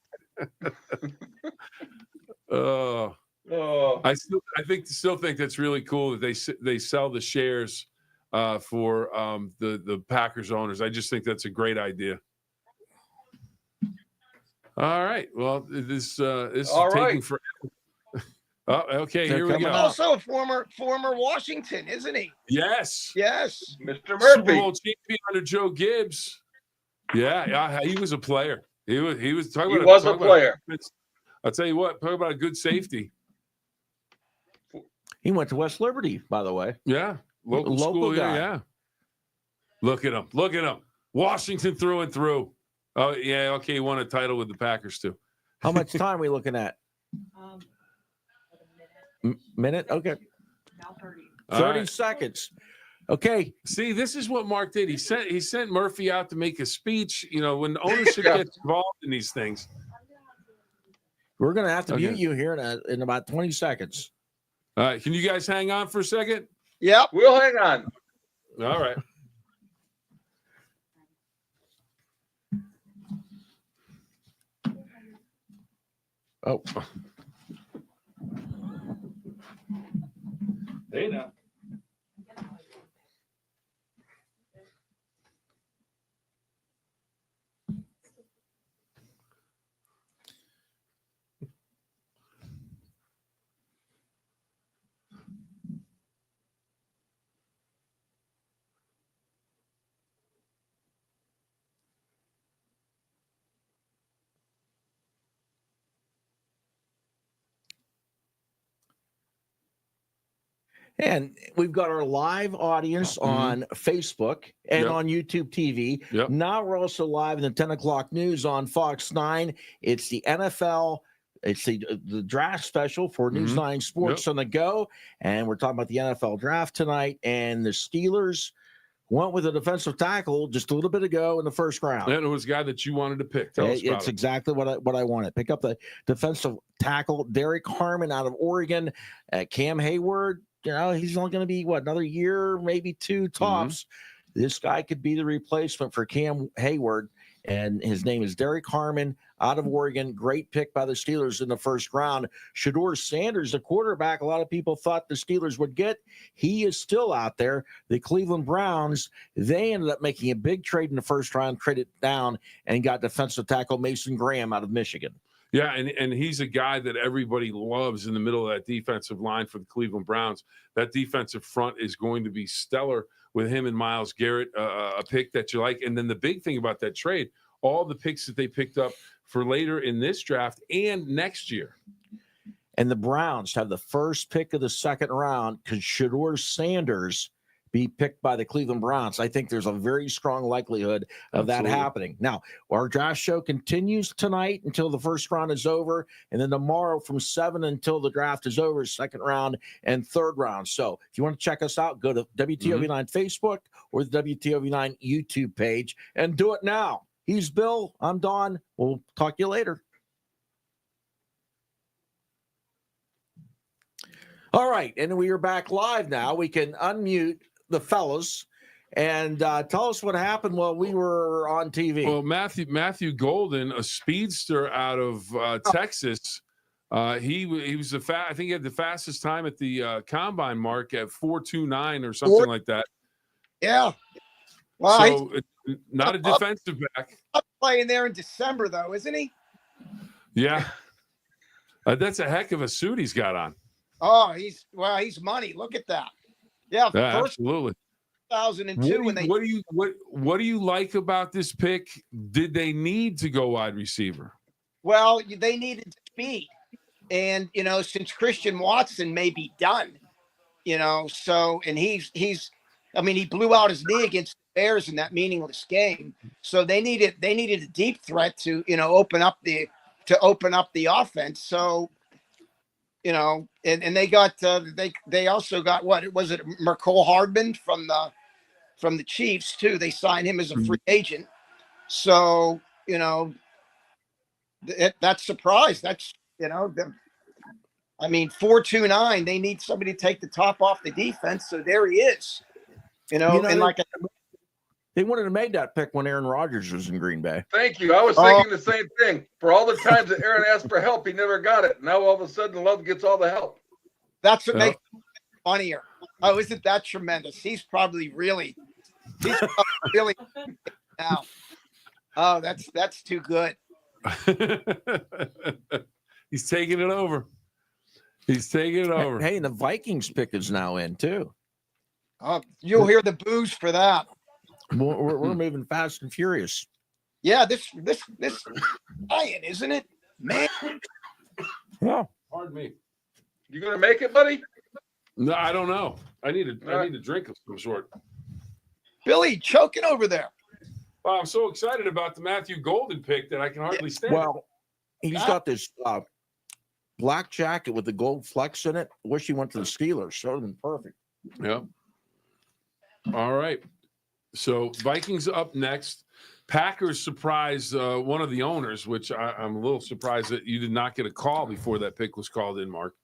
B: I still think that's really cool that they sell the shares for the Packers owners. I just think that's a great idea. All right. Well, this is taking forever. Oh, okay. Here we go.
M: Also a former Washington, isn't he?
B: Yes.
N: Mr. Murphy.
B: Super Bowl champion under Joe Gibbs. Yeah, he was a player. He was talking about.
N: He was a player.
B: I'll tell you what. Talk about a good safety.
C: He went to West Liberty, by the way.
B: Yeah, local school guy. Yeah. Look at him. Washington through and through. Oh yeah. Okay, he won a title with the Packers too.
C: How much time are we looking at? Minute. Okay.
L: Now 30.
C: 30 seconds. Okay.
B: See, this is what Mark did. He sent Murphy out to make a speech. When ownership gets involved in these things.
C: We're going to have to mute you here in about 20 seconds.
B: All right. Can you guys hang on for a second?
M: Yep.
N: We'll hang on.
B: All right.
C: Oh.
B: Hey now.
C: And we've got our live audience on Facebook and on YouTube TV. Now we're also live in the 10 o'clock news on Fox 9. It's the NFL. It's the draft special for News 9 Sports on the go. And we're talking about the NFL draft tonight. And the Steelers went with a defensive tackle just a little bit ago in the first round.
B: And it was a guy that you wanted to pick. Tell us about
C: It's
B: it.
C: exactly what I wanted. Pick up the defensive tackle, Derek Harmon out of Oregon. Cam Hayward, he's only going to be, another year, maybe two tops. This guy could be the replacement for Cam Hayward, and his name is Derek Harmon out of Oregon. Great pick by the Steelers in the first round. Shedeur Sanders, the quarterback, a lot of people thought the Steelers would get. He is still out there. The Cleveland Browns, they ended up making a big trade in the first round, traded down, and got defensive tackle Mason Graham out of Michigan.
B: Yeah, and he's a guy that everybody loves in the middle of that defensive line for the Cleveland Browns. That defensive front is going to be stellar with him and Myles Garrett, a pick that you like. And then the big thing about that trade, all the picks that they picked up for later in this draft and next year.
C: And the Browns have the first pick of the second round. Could Shedeur Sanders be picked by the Cleveland Browns? I think there's a very strong likelihood of that happening. Now, our draft show continues tonight until the first round is over, and then tomorrow from 7 until the draft is over, second round and third round. So if you want to check us out, go to WTOV9 Facebook or the WTOV9 YouTube page and do it now. He's Bill. I'm Don. We'll talk to you later. All right, and we are back live now. We can unmute the fellas and tell us what happened while we were on TV.
B: Well, Matthew Golden, a speedster out of Texas, he was I think he had the fastest time at the combine mark at 4.29 or something like that.
M: Yeah. Well,
B: so not a defensive back.
M: Up playing there in December, though, isn't he?
B: Yeah, that's a heck of a suit he's got on.
M: Oh, he's money. Look at that. Yeah, first
B: absolutely.
M: 2002
B: what do you like about this pick? Did they need to go wide receiver?
M: Well, they needed speed, and since Christian Watson may be done, so and he blew out his knee against the Bears in that meaningless game, so they needed a deep threat to open up the offense. So. And they got they also got Mecole Hardman from the Chiefs too. They signed him as a free agent. So that's surprise. That's 4.29. They need somebody to take the top off the defense. So there he is.
C: They wanted to make that pick when Aaron Rodgers was in Green Bay.
N: Thank you. I was thinking the same thing. For all the times that Aaron asked for help, he never got it. Now all of a sudden, Love gets all the help.
M: That's what makes it funnier. Oh, isn't that tremendous? He's probably really now. Oh, that's too good.
B: He's taking it over.
C: Hey, and the Vikings pick is now in too.
M: You'll hear the boos for that.
C: We're moving fast and furious.
M: Yeah, this giant, isn't it, man?
C: Yeah.
B: Pardon me.
N: You gonna make it, buddy?
B: No, I don't know. I need a drink of some sort.
M: Billy choking over there.
B: Wow, I'm so excited about the Matthew Golden pick that I can hardly stand.
C: Well, he's got this black jacket with the gold flecks in it. Wish he went to the Steelers. That would have been perfect.
B: Yeah. All right. So Vikings up next. Packers surprised one of the owners, which I'm a little surprised that you did not get a call before that pick was called in, Mark.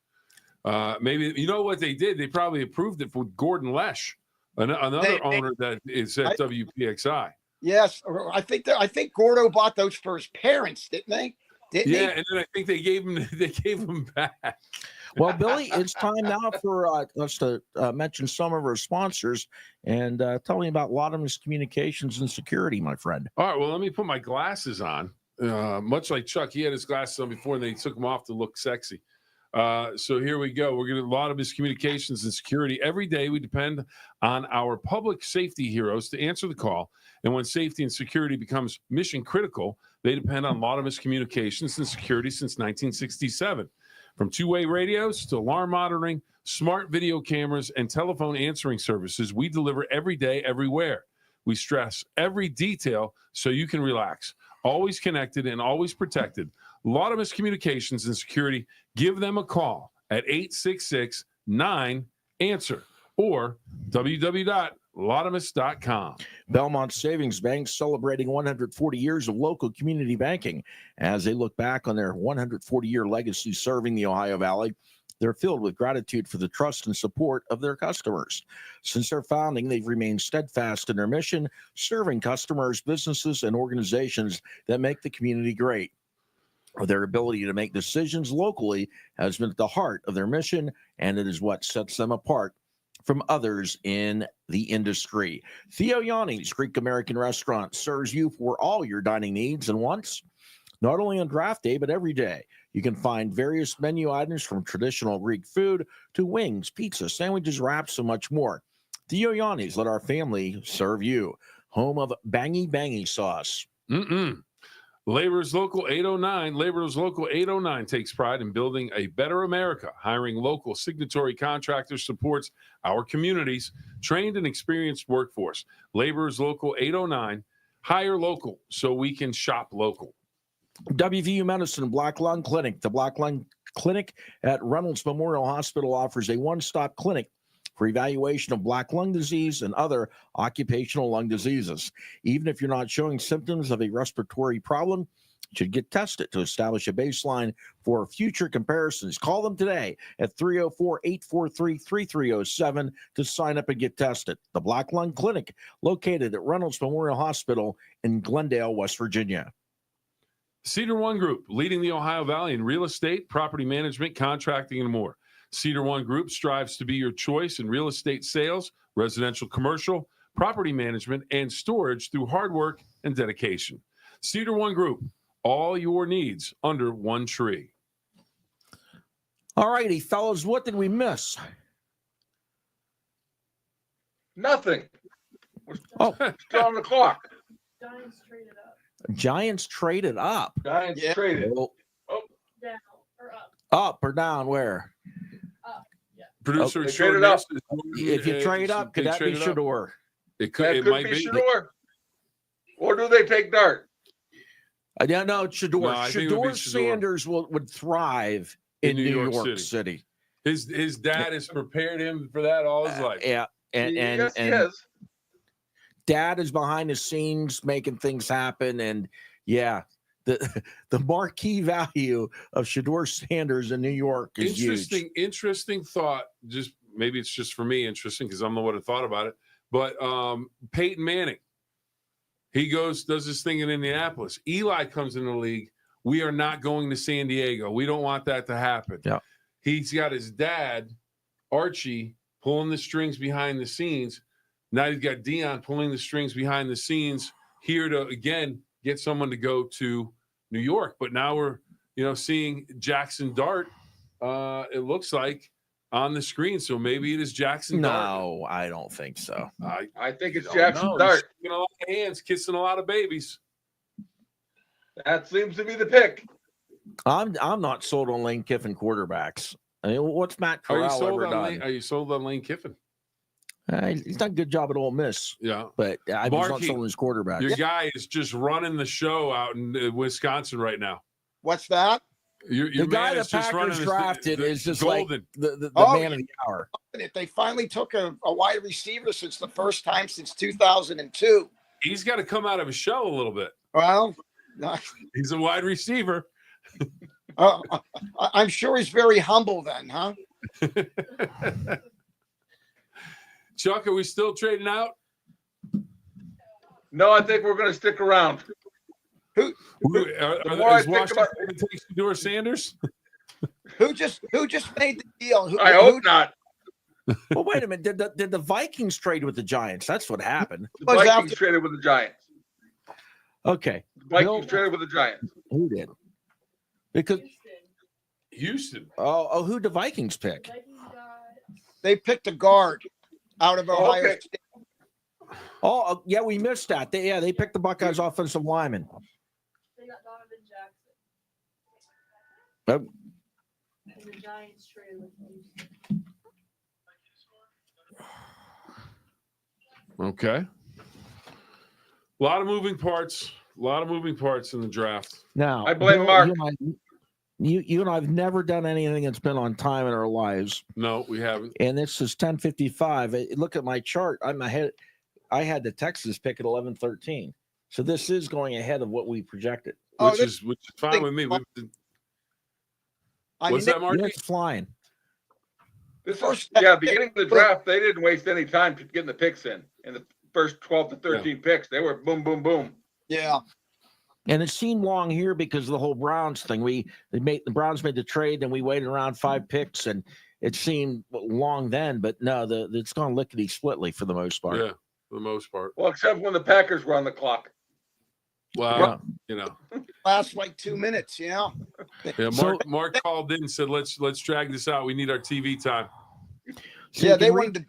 B: Maybe you know what they did? They probably approved it for Gordon Lesh, another owner that is at WPXI.
M: Yes, I think Gordo bought those for his parents, didn't they? Didn't
B: yeah, and then I think they gave him back.
C: Well, Billy, it's time now for us to mention some of our sponsors and tell me about Laudamus Communications and Security, my friend.
B: All right, well, let me put my glasses on. Much like Chuck, he had his glasses on before, and they took them off to look sexy. So here we go. We're going to Laudamus Communications and Security. Every day we depend on our public safety heroes to answer the call. And when safety and security becomes mission critical, they depend on Laudamus Communications and Security since 1967. From two-way radios to alarm monitoring, smart video cameras, and telephone answering services, we deliver every day, everywhere. We stress every detail so you can relax. Always connected and always protected. Laudamus Communications and Security. Give them a call at 866-9-ANSWER or www.laudamus.com.
C: Belmont Savings Bank celebrating 140 years of local community banking. As they look back on their 140-year legacy serving the Ohio Valley, they're filled with gratitude for the trust and support of their customers. Since their founding, they've remained steadfast in their mission, serving customers, businesses, and organizations that make the community great. Their ability to make decisions locally has been at the heart of their mission, and it is what sets them apart from others in the industry. Theo Yanni's Greek American Restaurant serves you for all your dining needs and wants, not only on draft day, but every day. You can find various menu items from traditional Greek food to wings, pizza, sandwiches, wraps, and much more. Theo Yanni's, let our family serve you. Home of Bangy Sauce.
B: Laborers Local 809. Laborers Local 809 takes pride in building a better America. Hiring local signatory contractors supports our communities, trained and experienced workforce. Laborers Local 809. Hire local so we can shop local.
C: WVU Medicine Black Lung Clinic. The Black Lung Clinic at Reynolds Memorial Hospital offers a one-stop clinic for evaluation of black lung disease and other occupational lung diseases. Even if you're not showing symptoms of a respiratory problem, you should get tested to establish a baseline for future comparisons. Call them today at 304-843-3307 to sign up and get tested. The Black Lung Clinic, located at Reynolds Memorial Hospital in Glendale, West Virginia.
B: Cedar One Group, leading the Ohio Valley in real estate, property management, contracting, and more. Cedar One Group strives to be your choice in real estate sales, residential, commercial, property management, and storage through hard work and dedication. Cedar One Group, all your needs under one tree.
C: All righty, fellas, what did we miss?
N: Nothing.
C: Oh,
N: still on the clock.
L: Giants traded up.
C: Giants traded up.
N: Giants traded.
C: Well,
L: Down or up.
C: up or down? Where?
L: Up. Yeah.
B: Producer,
N: They traded up.
C: If you trade up, could that be Shador?
B: It could.
N: That
B: It
N: could
B: might
N: be
B: be.
N: Shador. Or do they take Dart?
C: Yeah, no, Shador.
B: No, I think it would be
C: Shador
B: Shador.
C: Sanders would thrive in New York City.
B: His dad has prepared him for that all his life.
C: Yeah, and
N: Yes, he
C: and
N: has.
C: Dad is behind the scenes making things happen, and yeah, the marquee value of Shador Sanders in New York is huge.
B: Interesting thought. Just maybe it's just for me interesting because I'm the one who thought about it. But Peyton Manning, he does this thing in Indianapolis. Eli comes in the league. We are not going to San Diego. We don't want that to happen.
C: Yeah.
B: He's got his dad, Archie, pulling the strings behind the scenes. Now he's got Dion pulling the strings behind the scenes here to, again, get someone to go to New York. But now we're, seeing Jackson Dart, it looks like, on the screen. So maybe it is Jackson Dart.
C: No, I don't think so.
N: I think it's Jackson Dart.
B: He's shaking a lot of hands, kissing a lot of babies.
N: That seems to be the pick.
C: I'm not sold on Lane Kiffin quarterbacks. I mean, what's Matt Corral ever done?
B: Are you sold on Lane Kiffin?
C: He's done a good job at Ole Miss.
B: Yeah,
C: but I'm not sold on his quarterback.
B: Your guy is just running the show out in Wisconsin right now.
M: What's that?
C: The guy the Packers drafted is just
B: golden.
C: Like the man of the hour.
M: They finally took a wide receiver since the first time since 2002.
B: He's got to come out of his shell a little bit.
M: Well,
B: he's a wide receiver.
M: I'm sure he's very humble then, huh?
B: Chuck, are we still trading out?
N: No, I think we're going to stick around.
B: Is Washington going to take Shedeur Sanders?
M: Who just made the deal?
N: I hope not.
C: Well, wait a minute. Did the Vikings trade with the Giants? That's what happened.
N: The Vikings traded with the Giants.
C: Okay.
N: The Vikings traded with the Giants.
C: Who did? Because
B: Houston.
C: Oh, who the Vikings pick?
M: They picked a guard out of Ohio State.
C: Oh, yeah, we missed that. They picked the Buckeyes offensive lineman.
L: They got Donovan Jackson.
C: Oh.
L: And the Giants traded with Houston.
B: Okay. A lot of moving parts. A lot of moving parts in the draft.
C: Now,
N: I blame Mark.
C: You and I have never done anything that's been on time in our lives.
B: No, we haven't.
C: And this is 10:55. Look at my chart. I'm ahead. I had the Texas pick at 11:13. So this is going ahead of what we projected.
B: Which is fine with me. What's that, Marky?
C: It's flying.
N: Beginning of the draft, they didn't waste any time getting the picks in the first 12 to 13 picks. They were boom, boom, boom.
M: Yeah.
C: And it seemed long here because of the whole Browns thing. The Browns made the trade, and we waited around 5 picks, and it seemed long then. But no, it's gone lickety splitly for the most part.
B: Yeah, for the most part.
N: Well, except when the Packers were on the clock.
B: Wow,
M: last like 2 minutes. Yeah.
B: Yeah. Mark called in and said, "Let's drag this out. We need our TV time."
C: So they wanted to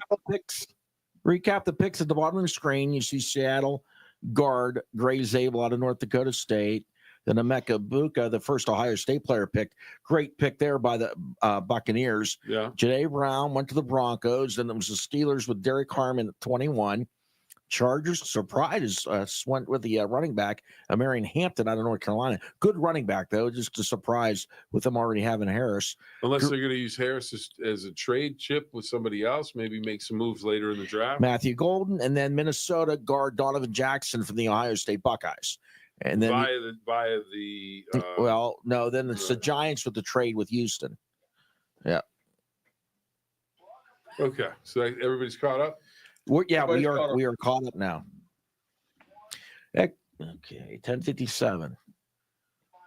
C: recap the picks at the bottom of the screen. You see Seattle guard Gray Zabel out of North Dakota State. Then Emeka Buka, the first Ohio State player picked. Great pick there by the Buccaneers.
B: Yeah.
C: Janae Brown went to the Broncos. Then it was the Steelers with Derek Harmon at 21. Chargers, surprise, went with the running back, Marion Hampton out of North Carolina. Good running back, though, just a surprise with them already having Harris.
B: Unless they're going to use Harris as a trade chip with somebody else, maybe make some moves later in the draft.
C: Matthew Golden, and then Minnesota guard Donovan Jackson from the Ohio State Buckeyes. And then
B: via the
C: then it's the Giants with the trade with Houston. Yeah.
B: Okay, so everybody's caught up.
C: We are caught up now. Okay, 10:57.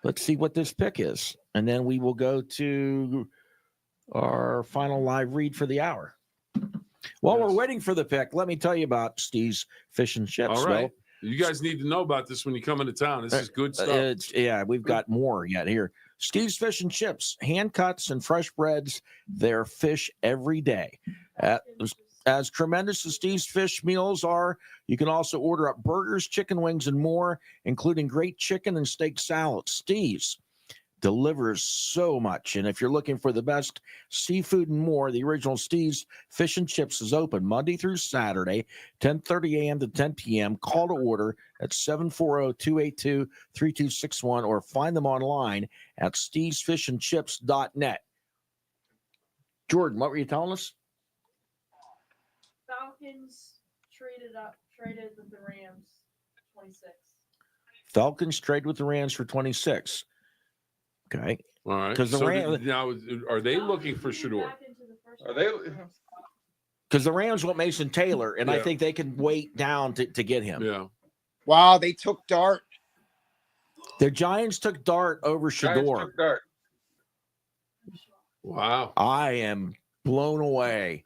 C: Let's see what this pick is, and then we will go to our final live read for the hour. While we're waiting for the pick, let me tell you about Steve's Fish and Chips.
B: All right, you guys need to know about this when you come into town. This is good stuff.
C: We've got more yet here. Steve's Fish and Chips, hand cuts and fresh breads. They're fish every day. As tremendous as Steve's fish meals are, you can also order up burgers, chicken wings, and more, including great chicken and steak salads. Steve's delivers so much. And if you're looking for the best seafood and more, the original Steve's Fish and Chips is open Monday through Saturday, 10:30 a.m. to 10 p.m. Call to order at 740-282-3261 or find them online at stevesfishandchips.net. Jordan, what were you telling us?
L: Falcons traded with the Rams 26.
C: Falcons trade with the Rams for 26. Okay.
B: All right.
C: Because the Rams
B: now are they looking for Shedeur?
N: Are they?
C: Because the Rams want Mason Taylor, and I think they can wait down to get him.
B: Yeah.
M: Wow, they took Dart.
C: The Giants took Dart over Shedeur.
B: Wow.
C: I am blown away.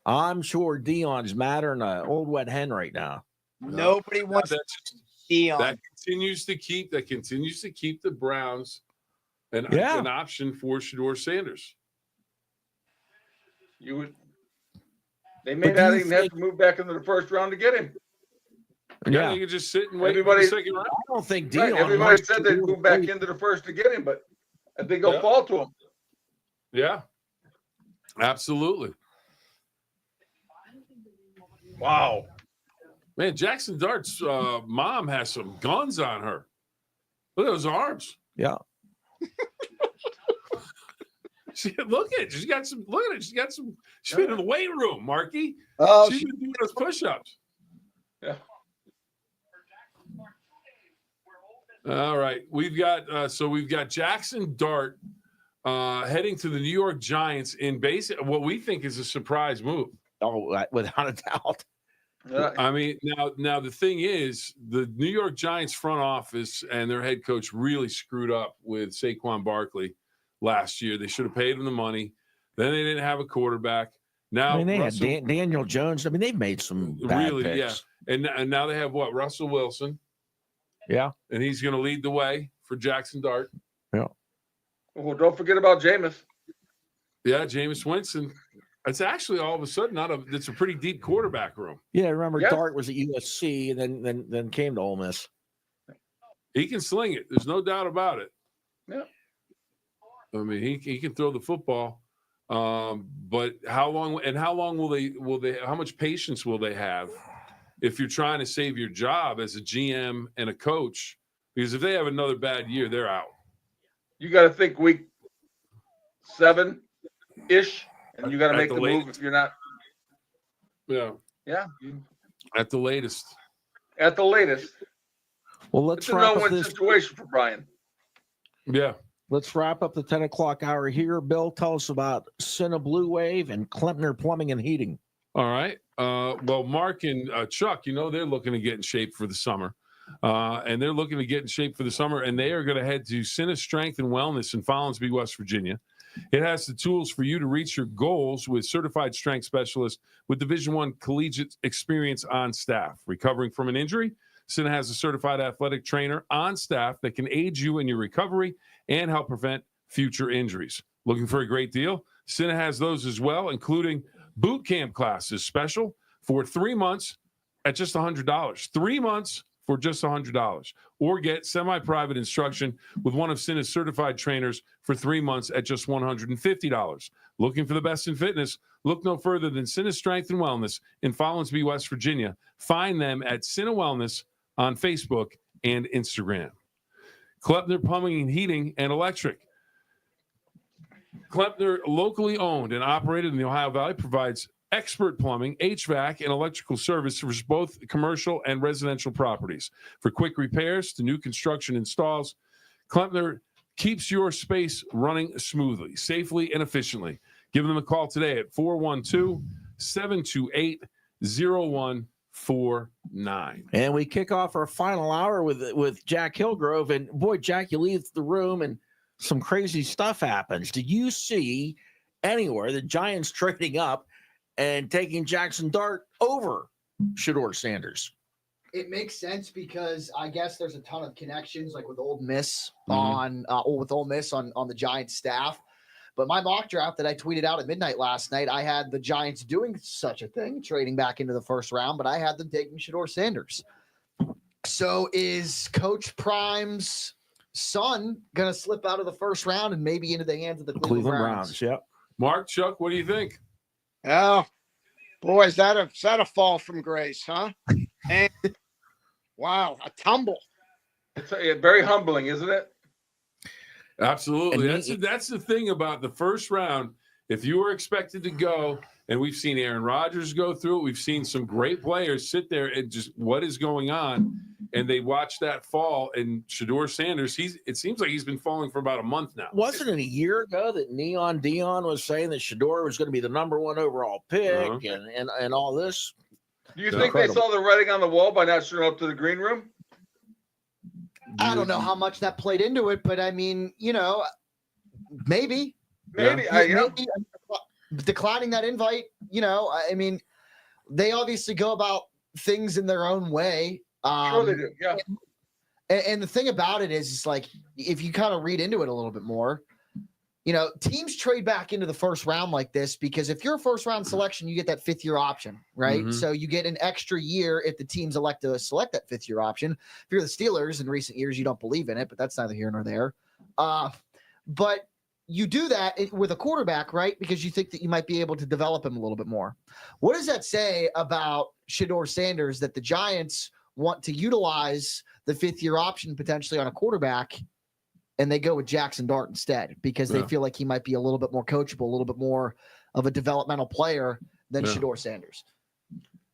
C: I'm sure Dion's madder than an old wet hen right now.
M: Nobody wants Dion.
B: That continues to keep the Browns an option for Shedeur Sanders.
N: They may not even have to move back into the first round to get him.
B: Yeah, you can just sit and wait for the second round.
C: I don't think Dion.
N: Right, everybody said they'd move back into the first to get him, but I think they'll fall to him.
B: Yeah, absolutely.
N: Wow.
B: Man, Jackson Dart's mom has some guns on her. Look at those arms.
C: Yeah.
B: Look at it. She's got some. Look at it. She's got some. She's been in the weight room, Marky.
M: Oh,
B: she's been doing those push-ups.
N: Yeah.
B: All right. We've got Jackson Dart heading to the New York Giants in what we think is a surprise move.
C: Oh, without a doubt.
B: I mean, now the thing is, the New York Giants front office and their head coach really screwed up with Saquon Barkley last year. They should have paid him the money. Then they didn't have a quarterback. Now
C: I mean, they had Daniel Jones. I mean, they've made some bad picks.
B: Yeah. And now they have what? Russell Wilson.
C: Yeah.
B: And he's going to lead the way for Jackson Dart.
C: Yeah.
N: Well, don't forget about Jameis.
B: Yeah, Jameis Winston. It's actually all of a sudden it's a pretty deep quarterback room.
C: Yeah, remember Dart was at USC and then came to Ole Miss.
B: He can sling it. There's no doubt about it.
N: Yeah.
B: I mean, he can throw the football. But how long will they how much patience will they have if you're trying to save your job as a GM and a coach? Because if they have another bad year, they're out.
N: You got to think week 7-ish, and you got to make the move if you're not.
B: Yeah.
N: Yeah.
B: At the latest.
N: At the latest.
C: Well, let's
N: it's a no-win situation for Brian.
B: Yeah.
C: Let's wrap up the 10 o'clock hour here. Bill, tell us about Cinna Blue Wave and Klempner Plumbing and Heating.
B: All right. Well, Mark and Chuck, they're looking to get in shape for the summer. And they're looking to get in shape for the summer, and they are going to head to Cinna Strength and Wellness in Follinsby, West Virginia. It has the tools for you to reach your goals with certified strength specialists with Division I collegiate experience on staff. Recovering from an injury, Cinna has a certified athletic trainer on staff that can aid you in your recovery and help prevent future injuries. Looking for a great deal? Cinna has those as well, including boot camp classes special for 3 months at just $100. 3 months for just $100. Or get semi-private instruction with one of Cinna's certified trainers for 3 months at just $150. Looking for the best in fitness? Look no further than Cinna Strength and Wellness in Follinsby, West Virginia. Find them at Cinna Wellness on Facebook and Instagram. Klempner Plumbing and Heating and Electric. Klempner, locally owned and operated in the Ohio Valley, provides expert plumbing, HVAC, and electrical service for both commercial and residential properties. For quick repairs to new construction installs, Klempner keeps your space running smoothly, safely, and efficiently. Give them a call today at 412-728-0149.
C: And we kick off our final hour with Jack Hillgrove. And boy, Jack, you leave the room and some crazy stuff happens. Did you see anywhere the Giants trading up and taking Jackson Dart over Shedeur Sanders?
I: It makes sense because I guess there's a ton of connections, like with Ole Miss on the Giants staff. But my mock draft that I tweeted out at midnight last night, I had the Giants doing such a thing, trading back into the first round, but I had them taking Shedeur Sanders. So is Coach Prime's son going to slip out of the first round and maybe into the hands of the Cleveland Browns?
C: Yep.
B: Mark, Chuck, what do you think?
M: Oh, boy, is that a fall from grace, huh? And wow, a tumble.
N: It's very humbling, isn't it?
B: Absolutely. That's the thing about the first round. If you were expected to go, and we've seen Aaron Rodgers go through it, we've seen some great players sit there and just what is going on, and they watch that fall. And Shedeur Sanders, it seems like he's been falling for about a month now.
C: Wasn't it a year ago that Neon Dion was saying that Shedeur was going to be the number 1 overall pick and all this?
N: Do you think they saw the writing on the wall by not showing up to the green room?
I: I don't know how much that played into it, but I mean, maybe. Declining that invite, I mean, they obviously go about things in their own way.
N: Sure they do, yeah.
I: And the thing about it is like, if you kind of read into it a little bit more, teams trade back into the first round like this because if you're a first round selection, you get that 5th-year option, right?
B: Mm-hmm.
I: So you get an extra year if the teams elect to select that 5th-year option. If you're the Steelers in recent years, you don't believe in it, but that's neither here nor there. But you do that with a quarterback, right? Because you think that you might be able to develop him a little bit more. What does that say about Shedeur Sanders that the Giants want to utilize the 5th-year option potentially on a quarterback and they go with Jackson Dart instead because they feel like he might be a little bit more coachable, a little bit more of a developmental player than Shedeur Sanders?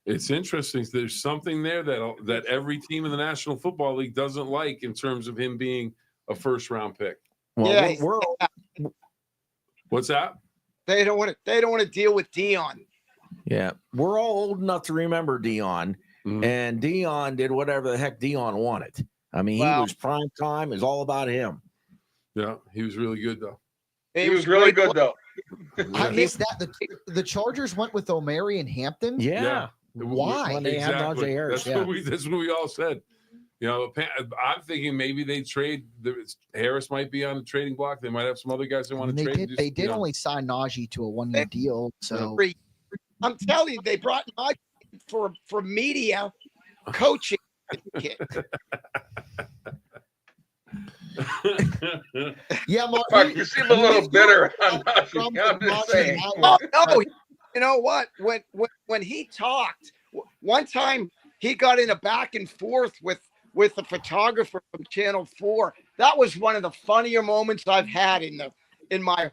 B: It's interesting. There's something there that every team in the National Football League doesn't like in terms of him being a first-round pick.
C: Well,
B: What's that?
M: They don't want to deal with Dion.
C: Yeah, we're all old enough to remember Dion, and Dion did whatever the heck Dion wanted. I mean, he was prime time. It's all about him.
B: Yeah, he was really good though.
N: He was really good though.
I: I missed that. The Chargers went with O'Mary and Hampton.
C: Yeah.
I: Why?
C: When they had Najee Harris.
B: That's what we all said. You know, I'm thinking maybe they trade. Harris might be on the trading block. They might have some other guys they want to trade.
I: They did only sign Najee to a 1-year deal. So
M: I'm telling you, they brought Najee for media coaching.
I: Yeah,
N: Mark, you seem a little bitter on Najee. I'm just saying.
M: Oh no, you know what? When he talked one time, he got in a back and forth with a photographer from Channel 4. That was one of the funnier moments I've had in my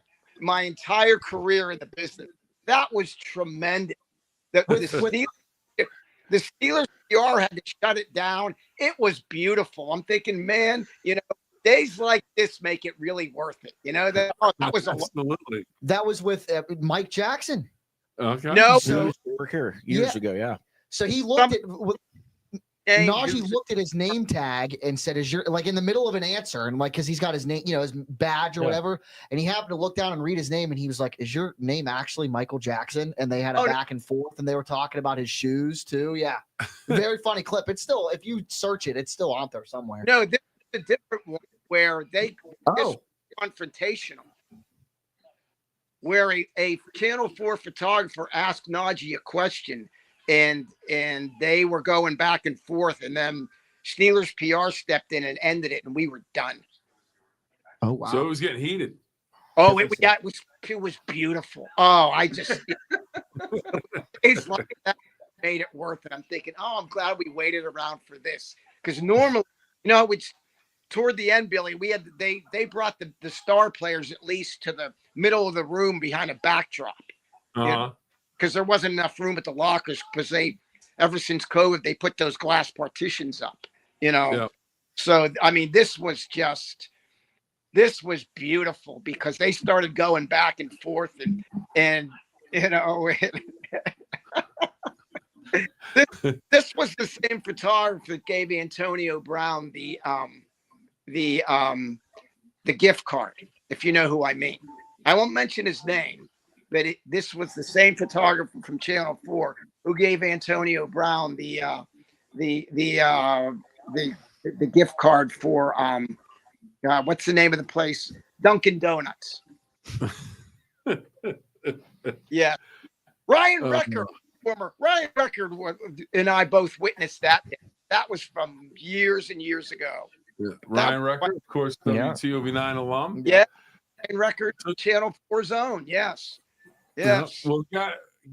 M: entire career in the business. That was tremendous. The Steelers PR had to shut it down. It was beautiful. I'm thinking, man, you know, days like this make it really worth it. You know, that was
B: absolutely.
I: That was with Mike Jackson.
B: Okay.
M: No,
C: so we're here years ago. Yeah.
I: So he looked at Najee looked at his name tag and said, "Is your like in the middle of an answer?" And like, because he's got his name, you know, his badge or whatever, and he happened to look down and read his name, and he was like, "Is your name actually Michael Jackson?" And they had a back and forth, and they were talking about his shoes too. Yeah, very funny clip. It's still, if you search it, it's still out there somewhere.
M: No, this is a different one where they confrontational, where a Channel 4 photographer asked Najee a question. And they were going back and forth, and then Steelers PR stepped in and ended it, and we were done.
I: Oh wow!
B: So it was getting heated.
M: Oh, it was beautiful. Oh, I just it's like that made it worth it. I'm thinking, oh, I'm glad we waited around for this, because normally, you know, it's toward the end, Billy. We had they brought the star players at least to the middle of the room behind a backdrop. You know? Because there wasn't enough room at the lockers, because ever since COVID, they put those glass partitions up, you know.
B: Yeah.
M: So, I mean, this was beautiful, because they started going back and forth and you know, this was the same photographer that gave Antonio Brown the gift card, if you know who I mean. I won't mention his name. But this was the same photographer from Channel 4 who gave Antonio Brown the gift card for what's the name of the place? Dunkin' Donuts. Yeah, Ryan Record, former Ryan Record, and I both witnessed that. That was from years and years ago.
B: Yeah. Ryan Record, of course, WTOV9 alum.
M: Yeah, Ryan Record, Channel 4's own. Yes. Yes.
B: Well,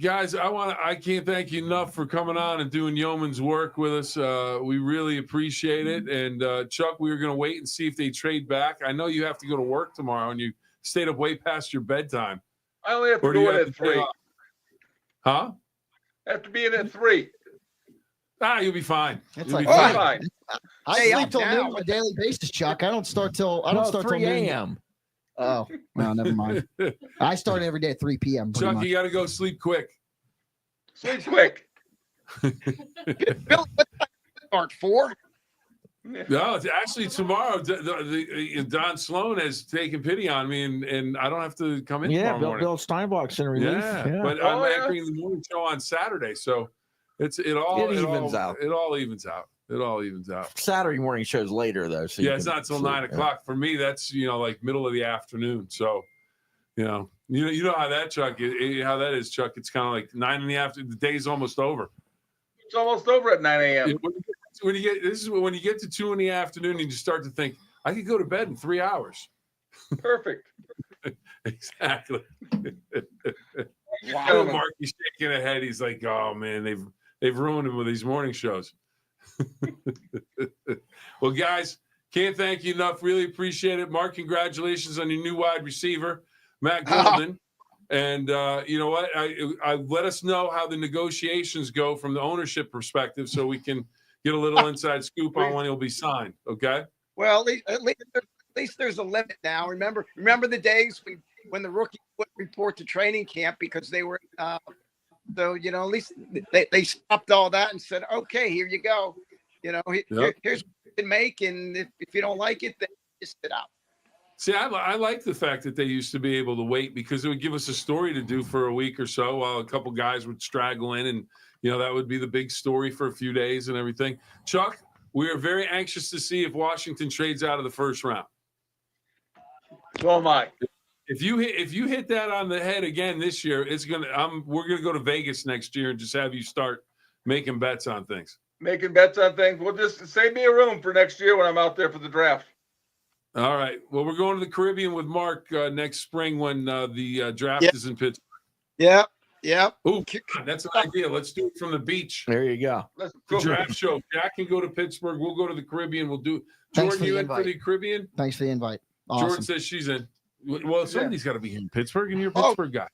B: guys, I can't thank you enough for coming on and doing yeoman's work with us. We really appreciate it. And Chuck, we were going to wait and see if they trade back. I know you have to go to work tomorrow, and you stayed up way past your bedtime.
N: I only have to go in at 3.
B: Huh?
N: I have to be in at 3.
B: You'll be fine.
I: It's
N: fine.
I: I sleep till noon on a daily basis, Chuck. I don't start till
C: 3 a.m.
I: Oh, no, never mind. I start every day at 3 p.m.
B: Chuck, you got to go sleep quick.
N: Sleep quick.
M: Bill, start 4?
B: No, it's actually tomorrow. Don Sloan has taken pity on me, and I don't have to come in tomorrow morning.
C: Bill Steinbach's in relief.
B: Yeah, but I'm anchoring the morning show on Saturday, so it all evens out. It all evens out. It all evens out.
C: Saturday morning shows later though. So
B: it's not till 9 o'clock for me. That's like middle of the afternoon. So, you know how that Chuck how that is, Chuck. It's kind of like 9 in the afternoon. The day's almost over.
N: It's almost over at 9 a.m.
B: When you get to 2 in the afternoon and you start to think, I could go to bed in 3 hours.
N: Perfect.
B: Exactly.
M: Wow.
B: Marky's shaking a head. He's like, oh man, they've ruined him with these morning shows. Well, guys, can't thank you enough. Really appreciate it. Mark, congratulations on your new wide receiver, Matt Golden. And you know what? I let us know how the negotiations go from the ownership perspective, so we can get a little inside scoop on when he'll be signed. Okay.
M: Well, at least there's a limit now. Remember the days when the rookie would report to training camp because they were so at least they stopped all that and said, okay, here you go. Here's what you can make, and if you don't like it, then just sit out.
B: See, I like the fact that they used to be able to wait because it would give us a story to do for a week or so while a couple guys would straggle in, and that would be the big story for a few days and everything. Chuck, we are very anxious to see if Washington trades out of the first round.
N: So am I.
B: If you hit that on the head again this year, we're gonna go to Vegas next year and just have you start making bets on things.
N: Making bets on things. We'll just save me a room for next year when I'm out there for the draft.
B: All right. Well, we're going to the Caribbean with Mark next spring when the draft is in Pittsburgh.
M: Yeah.
B: Oh, that's an idea. Let's do it from the beach.
C: There you go.
N: Let's
B: The
N: go.
B: draft show. Jack can go to Pittsburgh. We'll go to the Caribbean. We'll do. Jordan, you in for the Caribbean?
I: Thanks for the invite. Awesome.
B: Jordan says she's in. Well, somebody's got to be in Pittsburgh, and you're a Pittsburgh guy.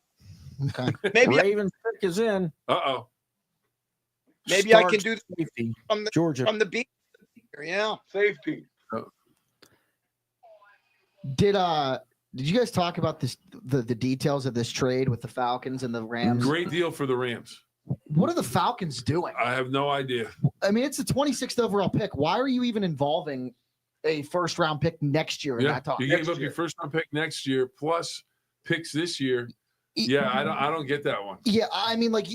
I: Okay.
M: Maybe
C: Ravens pick is in.
B: Uh-oh.
M: Maybe I can do
C: safety.
M: from
C: Georgia.
M: the beach. Yeah.
N: Safety.
I: Did you guys talk about this the details of this trade with the Falcons and the Rams?
B: Great deal for the Rams.
I: What are the Falcons doing?
B: I have no idea.
I: I mean, it's the 26th overall pick. Why are you even involving a first round pick next year in that talk?
B: You gave up your first round pick next year plus picks this year. Yeah, I don't get that one.
I: Yeah, I mean, like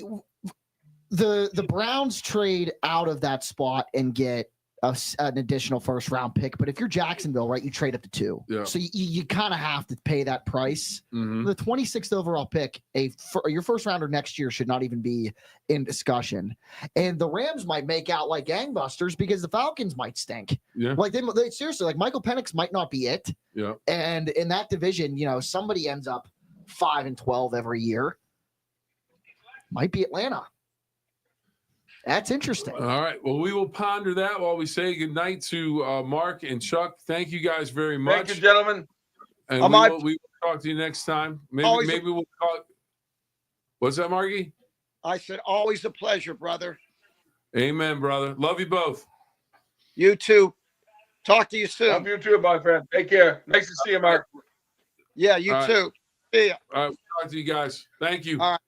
I: the Browns trade out of that spot and get an additional first round pick. But if you're Jacksonville, right, you trade up to 2.
B: Yeah.
I: So you kind of have to pay that price.
B: Mm-hmm.
I: The 26th overall pick, your first rounder next year should not even be in discussion. And the Rams might make out like gangbusters because the Falcons might stink.
B: Yeah.
I: Like they seriously, like Michael Penix might not be it.
B: Yeah.
I: And in that division, somebody ends up 5-12 every year. Might be Atlanta. That's interesting.
B: All right. Well, we will ponder that while we say goodnight to Mark and Chuck. Thank you guys very much.
N: Thank you, gentlemen.
B: And we will talk to you next time. Maybe we'll talk. What's that, Margie?
M: I said, always a pleasure, brother.
B: Amen, brother. Love you both.
M: You too. Talk to you soon.
N: Love you too, my friend. Take care. Nice to see you, Mark.
M: Yeah, you too. See ya.
B: All right. We'll talk to you guys. Thank you.
M: All right.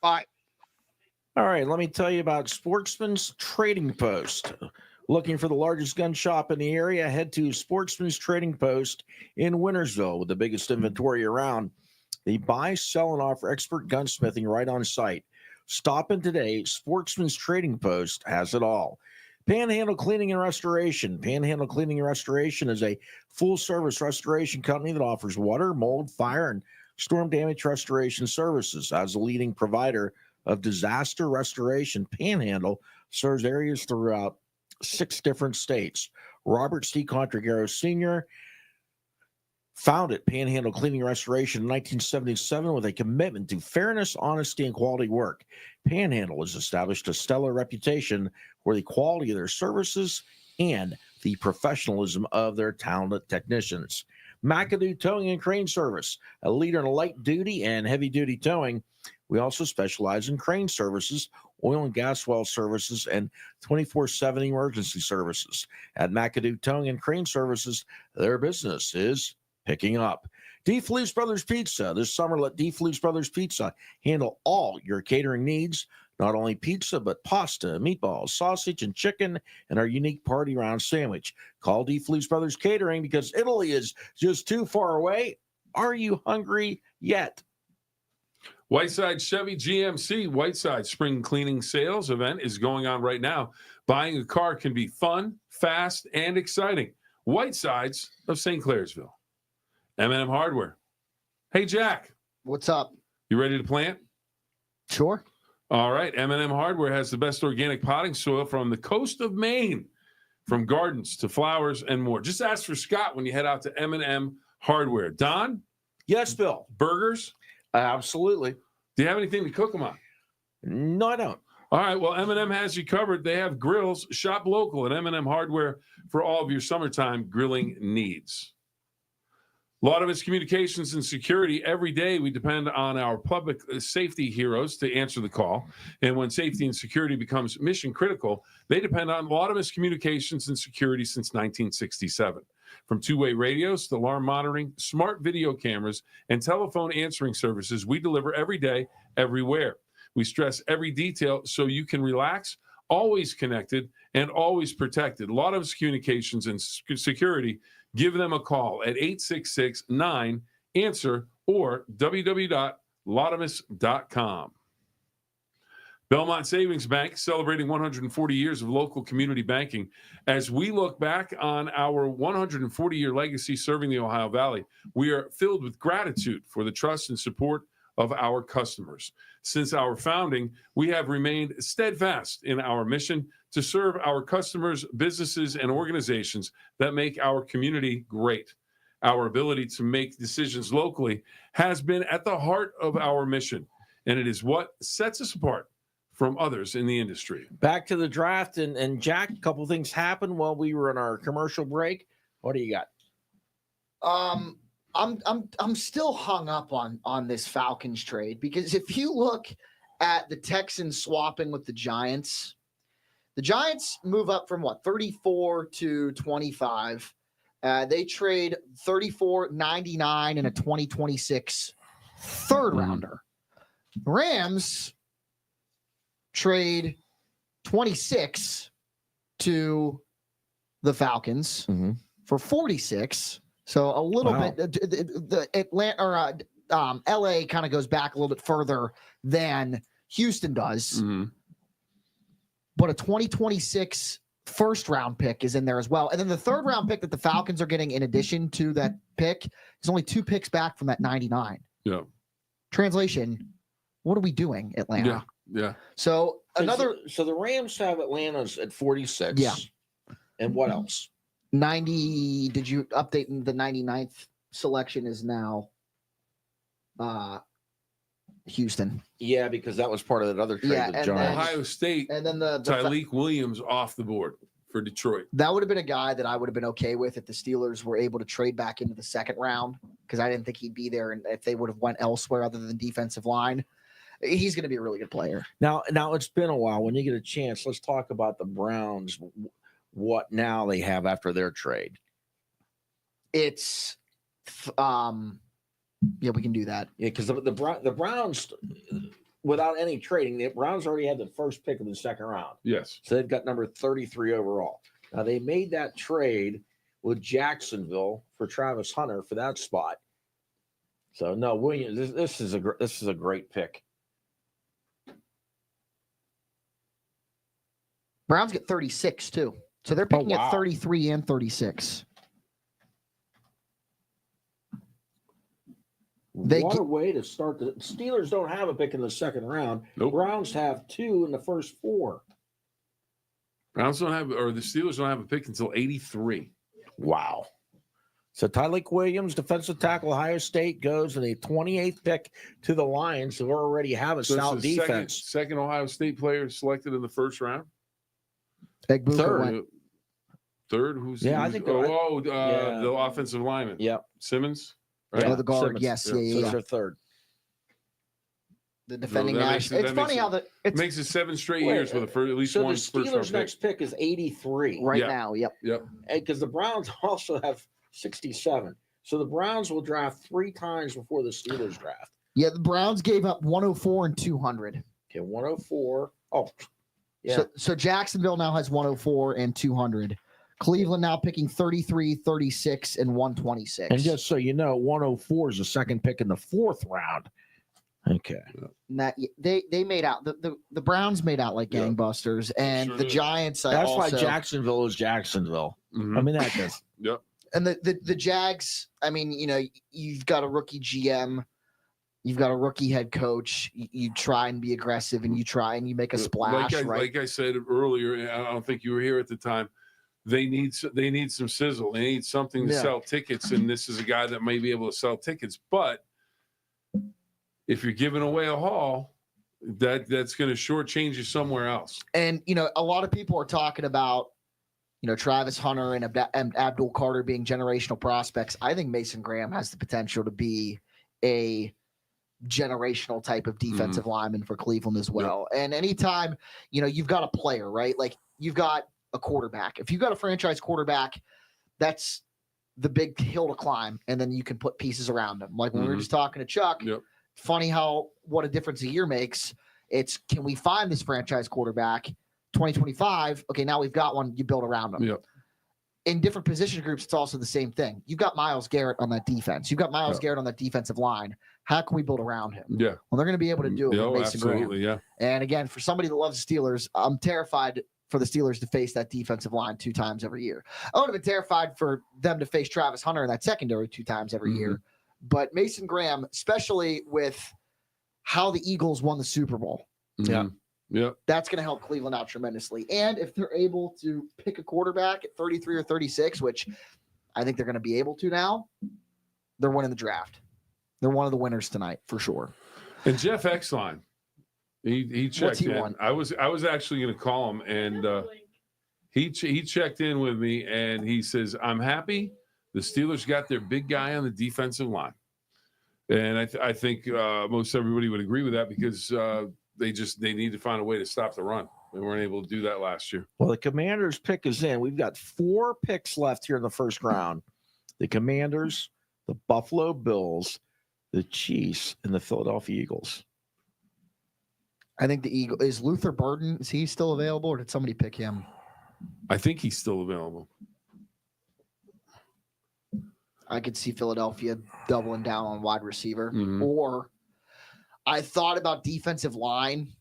M: Bye.
C: All right, let me tell you about Sportsman's Trading Post. Looking for the largest gun shop in the area? Head to Sportsman's Trading Post in Wintersville with the biggest inventory around. They buy, sell, and offer expert gunsmithing right on site. Stop in today. Sportsman's Trading Post has it all. Panhandle Cleaning and Restoration. Panhandle Cleaning and Restoration is a full-service restoration company that offers water, mold, fire, and storm damage restoration services. As a leading provider of disaster restoration, Panhandle serves areas throughout 6 different states. Robert C. Contragaro Sr. founded Panhandle Cleaning and Restoration in 1977 with a commitment to fairness, honesty, and quality work. Panhandle has established a stellar reputation for the quality of their services and the professionalism of their talented technicians. McAdoo Towing and Crane Service, a leader in light duty and heavy duty towing. We also specialize in crane services, oil and gas well services, and 24/7 emergency services. At McAdoo Towing and Crane Services, their business is picking up. DeFleece Brothers Pizza. This summer, let DeFleece Brothers Pizza handle all your catering needs. Not only pizza, but pasta, meatballs, sausage, and chicken, and our unique party round sandwich. Call DeFleece Brothers Catering because Italy is just too far away. Are you hungry yet?
B: Whiteside Chevy GMC Whiteside Spring Cleaning Sales event is going on right now. Buying a car can be fun, fast, and exciting. Whitesides of St. Clairsville. M&M Hardware. Hey, Jack.
I: What's up?
B: You ready to plant?
I: Sure.
B: All right. M&M Hardware has the best organic potting soil from the coast of Maine, from gardens to flowers and more. Just ask for Scott when you head out to M&M Hardware. Don?
C: Yes, Bill.
B: Burgers?
C: Absolutely.
B: Do you have anything to cook them on?
C: No, I don't.
B: All right. Well, M&M has you covered. They have grills. Shop local at M&M Hardware for all of your summertime grilling needs. Laudamus Communications and Security. Every day we depend on our public safety heroes to answer the call. And when safety and security becomes mission critical, they depend on Laudamus Communications and Security since 1967. From two-way radios to alarm monitoring, smart video cameras, and telephone answering services, we deliver every day, everywhere. We stress every detail so you can relax, always connected, and always protected. Laudamus Communications and Security, give them a call at 866-9-ANSWER or www.laudamus.com. Belmont Savings Bank celebrating 140 years of local community banking. As we look back on our 140-year legacy serving the Ohio Valley, we are filled with gratitude for the trust and support of our customers. Since our founding, we have remained steadfast in our mission to serve our customers, businesses, and organizations that make our community great. Our ability to make decisions locally has been at the heart of our mission, and it is what sets us apart from others in the industry.
C: Back to the draft, and Jack, a couple things happened while we were in our commercial break. What do you got?
I: I'm still hung up on this Falcons trade, because if you look at the Texans swapping with the Giants move up from 34 to 25. They trade 34.99 and a 2026 third rounder. Rams trade 26 to the Falcons for 46. So a little bit. The Atlanta or LA kind of goes back a little bit further than Houston does. But a 2026 first round pick is in there as well. And then the third round pick that the Falcons are getting in addition to that pick is only 2 picks back from that 99.
B: Yeah.
I: Translation, what are we doing, Atlanta?
B: Yeah.
I: So
C: So the Rams have Atlanta's at 46.
I: Yeah.
C: And what else?
I: 90. Did you update the 99th selection is now Houston?
C: Yeah, because that was part of that other trade with
I: and
C: Giants.
B: Ohio State,
I: and then the
B: Tyleek Williams off the board for Detroit.
I: That would have been a guy that I would have been okay with if the Steelers were able to trade back into the second round, because I didn't think he'd be there, and if they would have went elsewhere other than defensive line. He's going to be a really good player.
C: Now it's been a while. When you get a chance, let's talk about the Browns. What now they have after their trade?
I: It's, yeah, we can do that.
C: Yeah, because the Browns, without any trading, the Browns already had the first pick of the second round.
B: Yes.
C: So they've got number 33 overall. Now they made that trade with Jacksonville for Travis Hunter for that spot. So no, Williams, this is a great pick.
I: Browns get 36 too. So they're picking at 33 and 36.
C: What a way to start. The Steelers don't have a pick in the second round.
B: Nope.
C: Browns have 2 in the first 4.
B: Browns don't have, or the Steelers don't have a pick until 83.
C: Wow. So Tyleek Williams, defensive tackle, Ohio State, goes in the 28th pick to the Lions, who already have a stout defense.
B: Second Ohio State player selected in the first round. Third,
C: I think
B: the offensive lineman.
C: Yep.
B: Simmons.
I: Right?
C: Yeah,
I: the guard.
C: Simmons.
I: Yes.
C: So
I: Yeah.
C: they're third.
I: The defending national. It's funny how
B: it makes it 7 straight years with at least one first round pick.
C: So the Steelers' next pick is 83
I: right now. Yep.
C: Because the Browns also have 67. So the Browns will draft 3 times before the Steelers draft.
I: Yeah, the Browns gave up 104 and 200.
C: Okay, 104. Oh, yeah.
I: So Jacksonville now has 104 and 200. Cleveland now picking 33, 36, and 126.
C: And just so you know, 104 is the second pick in the 4th round. Okay.
I: And that they made out the Browns made out like gangbusters, and the Giants.
C: That's why Jacksonville is Jacksonville.
B: Mm-hmm.
C: I mean that does.
B: Yep.
I: And the Jags. I mean, you've got a rookie GM. You've got a rookie head coach. You try and be aggressive, and you make a splash.
B: Like I said earlier, I don't think you were here at the time. They need some sizzle. They need something to sell tickets, and this is a guy that may be able to sell tickets. But if you're giving away a haul, that's going to shortchange you somewhere else.
I: And a lot of people are talking about Travis Hunter and Abdul Carter being generational prospects. I think Mason Graham has the potential to be a generational type of defensive lineman for Cleveland as well. And anytime you've got a player, right? Like you've got a quarterback. If you've got a franchise quarterback, that's the big hill to climb, and then you can put pieces around them. Like when we were
B: Mhm.
I: just talking to Chuck,
B: Yep.
I: funny how what a difference a year makes. It's can we find this franchise quarterback 2025? Okay, now we've got one, you build around them.
B: Yep.
I: In different position groups, it's also the same thing. You've got Myles Garrett on that defense. You've got Myles Garrett on that defensive line. How can we build around him?
B: Yeah.
I: Well, they're going to be able to do it with Mason
B: absolutely.
I: Graham.
B: Yeah.
I: And again, for somebody that loves the Steelers, I'm terrified for the Steelers to face that defensive line 2 times every year. I would have been terrified for them to face Travis Hunter in that secondary 2 times every year. But Mason Graham, especially with how the Eagles won the Super Bowl.
B: Yeah. Yeah.
I: That's going to help Cleveland out tremendously. And if they're able to pick a quarterback at 33 or 36, which I think they're going to be able to now, they're winning the draft. They're one of the winners tonight for sure.
B: And Jeff Exline, he checked
I: What's he
B: in.
I: want?
B: I was actually going to call him, and he checked in with me, and he says, "I'm happy the Steelers got their big guy on the defensive line," and I think most everybody would agree with that because they need to find a way to stop the run. They weren't able to do that last year.
C: Well, the Commanders pick is in. We've got 4 picks left here in the first round. The Commanders, the Buffalo Bills, the Chiefs, and the Philadelphia Eagles.
I: I think the Eagle is Luther Burden. Is he still available, or did somebody pick him?
B: I think he's still available.
I: I could see Philadelphia doubling down on wide receiver,
B: Mhm.
I: or I thought about defensive line,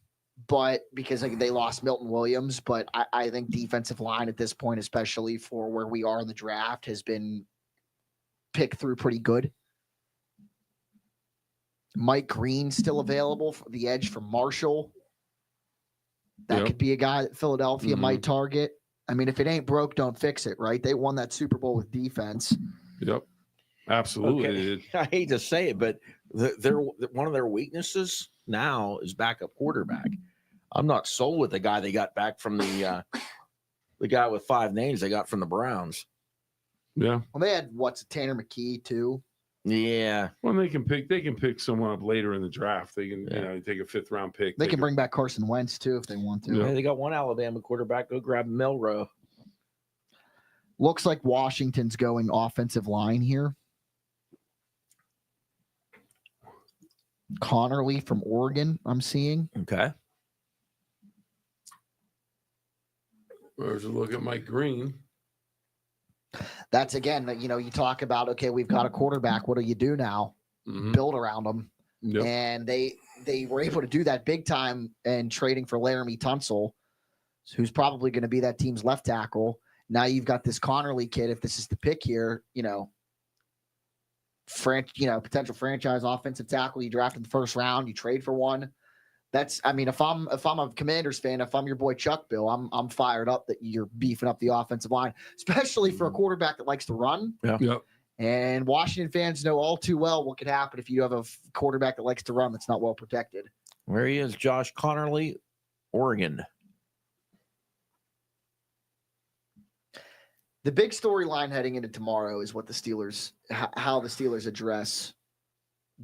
I: but because they lost Milton Williams, but I think defensive line at this point, especially for where we are in the draft, has been picked through pretty good. Mike Green still available for the edge from Marshall. That could be a guy that Philadelphia might target. I mean, if it ain't broke, don't fix it, right? They won that Super Bowl with defense.
B: Yep. Absolutely.
C: Okay. I hate to say it, but they're one of their weaknesses now is backup quarterback. I'm not sold with the guy they got back from the guy with 5 names they got from the Browns.
B: Yeah.
I: Well, they had Tanner McKee too.
C: Yeah.
B: Well, they can pick someone up later in the draft. They can take a 5th round pick.
I: They can bring back Carson Wentz too if they want to.
C: Yeah. Hey, they got one Alabama quarterback. Go grab Milroe.
I: Looks like Washington's going offensive line here. Connerly from Oregon, I'm seeing.
C: Okay.
B: There's a look at Mike Green.
I: That's again, you talk about, okay, we've got a quarterback. What do you do now? Build around them.
B: Yep.
I: And they were able to do that big time and trading for Laramie Tunsil, who's probably going to be that team's left tackle. Now you've got this Connerly kid. If this is the pick here, potential franchise offensive tackle you draft in the first round, you trade for one. If I'm a Commanders fan, if I'm your boy Chuck Bill, I'm fired up that you're beefing up the offensive line, especially for a quarterback that likes to run.
C: Yeah.
B: Yep.
I: And Washington fans know all too well what could happen if you have a quarterback that likes to run that's not well protected.
C: Where he is, Josh Connerly, Oregon.
I: The big storyline heading into tomorrow is what the Steelers, how the Steelers address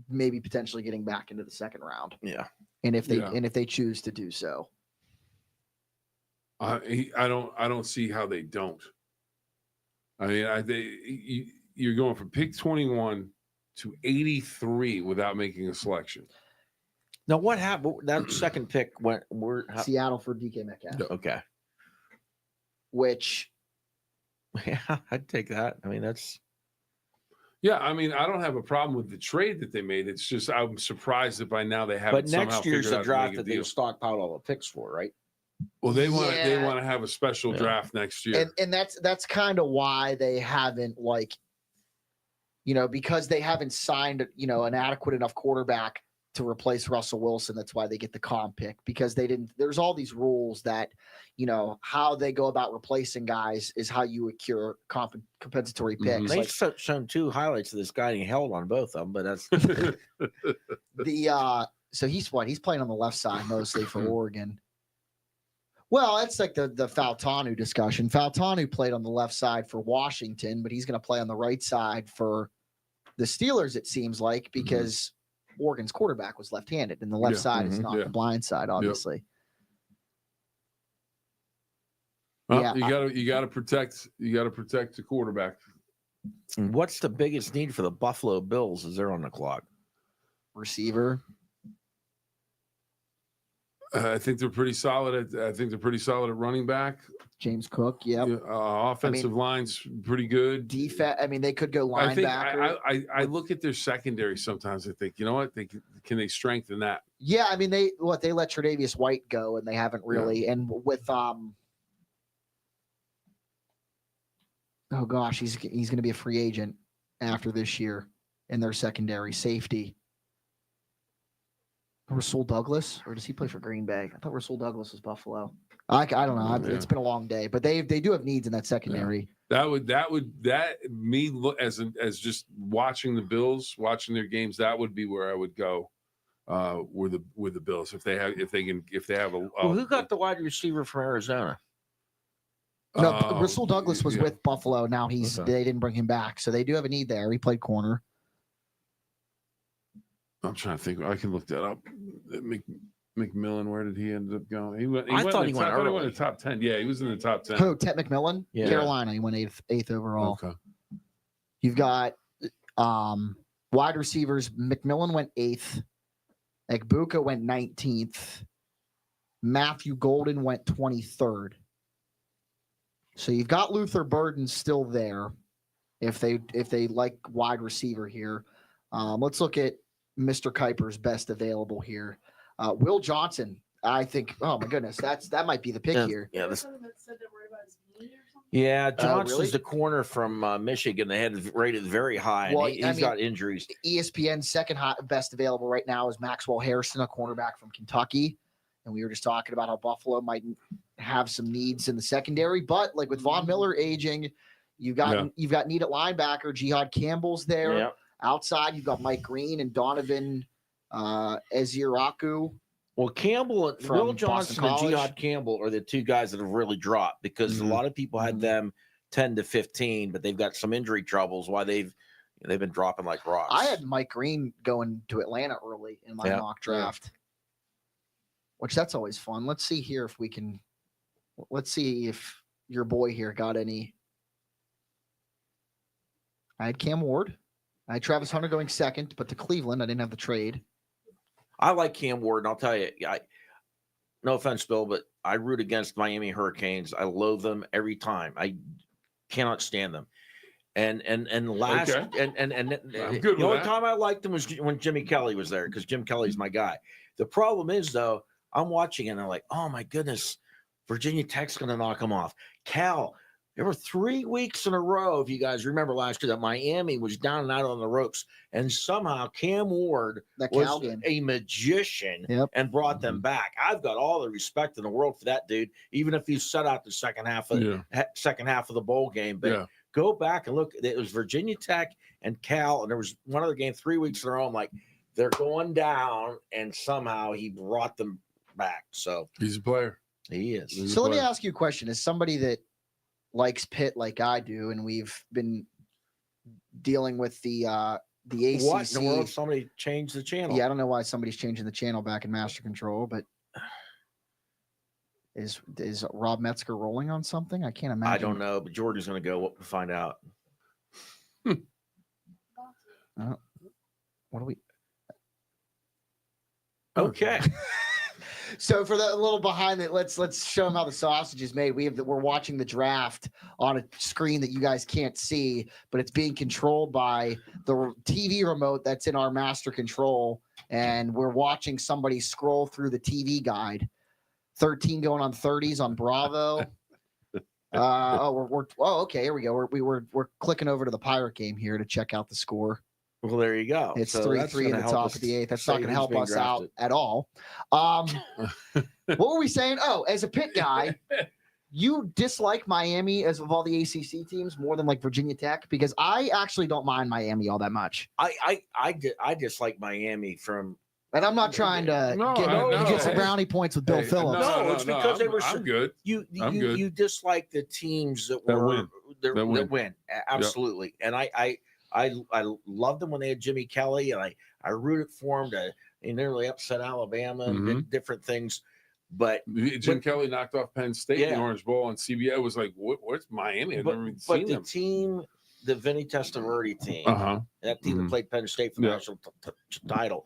I: maybe potentially getting back into the second round.
C: Yeah.
I: And if they choose to do so.
B: I don't see how they don't. I mean, you're going from pick 21 to 83 without making a selection.
C: Now, what happened? That second pick went
I: Seattle for DK Metcalf.
C: Okay.
I: Which,
C: yeah, I'd take that. I mean, that's.
B: Yeah, I mean, I don't have a problem with the trade that they made. It's just I'm surprised that by now they haven't.
C: But next year's the draft that they
B: deal.
C: stockpiled all the picks for, right?
B: Well, they want to have a special draft next year,
I: and that's kind of why they haven't because they haven't signed an adequate enough quarterback to replace Russell Wilson. That's why they get the comp pick, because they didn't. There's all these rules that how they go about replacing guys is how you accrue compensatory picks.
C: They've shown 2 highlights of this guy and he held on both of them, but that's
I: so he's playing on the left side mostly for Oregon. Well, it's like the Fautanu discussion. Fautanu played on the left side for Washington, but he's going to play on the right side for the Steelers, it seems like, because Oregon's quarterback was left-handed, and the left side is not the blind side, obviously.
B: Well, you got to protect the quarterback.
C: And what's the biggest need for the Buffalo Bills as they're on the clock?
I: Receiver.
B: I think they're pretty solid. I think they're pretty solid at running back.
I: James Cook. Yep.
B: Offensive line's pretty good.
I: Defense. I mean, they could go linebacker.
B: I look at their secondary sometimes. I think, you know what? Can they strengthen that?
I: Yeah, I mean, they let Tre'Davious White go, and they haven't really. Yeah. And with oh gosh, he's going to be a free agent after this year in their secondary safety. Rasul Douglas, or does he play for Green Bay? I thought Rasul Douglas was Buffalo. I don't know. Yeah. It's been a long day, but they do have needs in that secondary.
B: Yeah. That me look as just watching the Bills, watching their games. That would be where I would go. With the Bills if they have a.
C: Well, who got the wide receiver from Arizona?
I: No, Rasul Douglas was with Buffalo. Now they didn't bring him back, so they do have a need there. He played corner.
B: I'm trying to think. I can look that up. McMillan, where did he end up going?
C: I thought he went early.
B: He went in the top 10. Yeah, he was in the top 10.
I: Who? Ted McMillan?
C: Yeah.
I: Carolina. He went eighth overall.
B: Okay.
I: You've got wide receivers. McMillan went 8th. Egbuka went 19th. Matthew Golden went 23rd. So you've got Luther Burden still there if they like wide receiver here. Let's look at Mr. Kuiper's best available here. Will Johnson, I think. Oh my goodness, that might be the pick here.
C: Yeah, Johnson's
I: really?
C: the corner from Michigan. They had rated very high.
I: Well,
C: and he's got injuries.
I: ESPN's second best available right now is Maxwell Harrison, a cornerback from Kentucky. And we were just talking about how Buffalo might have some needs in the secondary, but like with Von Miller aging, you've got need at linebacker. Jihad Campbell's there.
C: Yeah.
I: Outside, you've got Mike Green and Donovan Eziraku.
C: Well, Campbell, Will Johnson and Jihad Campbell are the two guys that have really dropped because a lot of people had them 10 to 15, but they've got some injury troubles. Why they've been dropping like rocks.
I: I had Mike Green going to Atlanta early in my mock draft, which that's always fun. Let's see here if we can. Let's see if your boy here got any. I had Cam Ward. I had Travis Hunter going 2nd, but to Cleveland, I didn't have the trade.
C: I like Cam Ward, and I'll tell you, no offense, Bill, but I root against Miami Hurricanes. I loathe them every time. I cannot stand them. And last and the only time I liked them was when Jimmy Kelly was there because Jim Kelly's my guy. The problem is though, I'm watching and I'm like, oh my goodness, Virginia Tech's going to knock them off. Cal. There were 3 weeks in a row, if you guys remember last year, that Miami was down and out on the ropes. And somehow Cam Ward was a magician and brought them back. I've got all the respect in the world for that dude, even if he set out the second half of the bowl game. But go back and look. It was Virginia Tech and Cal, and there was one other game 3 weeks in a row. I'm like, they're going down, and somehow he brought them back. So
B: he's a player.
C: He is.
I: So let me ask you a question. As somebody that likes Pitt like I do, and we've been dealing with the ACC.
C: What in the world? Somebody changed the channel.
I: Yeah, I don't know why somebody's changing the channel back in Master Control, but is Rob Metzger rolling on something? I can't imagine.
C: I don't know, but Jordan's going to go find out.
I: What do we?
C: Okay.
I: So for the little behind it, let's show them how the sausage is made. We're watching the draft on a screen that you guys can't see, but it's being controlled by the TV remote that's in our master control, and we're watching somebody scroll through the TV guide. 13 going on 30s on Bravo. Okay, here we go. We're clicking over to the Pirate game here to check out the score.
C: Well, there you go.
I: It's 3-3 in the top of the 8th. That's not going to help us out at all. What were we saying? Oh, as a Pitt guy, you dislike Miami as of all the ACC teams more than like Virginia Tech? Because I actually don't mind Miami all that much.
C: I dislike Miami from.
I: And I'm not trying to get some brownie points with Bill Phillips.
C: No, it's because they were.
B: I'm good.
C: You dislike the teams that win. Absolutely, and I loved them when they had Jimmy Kelly, and I rooted for him to nearly upset Alabama and did different things. But
B: Jim Kelly knocked off Penn State in the Orange Bowl on CBS. It was like, what's Miami? I've never even seen them.
C: The team the Vinny Testaverde team. That team that played Penn State for the national title.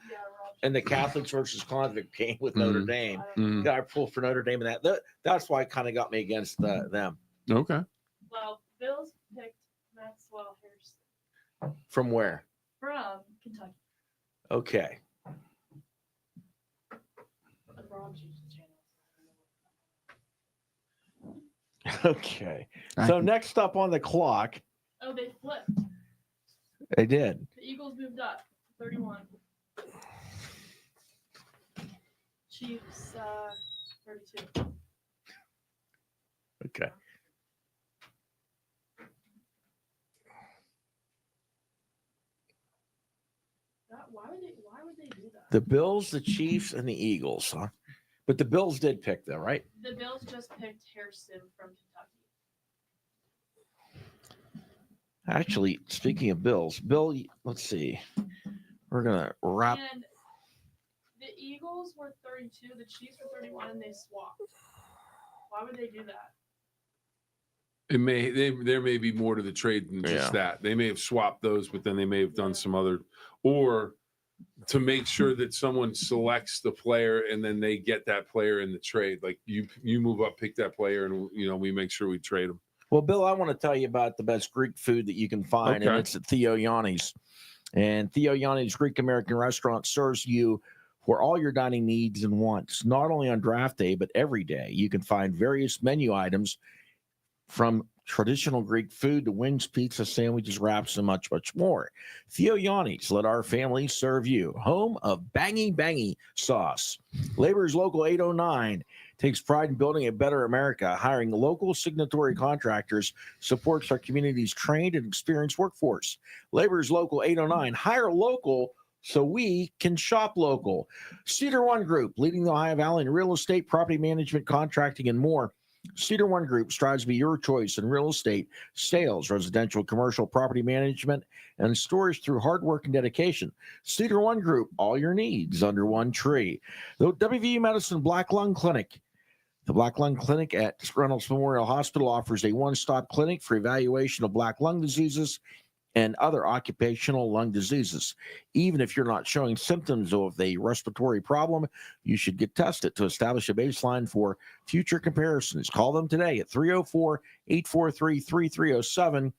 C: And the Catholics versus convict game with Notre Dame. I pulled for Notre Dame in that. That's why it kind of got me against them.
B: Okay.
L: Well, Bills picked Maxwell Harrison.
C: From where?
L: From Kentucky.
C: Okay. Okay. So next up on the clock.
L: Oh, they flipped.
C: They did.
L: The Eagles moved up 31. Chiefs 32.
C: Okay.
L: Why would they do that?
C: The Bills, the Chiefs, and the Eagles, huh? But the Bills did pick them, right?
L: The Bills just picked Harrison from Kentucky.
C: Actually, speaking of Bills, Bill, let's see. We're gonna wrap.
L: And the Eagles were 32, the Chiefs were 31, and they swapped. Why would they do that?
B: There may be more to the trade than just that. They may have swapped those, but then they may have done some other, or to make sure that someone selects the player and then they get that player in the trade. Like you move up, pick that player, and we make sure we trade them.
C: Well, Bill, I want to tell you about the best Greek food that you can find, and it's at Theo Yanni's. And Theo Yanni's Greek American restaurant serves you for all your dining needs and wants, not only on draft day, but every day. You can find various menu items from traditional Greek food to wings, pizza, sandwiches, wraps, and much, much more. Theo Yanni's, let our family serve you. Home of Bangy sauce. Labor's Local 809 takes pride in building a better America. Hiring local signatory contractors supports our community's trained and experienced workforce. Labor's Local 809, hire local so we can shop local. Cedar One Group, leading the Ohio Valley in real estate, property management, contracting, and more. Cedar One Group strives to be your choice in real estate, sales, residential, commercial, property management, and storage through hard work and dedication. Cedar One Group, all your needs under one tree. The WVU Medicine Black Lung Clinic. The Black Lung Clinic at Reynolds Memorial Hospital offers a one-stop clinic for evaluation of black lung diseases and other occupational lung diseases. Even if you're not showing symptoms of a respiratory problem, you should get tested to establish a baseline for future comparisons. Call them today at 304-843-3307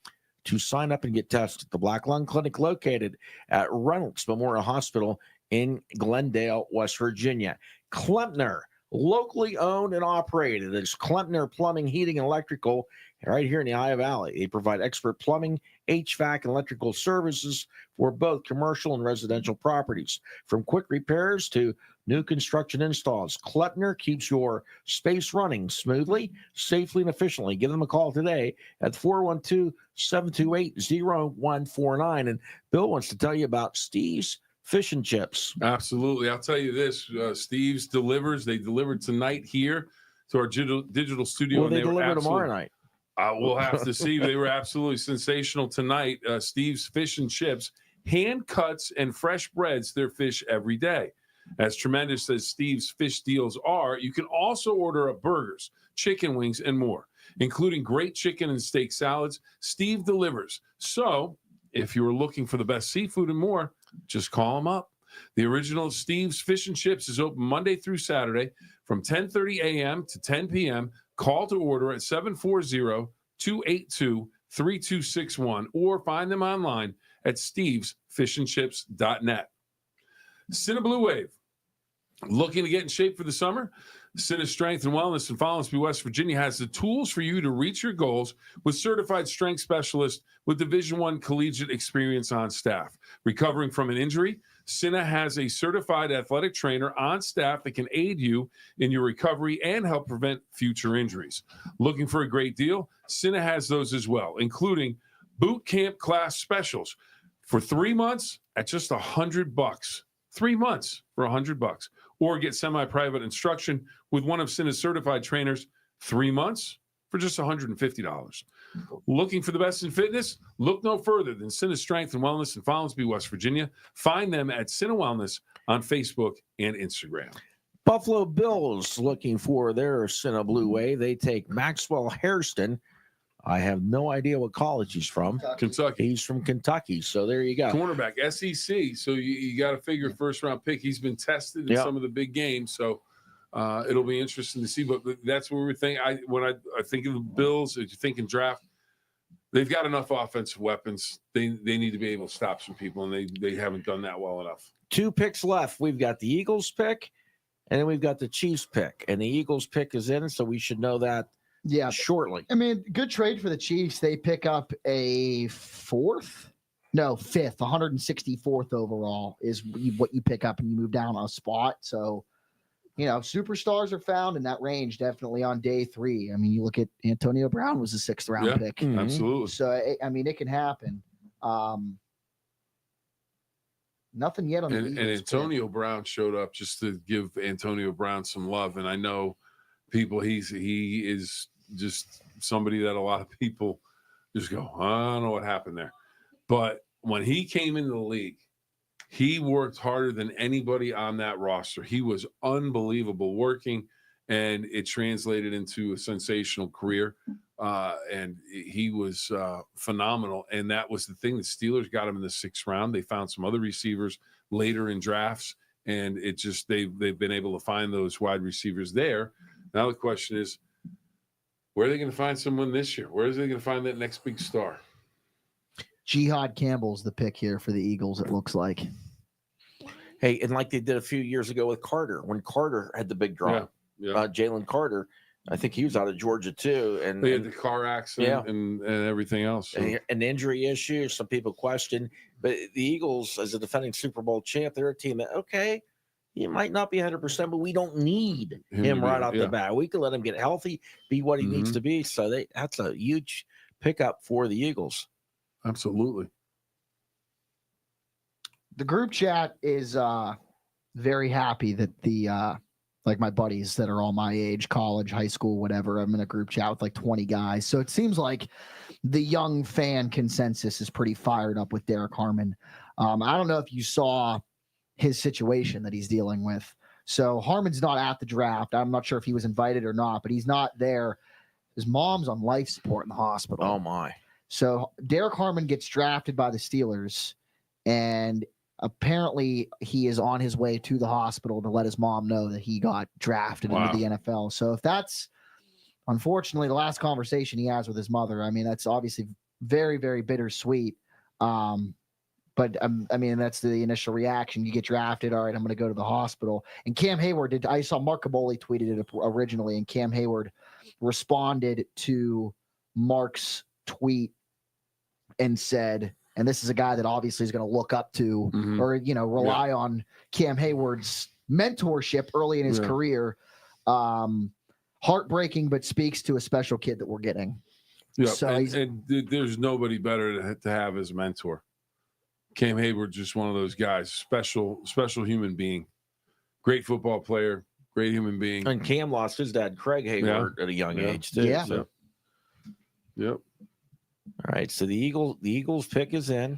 C: to sign up and get tested. The Black Lung Clinic located at Reynolds Memorial Hospital in Glendale, West Virginia. Klempner, locally owned and operated. It's Klempner Plumbing, Heating, and Electrical right here in the Ohio Valley. They provide expert plumbing, HVAC, and electrical services for both commercial and residential properties. From quick repairs to new construction installs, Klempner keeps your space running smoothly, safely, and efficiently. Give them a call today at 412-728-0149. And Bill wants to tell you about Steve's Fish and Chips.
B: Absolutely. I'll tell you this, Steve's delivers. They delivered tonight here to our digital studio.
C: Well, they deliver tomorrow night.
B: We'll have to see. They were absolutely sensational tonight. Steve's Fish and Chips, hand cuts and fresh breads their fish every day. As tremendous as Steve's fish deals are, you can also order up burgers, chicken wings, and more, including great chicken and steak salads. Steve delivers. So if you're looking for the best seafood and more, just call them up. The original Steve's Fish and Chips is open Monday through Saturday from 10:30 a.m. to 10 p.m. Call to order at 740-282-3261 or find them online at stevesfishandchips.net. Cinna Blue Wave. Looking to get in shape for the summer? Cinna Strength and Wellness in Fallsview, West Virginia has the tools for you to reach your goals with certified strength specialists with Division I collegiate experience on staff. Recovering from an injury? Cinna has a certified athletic trainer on staff that can aid you in your recovery and help prevent future injuries. Looking for a great deal? Cinna has those as well, including boot camp class specials for 3 months at just $100. 3 months for $100, or get semi-private instruction with one of Cinna's certified trainers, 3 months for just $150. Looking for the best in fitness? Look no further than Cinna Strength and Wellness in Fallsview, West Virginia. Find them at Cinna Wellness on Facebook and Instagram.
C: Buffalo Bills looking for their Cinna Blue Wave. They take Maxwell Hairston, I have no idea what college he's from.
B: Kentucky.
C: He's from Kentucky. So there you go.
B: Cornerback, SEC. So you got to figure first round pick. He's been tested in some of the big games. So it'll be interesting to see. But that's what we're thinking. When I think of the Bills, if you think in draft, they've got enough offensive weapons. They need to be able to stop some people, and they haven't done that well enough.
C: 2 picks left. We've got the Eagles pick, and then we've got the Chiefs pick. And the Eagles pick is in, so we should know that shortly.
I: I mean, good trade for the Chiefs. They pick up a fifth, 164th overall is what you pick up, and you move down a spot. So, superstars are found in that range definitely on day 3. I mean, you look at Antonio Brown was a 6th round pick.
B: Absolutely.
I: So, I mean, it can happen. Nothing yet on the Eagles
B: and Antonio Brown showed up just to give Antonio Brown some love. And I know people, he is just somebody that a lot of people just go, I don't know what happened there. But when he came into the league, he worked harder than anybody on that roster. He was unbelievable working, and it translated into a sensational career. And he was phenomenal. And that was the thing. The Steelers got him in the 6th round. They found some other receivers later in drafts, and it just they've been able to find those wide receivers there. Now the question is, where are they going to find someone this year? Where are they going to find that next big star?
I: Jihad Campbell's the pick here for the Eagles, it looks like.
C: Hey, and like they did a few years ago with Carter, when Carter had the big drop, Jalen Carter, I think he was out of Georgia too. And
B: they had the car accident and everything else. So.
C: An injury issue, some people question. But the Eagles, as a defending Super Bowl champ, they're a team that, okay, he might not be 100%, but we don't need him right out the bat. We can let him get healthy, be what he needs to be. So that's a huge pickup for the Eagles.
B: Absolutely.
I: The group chat is very happy that the like my buddies that are all my age, college, high school, whatever. I'm in a group chat with like 20 guys. So it seems like the young fan consensus is pretty fired up with Derek Harmon. I don't know if you saw his situation that he's dealing with. So Harmon's not at the draft. I'm not sure if he was invited or not, but he's not there. His mom's on life support in the hospital.
C: Oh my.
I: So Derek Harmon gets drafted by the Steelers, and apparently he is on his way to the hospital to let his mom know that he got drafted into the NFL. So if that's unfortunately the last conversation he has with his mother, I mean, that's obviously very, very bittersweet. But I mean, that's the initial reaction. You get drafted. All right, I'm going to go to the hospital. And Cam Hayward I saw Mark Caboli tweeted it originally, and Cam Hayward responded to Mark's tweet and said, and this is a guy that obviously is going to look up to or, rely on Cam Hayward's mentorship early in his career. Heartbreaking, but speaks to a special kid that we're getting.
B: Yeah.
I: So
B: and there's nobody better to have as a mentor. Cam Hayward's just one of those guys, special human being, great football player, great human being.
C: And Cam lost his dad, Craig Hayward, at a young age too.
I: Yeah.
C: So.
B: Yep.
C: All right, so the Eagles pick is in.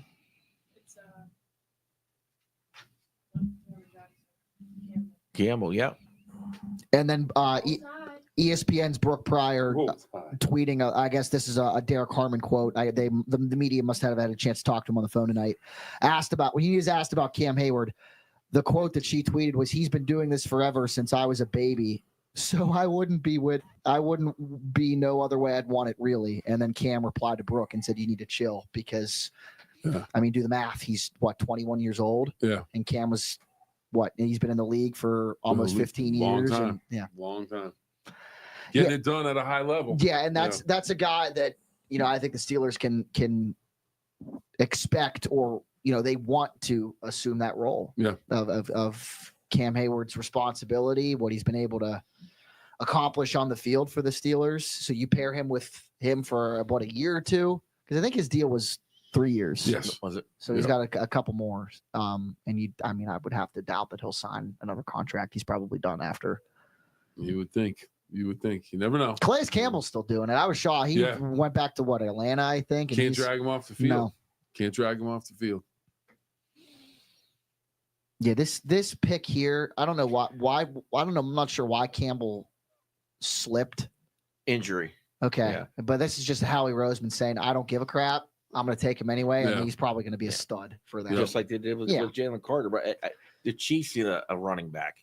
C: Campbell, yep.
I: And then ESPN's Brooke Pryor tweeting, I guess this is a Derek Harmon quote. The media must have had a chance to talk to him on the phone tonight. When he was asked about Cam Hayward, the quote that she tweeted was, "He's been doing this forever since I was a baby. So I wouldn't be no other way I'd want it, really." And then Cam replied to Brooke and said, "You need to chill because, I mean, do the math. He's 21 years old.
B: Yeah.
I: And Cam was he's been in the league for almost 15 years.
B: Long time. Getting it done at a high level.
I: Yeah. And that's a guy that, I think the Steelers can expect, or, they want to assume that role of Cam Hayward's responsibility, what he's been able to accomplish on the field for the Steelers. So you pair him with him for about a year or two, because I think his deal was 3 years.
B: Yes.
C: Was it?
I: So he's got a couple more. I would have to doubt that he'll sign another contract. He's probably done after.
B: You would think. You never know.
I: Calais Campbell's still doing it. I was shocked. He went back to Atlanta, I think. And
B: Can't drag him off the field.
I: No.
B: Can't drag him off the field.
I: Yeah, this pick here, I don't know why I don't know. I'm not sure why Campbell slipped.
C: Injury.
I: Okay.
C: Yeah.
I: But this is just Howie Roseman saying, I don't give a crap. I'm going to take him anyway.
B: Yeah.
I: And he's probably going to be a stud for them.
C: Just like they did with Jalen Carter. But the Chiefs need a running back.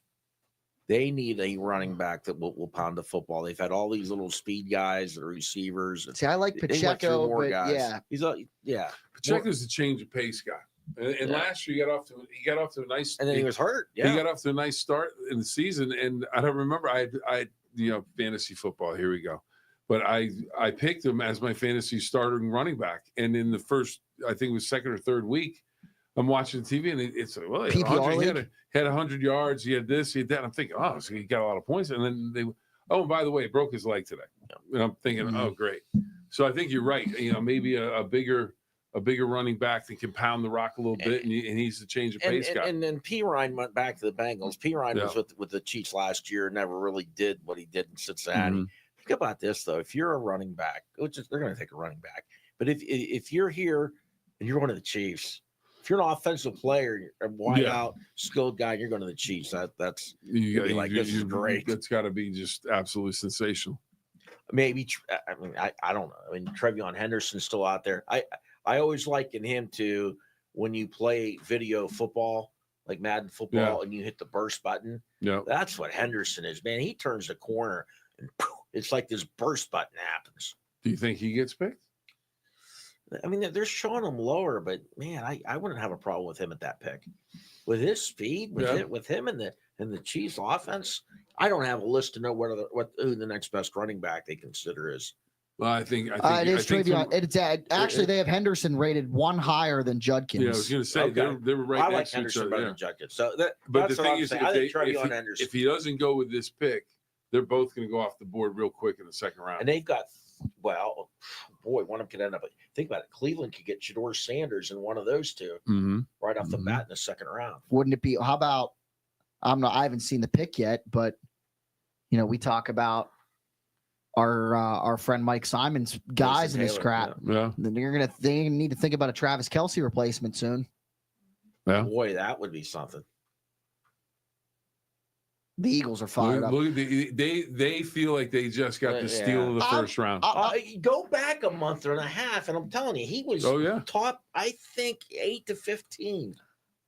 C: They need a running back that will pound the football. They've had all these little speed guys, the receivers.
I: See, I like Pacheco, but yeah.
B: Pacheco's the change of pace guy. And last year he got off to a nice,
C: and then he was hurt. Yeah.
B: He got off to a nice start in the season. And I don't remember I fantasy football. Here we go. But I picked him as my fantasy starting running back. And in the first, I think it was second or third week, I'm watching TV and it's like, well, he had 100 yards. He had this, he had that. I'm thinking, oh, so he got a lot of points. And then and by the way, he broke his leg today. And I'm thinking, oh, great. So I think you're right. Maybe a bigger running back that can pound the rock a little bit, and he's the change of pace guy.
C: And then P. Ryan went back to the Bengals. P. Ryan was with the Chiefs last year, never really did what he did in Cincinnati.
B: Mm-hmm.
C: Think about this though: if you're a running back, they're going to take a running back. But if you're here and you're one of the Chiefs, if you're an offensive player, a wide out, skilled guy, and you're going to the Chiefs. This is great.
B: That's got to be just absolutely sensational.
C: Maybe I don't know. I mean, Trevion Henderson's still out there. I always liken him to when you play video football, like Madden football, and you hit the burst button.
B: Yeah,
C: that's what Henderson is, man. He turns the corner, and it's like this burst button happens.
B: Do you think he gets picked?
C: I mean, they're showing him lower, but man, I wouldn't have a problem with him at that pick. With his speed, with him and the Chiefs offense, I don't have a list to know who the next best running back they consider is.
B: Well, I think
I: it is Travion. Actually, they have Henderson rated one higher than Judkins.
B: Yeah, I was going to say they were right next to each other.
C: Better than Judkins. So
B: but
C: that's
B: the thing is,
C: if
B: he doesn't go with this pick, they're both going to go off the board real quick in the second round.
C: And they've got, one of them could end up. Think about it. Cleveland could get Shedeur Sanders in one of those two right off the bat in the second round.
I: Wouldn't it be? How about? I haven't seen the pick yet, but we talk about our friend Mike Simon's guys in this crap.
B: Yeah.
I: Then they need to think about a Travis Kelce replacement soon.
B: Yeah.
C: Boy, that would be something.
I: The Eagles are fired up.
B: Look, they feel like they just got the steal of the first round.
C: Go back a month and a half, and I'm telling you, he was top, I think, 8 to 15.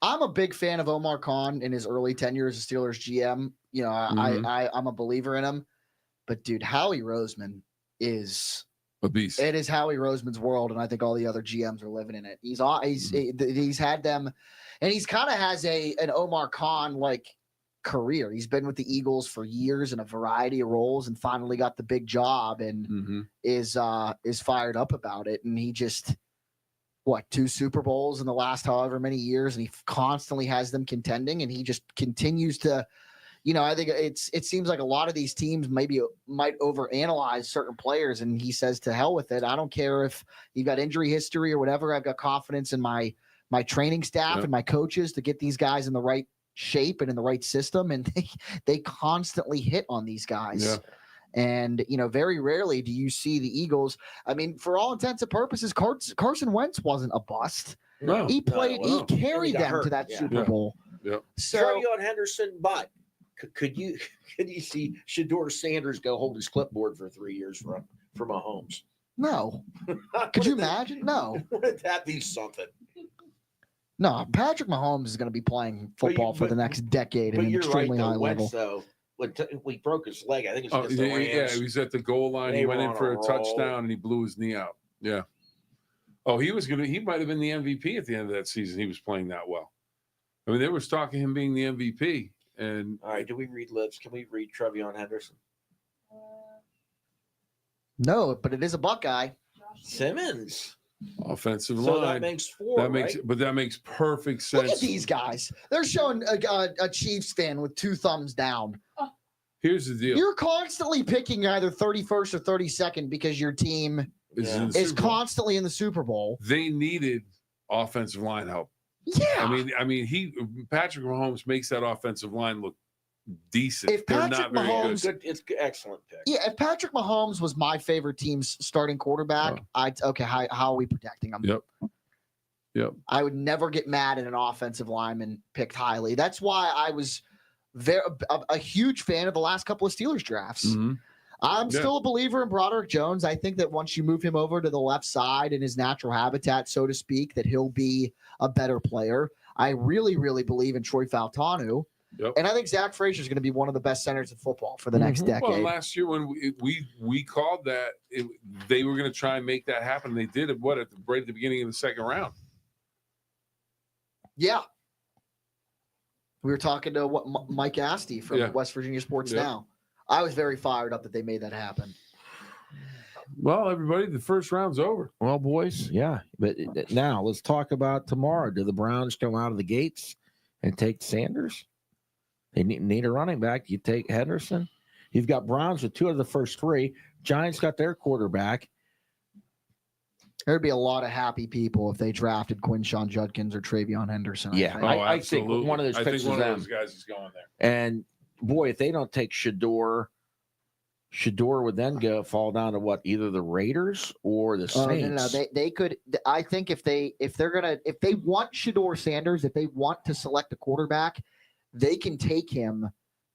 I: I'm a big fan of Omar Khan in his early tenure as a Steelers GM. I'm a believer in him. But dude, Howie Roseman is
B: a beast.
I: It is Howie Roseman's world, and I think all the other GMs are living in it. He's had them, and he's kind of has an Omar Khan like career. He's been with the Eagles for years in a variety of roles, and finally got the big job, and is fired up about it. And he just 2 Super Bowls in the last however many years, and he constantly has them contending, and he just continues to. I think it seems like a lot of these teams might overanalyze certain players, and he says to hell with it. I don't care if you've got injury history or whatever. I've got confidence in my training staff and my coaches to get these guys in the right shape and in the right system, and they constantly hit on these guys.
B: Yeah.
I: And very rarely do you see the Eagles. I mean, for all intents and purposes, Carson Wentz wasn't a bust.
B: No,
I: he played. He carried them to that Super Bowl.
B: Yeah.
I: So
C: Trevion Henderson, but could you see Shedeur Sanders go hold his clipboard for 3 years for Mahomes?
I: No. Could you imagine? No.
C: Wouldn't that be something?
I: No, Patrick Mahomes is going to be playing football for the next decade at an extremely high level.
C: Though, when he broke his leg, I think it's against
B: the
C: Rams.
B: Yeah, he was at the goal line. He went in for a touchdown and he blew his knee out. Yeah. Oh, he might have been the MVP at the end of that season. He was playing that well. I mean, they were talking him being the MVP. And
C: all right, do we read lips? Can we read Trevion Henderson?
I: No, but it is a Buckeye.
C: Simmons.
B: Offensive line.
C: So that makes 4.
B: But that makes perfect sense.
I: Look at these guys. They're showing a Chiefs fan with 2 thumbs down.
B: Here's the deal.
I: You're constantly picking either 31st or 32nd because your team is constantly in the Super Bowl.
B: They needed offensive line help.
I: Yeah.
B: I mean, Patrick Mahomes makes that offensive line look decent.
I: If Patrick Mahomes,
C: it's excellent pick.
I: Yeah, if Patrick Mahomes was my favorite team's starting quarterback, how are we protecting him?
B: Yep.
I: I would never get mad at an offensive lineman picked highly. That's why I was a huge fan of the last couple of Steelers drafts. I'm still a believer in Broderick Jones. I think that once you move him over to the left side in his natural habitat, so to speak, that he'll be a better player. I really, really believe in Troy Faltanu.
B: Yep.
I: And I think Zach Frazier is going to be one of the best centers in football for the next decade.
B: Well, last year when we called that, they were going to try and make that happen. They did it, right at the beginning of the second round.
I: Yeah. We were talking to Mike Asti from West Virginia Sports Now. I was very fired up that they made that happen.
B: Well, everybody, the first round's over.
C: Well, boys, yeah. But now let's talk about tomorrow. Do the Browns come out of the gates and take Sanders? They need a running back. You take Henderson. You've got Browns with 2 of the first 3. Giants got their quarterback.
I: There'd be a lot of happy people if they drafted Quinshawn Judkins or Travion Henderson.
C: I think one of those picks is them.
B: Those guys is going there.
C: And boy, if they don't take Shador would then fall down to what? Either the Raiders or the Saints.
I: No. They could. I think if they want Shador Sanders, if they want to select a quarterback, they can take him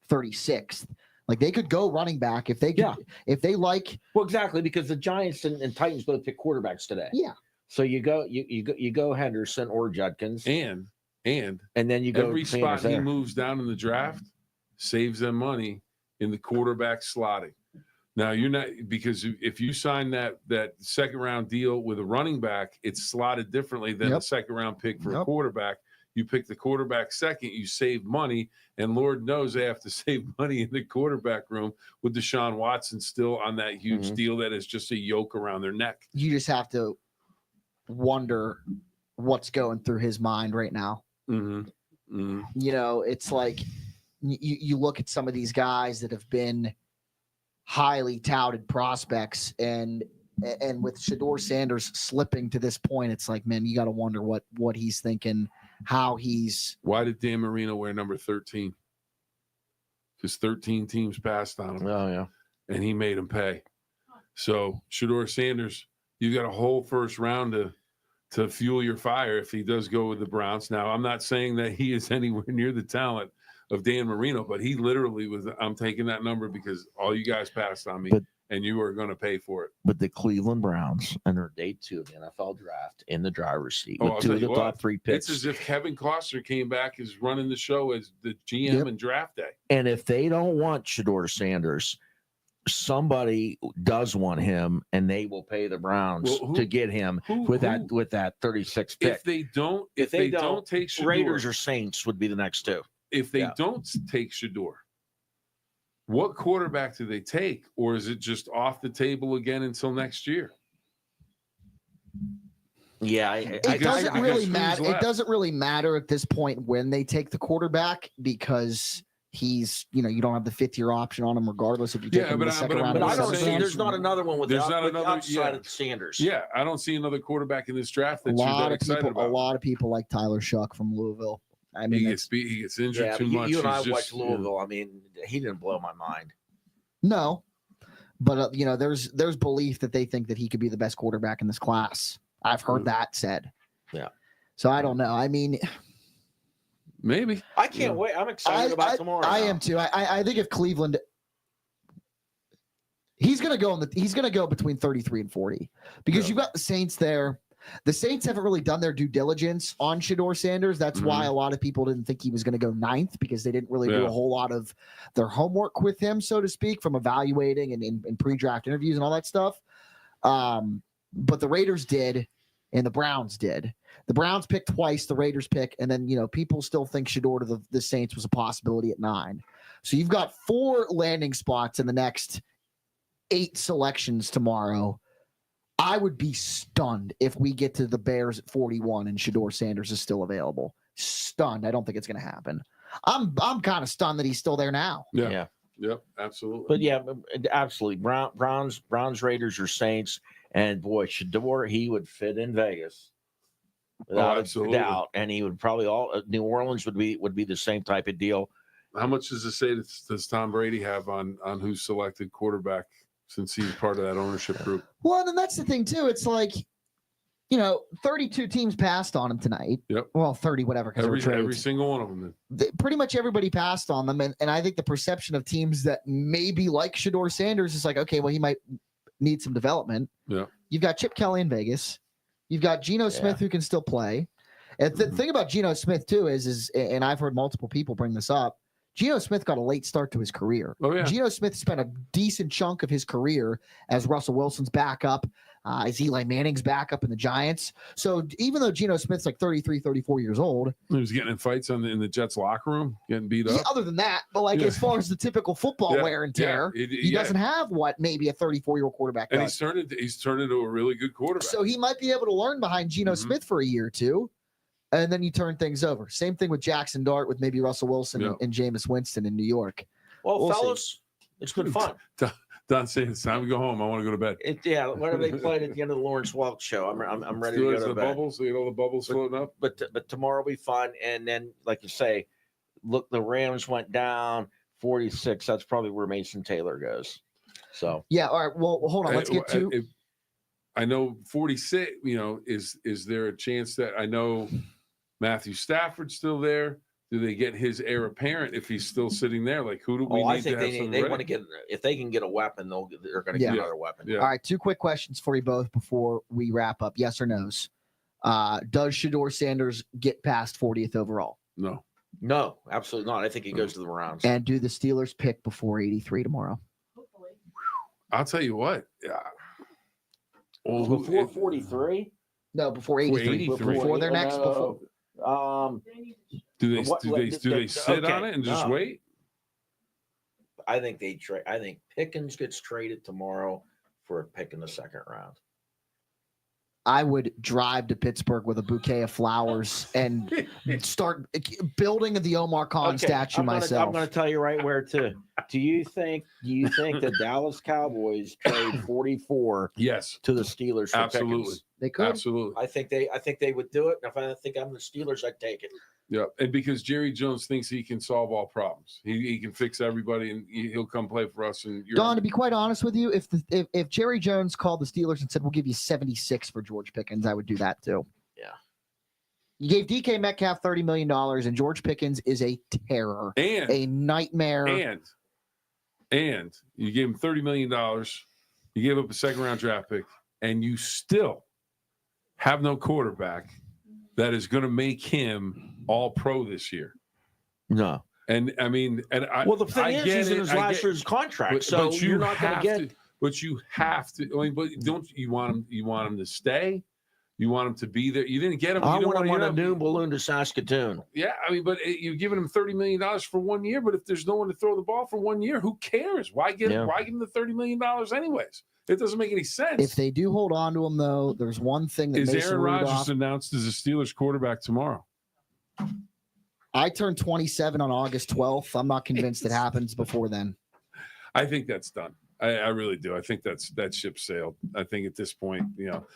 I: 36th. Like they could go running back if they could, if they like.
C: Well, exactly, because the Giants and Titans both pick quarterbacks today.
I: Yeah.
C: So you go Henderson or Judkins,
B: and
C: then you go
B: every
C: Sanders
B: spot he
C: there.
B: moves down in the draft saves them money in the quarterback slotting. Now you're not, because if you sign that second round deal with a running back, it's slotted differently than a second round pick for a quarterback. You pick the quarterback second, you save money, and Lord knows they have to save money in the quarterback room with Deshaun Watson still on that huge deal that is just a yoke around their neck.
I: You just have to wonder what's going through his mind right now. You know, it's like you look at some of these guys that have been highly touted prospects, and with Shador Sanders slipping to this point, it's like, man, you got to wonder what he's thinking.
B: Why did Dan Marino wear number 13? Because 13 teams passed on him.
C: Oh, yeah.
B: And he made them pay. So Shador Sanders, you got a whole first round to fuel your fire if he does go with the Browns. Now, I'm not saying that he is anywhere near the talent of Dan Marino, but he literally was, I'm taking that number because all you guys passed on me. And you are going to pay for it.
C: But the Cleveland Browns and their day 2 of the NFL draft in the driver's seat
B: I'll
C: with 2 of the top 3 picks.
B: It's as if Kevin Costner came back as running the show as the GM in draft day.
C: And if they don't want Shador Sanders, somebody does want him, and they will pay the Browns to get him with that 36th pick.
B: If they don't take Shador,
C: Raiders or Saints would be the next 2.
B: If they don't take Shador, what quarterback do they take, or is it just off the table again until next year?
C: Yeah,
I: it doesn't really matter. It doesn't really matter at this point when they take the quarterback, because he's, you don't have the 5th-year option on him regardless if you take him in the second round.
C: But I don't see there's not another one with outside of Sanders.
B: Yeah, I don't see another quarterback in this draft that you're that excited about.
I: A lot of people like Tyler Shuck from Louisville. I mean,
B: he gets injured too much.
C: You and I watched Louisville. I mean, he didn't blow my mind.
I: No, but there's belief that they think that he could be the best quarterback in this class. I've heard that said.
C: Yeah.
I: So I don't know. I mean,
B: maybe.
C: I can't wait. I'm excited about tomorrow.
I: I am too. I think if Cleveland, he's gonna go between 33 and 40, because you've got the Saints there. The Saints haven't really done their due diligence on Shador Sanders. That's why a lot of people didn't think he was going to go 9th, because they didn't really do a whole lot of their homework with him, so to speak, from evaluating and pre-draft interviews and all that stuff. But the Raiders did, and the Browns did. The Browns picked twice, the Raiders pick, and then, people still think Shador to the Saints was a possibility at 9. So you've got 4 landing spots in the next 8 selections tomorrow. I would be stunned if we get to the Bears at 41 and Shador Sanders is still available. Stunned. I don't think it's going to happen. I'm kind of stunned that he's still there now.
B: Yeah. Yep. Absolutely.
C: But yeah, absolutely. Browns, Raiders, or Saints, and boy, Shador, he would fit in Vegas without a doubt, and he would probably New Orleans would be the same type of deal.
B: How much does it say does Tom Brady have on who's selected quarterback, since he's part of that ownership group?
I: Well, then that's the thing too. It's like, 32 teams passed on him tonight.
B: Yep.
I: Well, 30, whatever.
B: Every single one of them.
I: Pretty much everybody passed on them. And I think the perception of teams that maybe like Shedeur Sanders is like, okay, well, he might need some development.
B: Yeah.
I: You've got Chip Kelly in Vegas. You've got Geno Smith who can still play. And the thing about Geno Smith, too, is, and I've heard multiple people bring this up, Geno Smith got a late start to his career.
B: Oh, yeah.
I: Geno Smith spent a decent chunk of his career as Russell Wilson's backup, as Eli Manning's backup in the Giants. So even though Geno Smith's like 33, 34 years old.
B: He was getting in fights in the Jets locker room, getting beat up.
I: Yeah, other than that, but as far as the typical football wear and tear, he doesn't have what maybe a 34-year-old quarterback does.
B: And he's turned into a really good quarterback.
I: So he might be able to learn behind Geno Smith for a year or two. And then you turn things over. Same thing with Jackson Dart with maybe Russell Wilson and Jameis Winston in New York.
C: Well, fellas, it's been fun.
B: Don saying it's time to go home. I want to go to bed.
C: What are they playing at the end of the Lawrence Welk show? I'm ready to go to
B: the
C: bed.
B: Bubbles, you know, the bubbles floating up.
C: But tomorrow will be fun. And then, like you say, look, the Rams went down 46. That's probably where Mason Taylor goes. So
I: yeah. All right. Well, hold on. Let's get to.
B: I know 46. You know, is there a chance that I know Matthew Stafford's still there? Do they get his heir apparent if he's still sitting there? Like, who do we need
C: I think
B: to have
C: they want to get, if they can get a weapon, they're going to get another weapon.
I: Yeah. All right, 2 quick questions for you both before we wrap up. Yes or no's? Does Shedeur Sanders get past 40th overall?
C: No, absolutely not. I think he goes to the rounds.
I: And do the Steelers pick before 83 tomorrow?
B: I'll tell you what.
C: Well, before 43?
I: No, before 83. Before their next.
B: Do they sit on it and just wait?
C: I think they trade. I think Pickens gets traded tomorrow for a pick in the second round.
I: I would drive to Pittsburgh with a bouquet of flowers and start building the Omar Khan statue myself.
C: I'm going to tell you right where to. Do you think the Dallas Cowboys trade 44?
B: Yes.
C: To the Steelers for
B: absolutely.
C: Pickens?
I: They could.
B: Absolutely.
C: I think they would do it. If I think I'm the Steelers, I'd take it.
B: Yeah, and because Jerry Jones thinks he can solve all problems, he can fix everybody, and he'll come play for us. And
I: Don, to be quite honest with you, if Jerry Jones called the Steelers and said we'll give you 76 for George Pickens, I would do that too.
C: Yeah.
I: You gave DK Metcalf $30 million, and George Pickens is a terror,
B: and
I: a nightmare.
B: And you gave him $30 million, you gave up a second-round draft pick, and you still have no quarterback that is going to make him all pro this year.
C: No.
B: And I mean,
C: the thing is, he's in his last year's contract, so you're not going to get.
B: But you have to. I mean, but don't you want him? You want him to stay? You want him to be there? You didn't get him.
C: I want him on a noon balloon to Saskatoon.
B: Yeah, I mean, but you're giving him $30 million for 1 year. But if there's no one to throw the ball for 1 year, who cares? Why give him the $30 million anyways? It doesn't make any sense.
I: If they do hold on to him, though, there's one thing that
B: is
I: Mason
B: Aaron
I: Rudolph,
B: Rodgers announced as a Steelers quarterback tomorrow.
I: I turned 27 on August 12th. I'm not convinced it happens before then.
B: I think that's done. I really do. I think that ship sailed. I think at this point,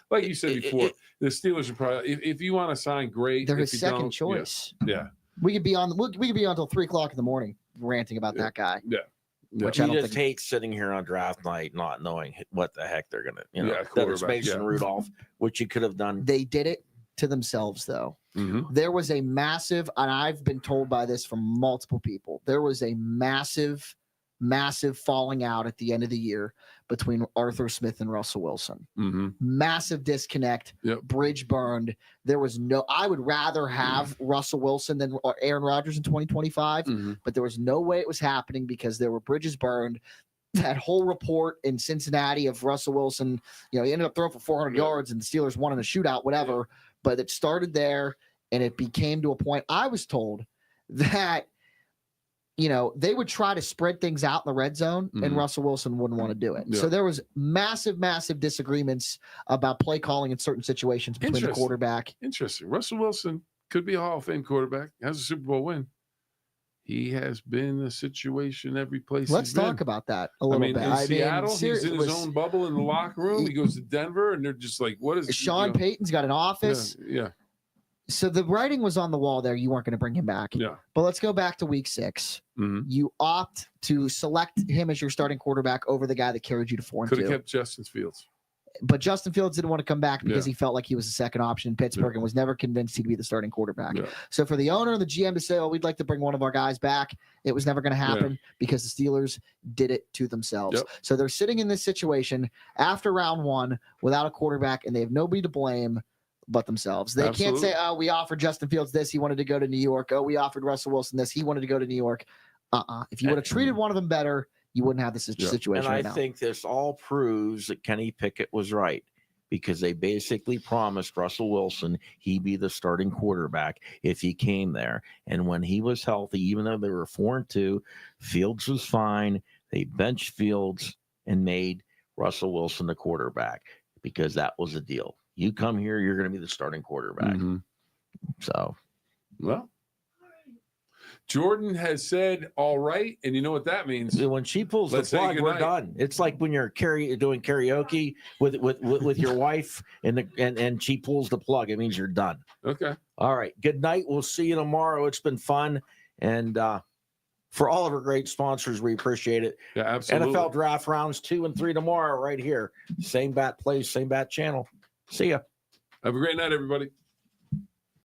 B: like you said before, the Steelers are probably if you want to sign, great.
I: They're his second choice.
B: Yeah.
I: We could be on until 3:00 in the morning ranting about that guy.
B: Yeah.
C: Which I just hate sitting here on draft night not knowing what the heck they're gonna, that it's Mason Rudolph, which you could have done.
I: They did it to themselves, though.
B: Mm-hmm.
I: There was a massive, and I've been told by this from multiple people, there was a massive falling out at the end of the year between Arthur Smith and Russell Wilson.
B: Mm-hmm.
I: Massive disconnect, bridge burned. There was I would rather have Russell Wilson than Aaron Rodgers in 2025, but there was no way it was happening because there were bridges burned. That whole report in Cincinnati of Russell Wilson, he ended up throwing for 400 yards and the Steelers won in a shootout, whatever. But it started there and it became to a point. I was told that they would try to spread things out in the red zone, and Russell Wilson wouldn't want to do it.
B: Yeah.
I: So there was massive disagreements about play calling in certain situations between the quarterback.
B: Interesting. Russell Wilson could be a Hall of Fame quarterback, has a Super Bowl win. He has been a situation every place.
I: Let's talk about that a little bit.
B: In Seattle, he's in his own bubble in the locker room. He goes to Denver, and they're just like, what is
I: Sean Payton's got an office.
B: Yeah.
I: So the writing was on the wall there. You weren't going to bring him back.
B: Yeah.
I: But let's go back to week 6.
B: Mm-hmm.
I: You opt to select him as your starting quarterback over the guy that carried you to 4-2.
B: Could have kept Justin Fields.
I: But Justin Fields didn't want to come back because
B: Yeah.
I: he felt like he was the second option in Pittsburgh and was never convinced he'd be the starting quarterback.
B: Yeah.
I: So for the owner and the GM to say, "Oh, we'd like to bring one of our guys back," it was never going to happen because the Steelers did it to themselves.
B: Yep.
I: So they're sitting in this situation after round one without a quarterback, and they have nobody to blame but themselves. They can't say, "Oh, we offered Justin Fields this. He wanted to go to New York. Oh, we offered Russell Wilson this. He wanted to go to New York." If you would have treated one of them better, you wouldn't have this situation
C: And
I: right
C: I
I: now.
C: think this all proves that Kenny Pickett was right because they basically promised Russell Wilson he'd be the starting quarterback if he came there. And when he was healthy, even though they were 4-2, Fields was fine. They benched Fields and made Russell Wilson the quarterback because that was the deal. You come here, you're going to be the starting quarterback. So,
B: well, Jordan has said all right, and you know what that means.
C: When she pulls
B: Let's
C: the
B: say
C: plug, we're
B: goodnight.
C: done. It's like when you're doing karaoke with your wife, and she pulls the plug. It means you're done.
B: Okay.
C: All right. Good night. We'll see you tomorrow. It's been fun, and for all of our great sponsors, we appreciate it.
B: Yeah, absolutely.
C: NFL draft rounds 2 and 3 tomorrow, right here. Same bat place, same bat channel. See ya.
B: Have a great night, everybody.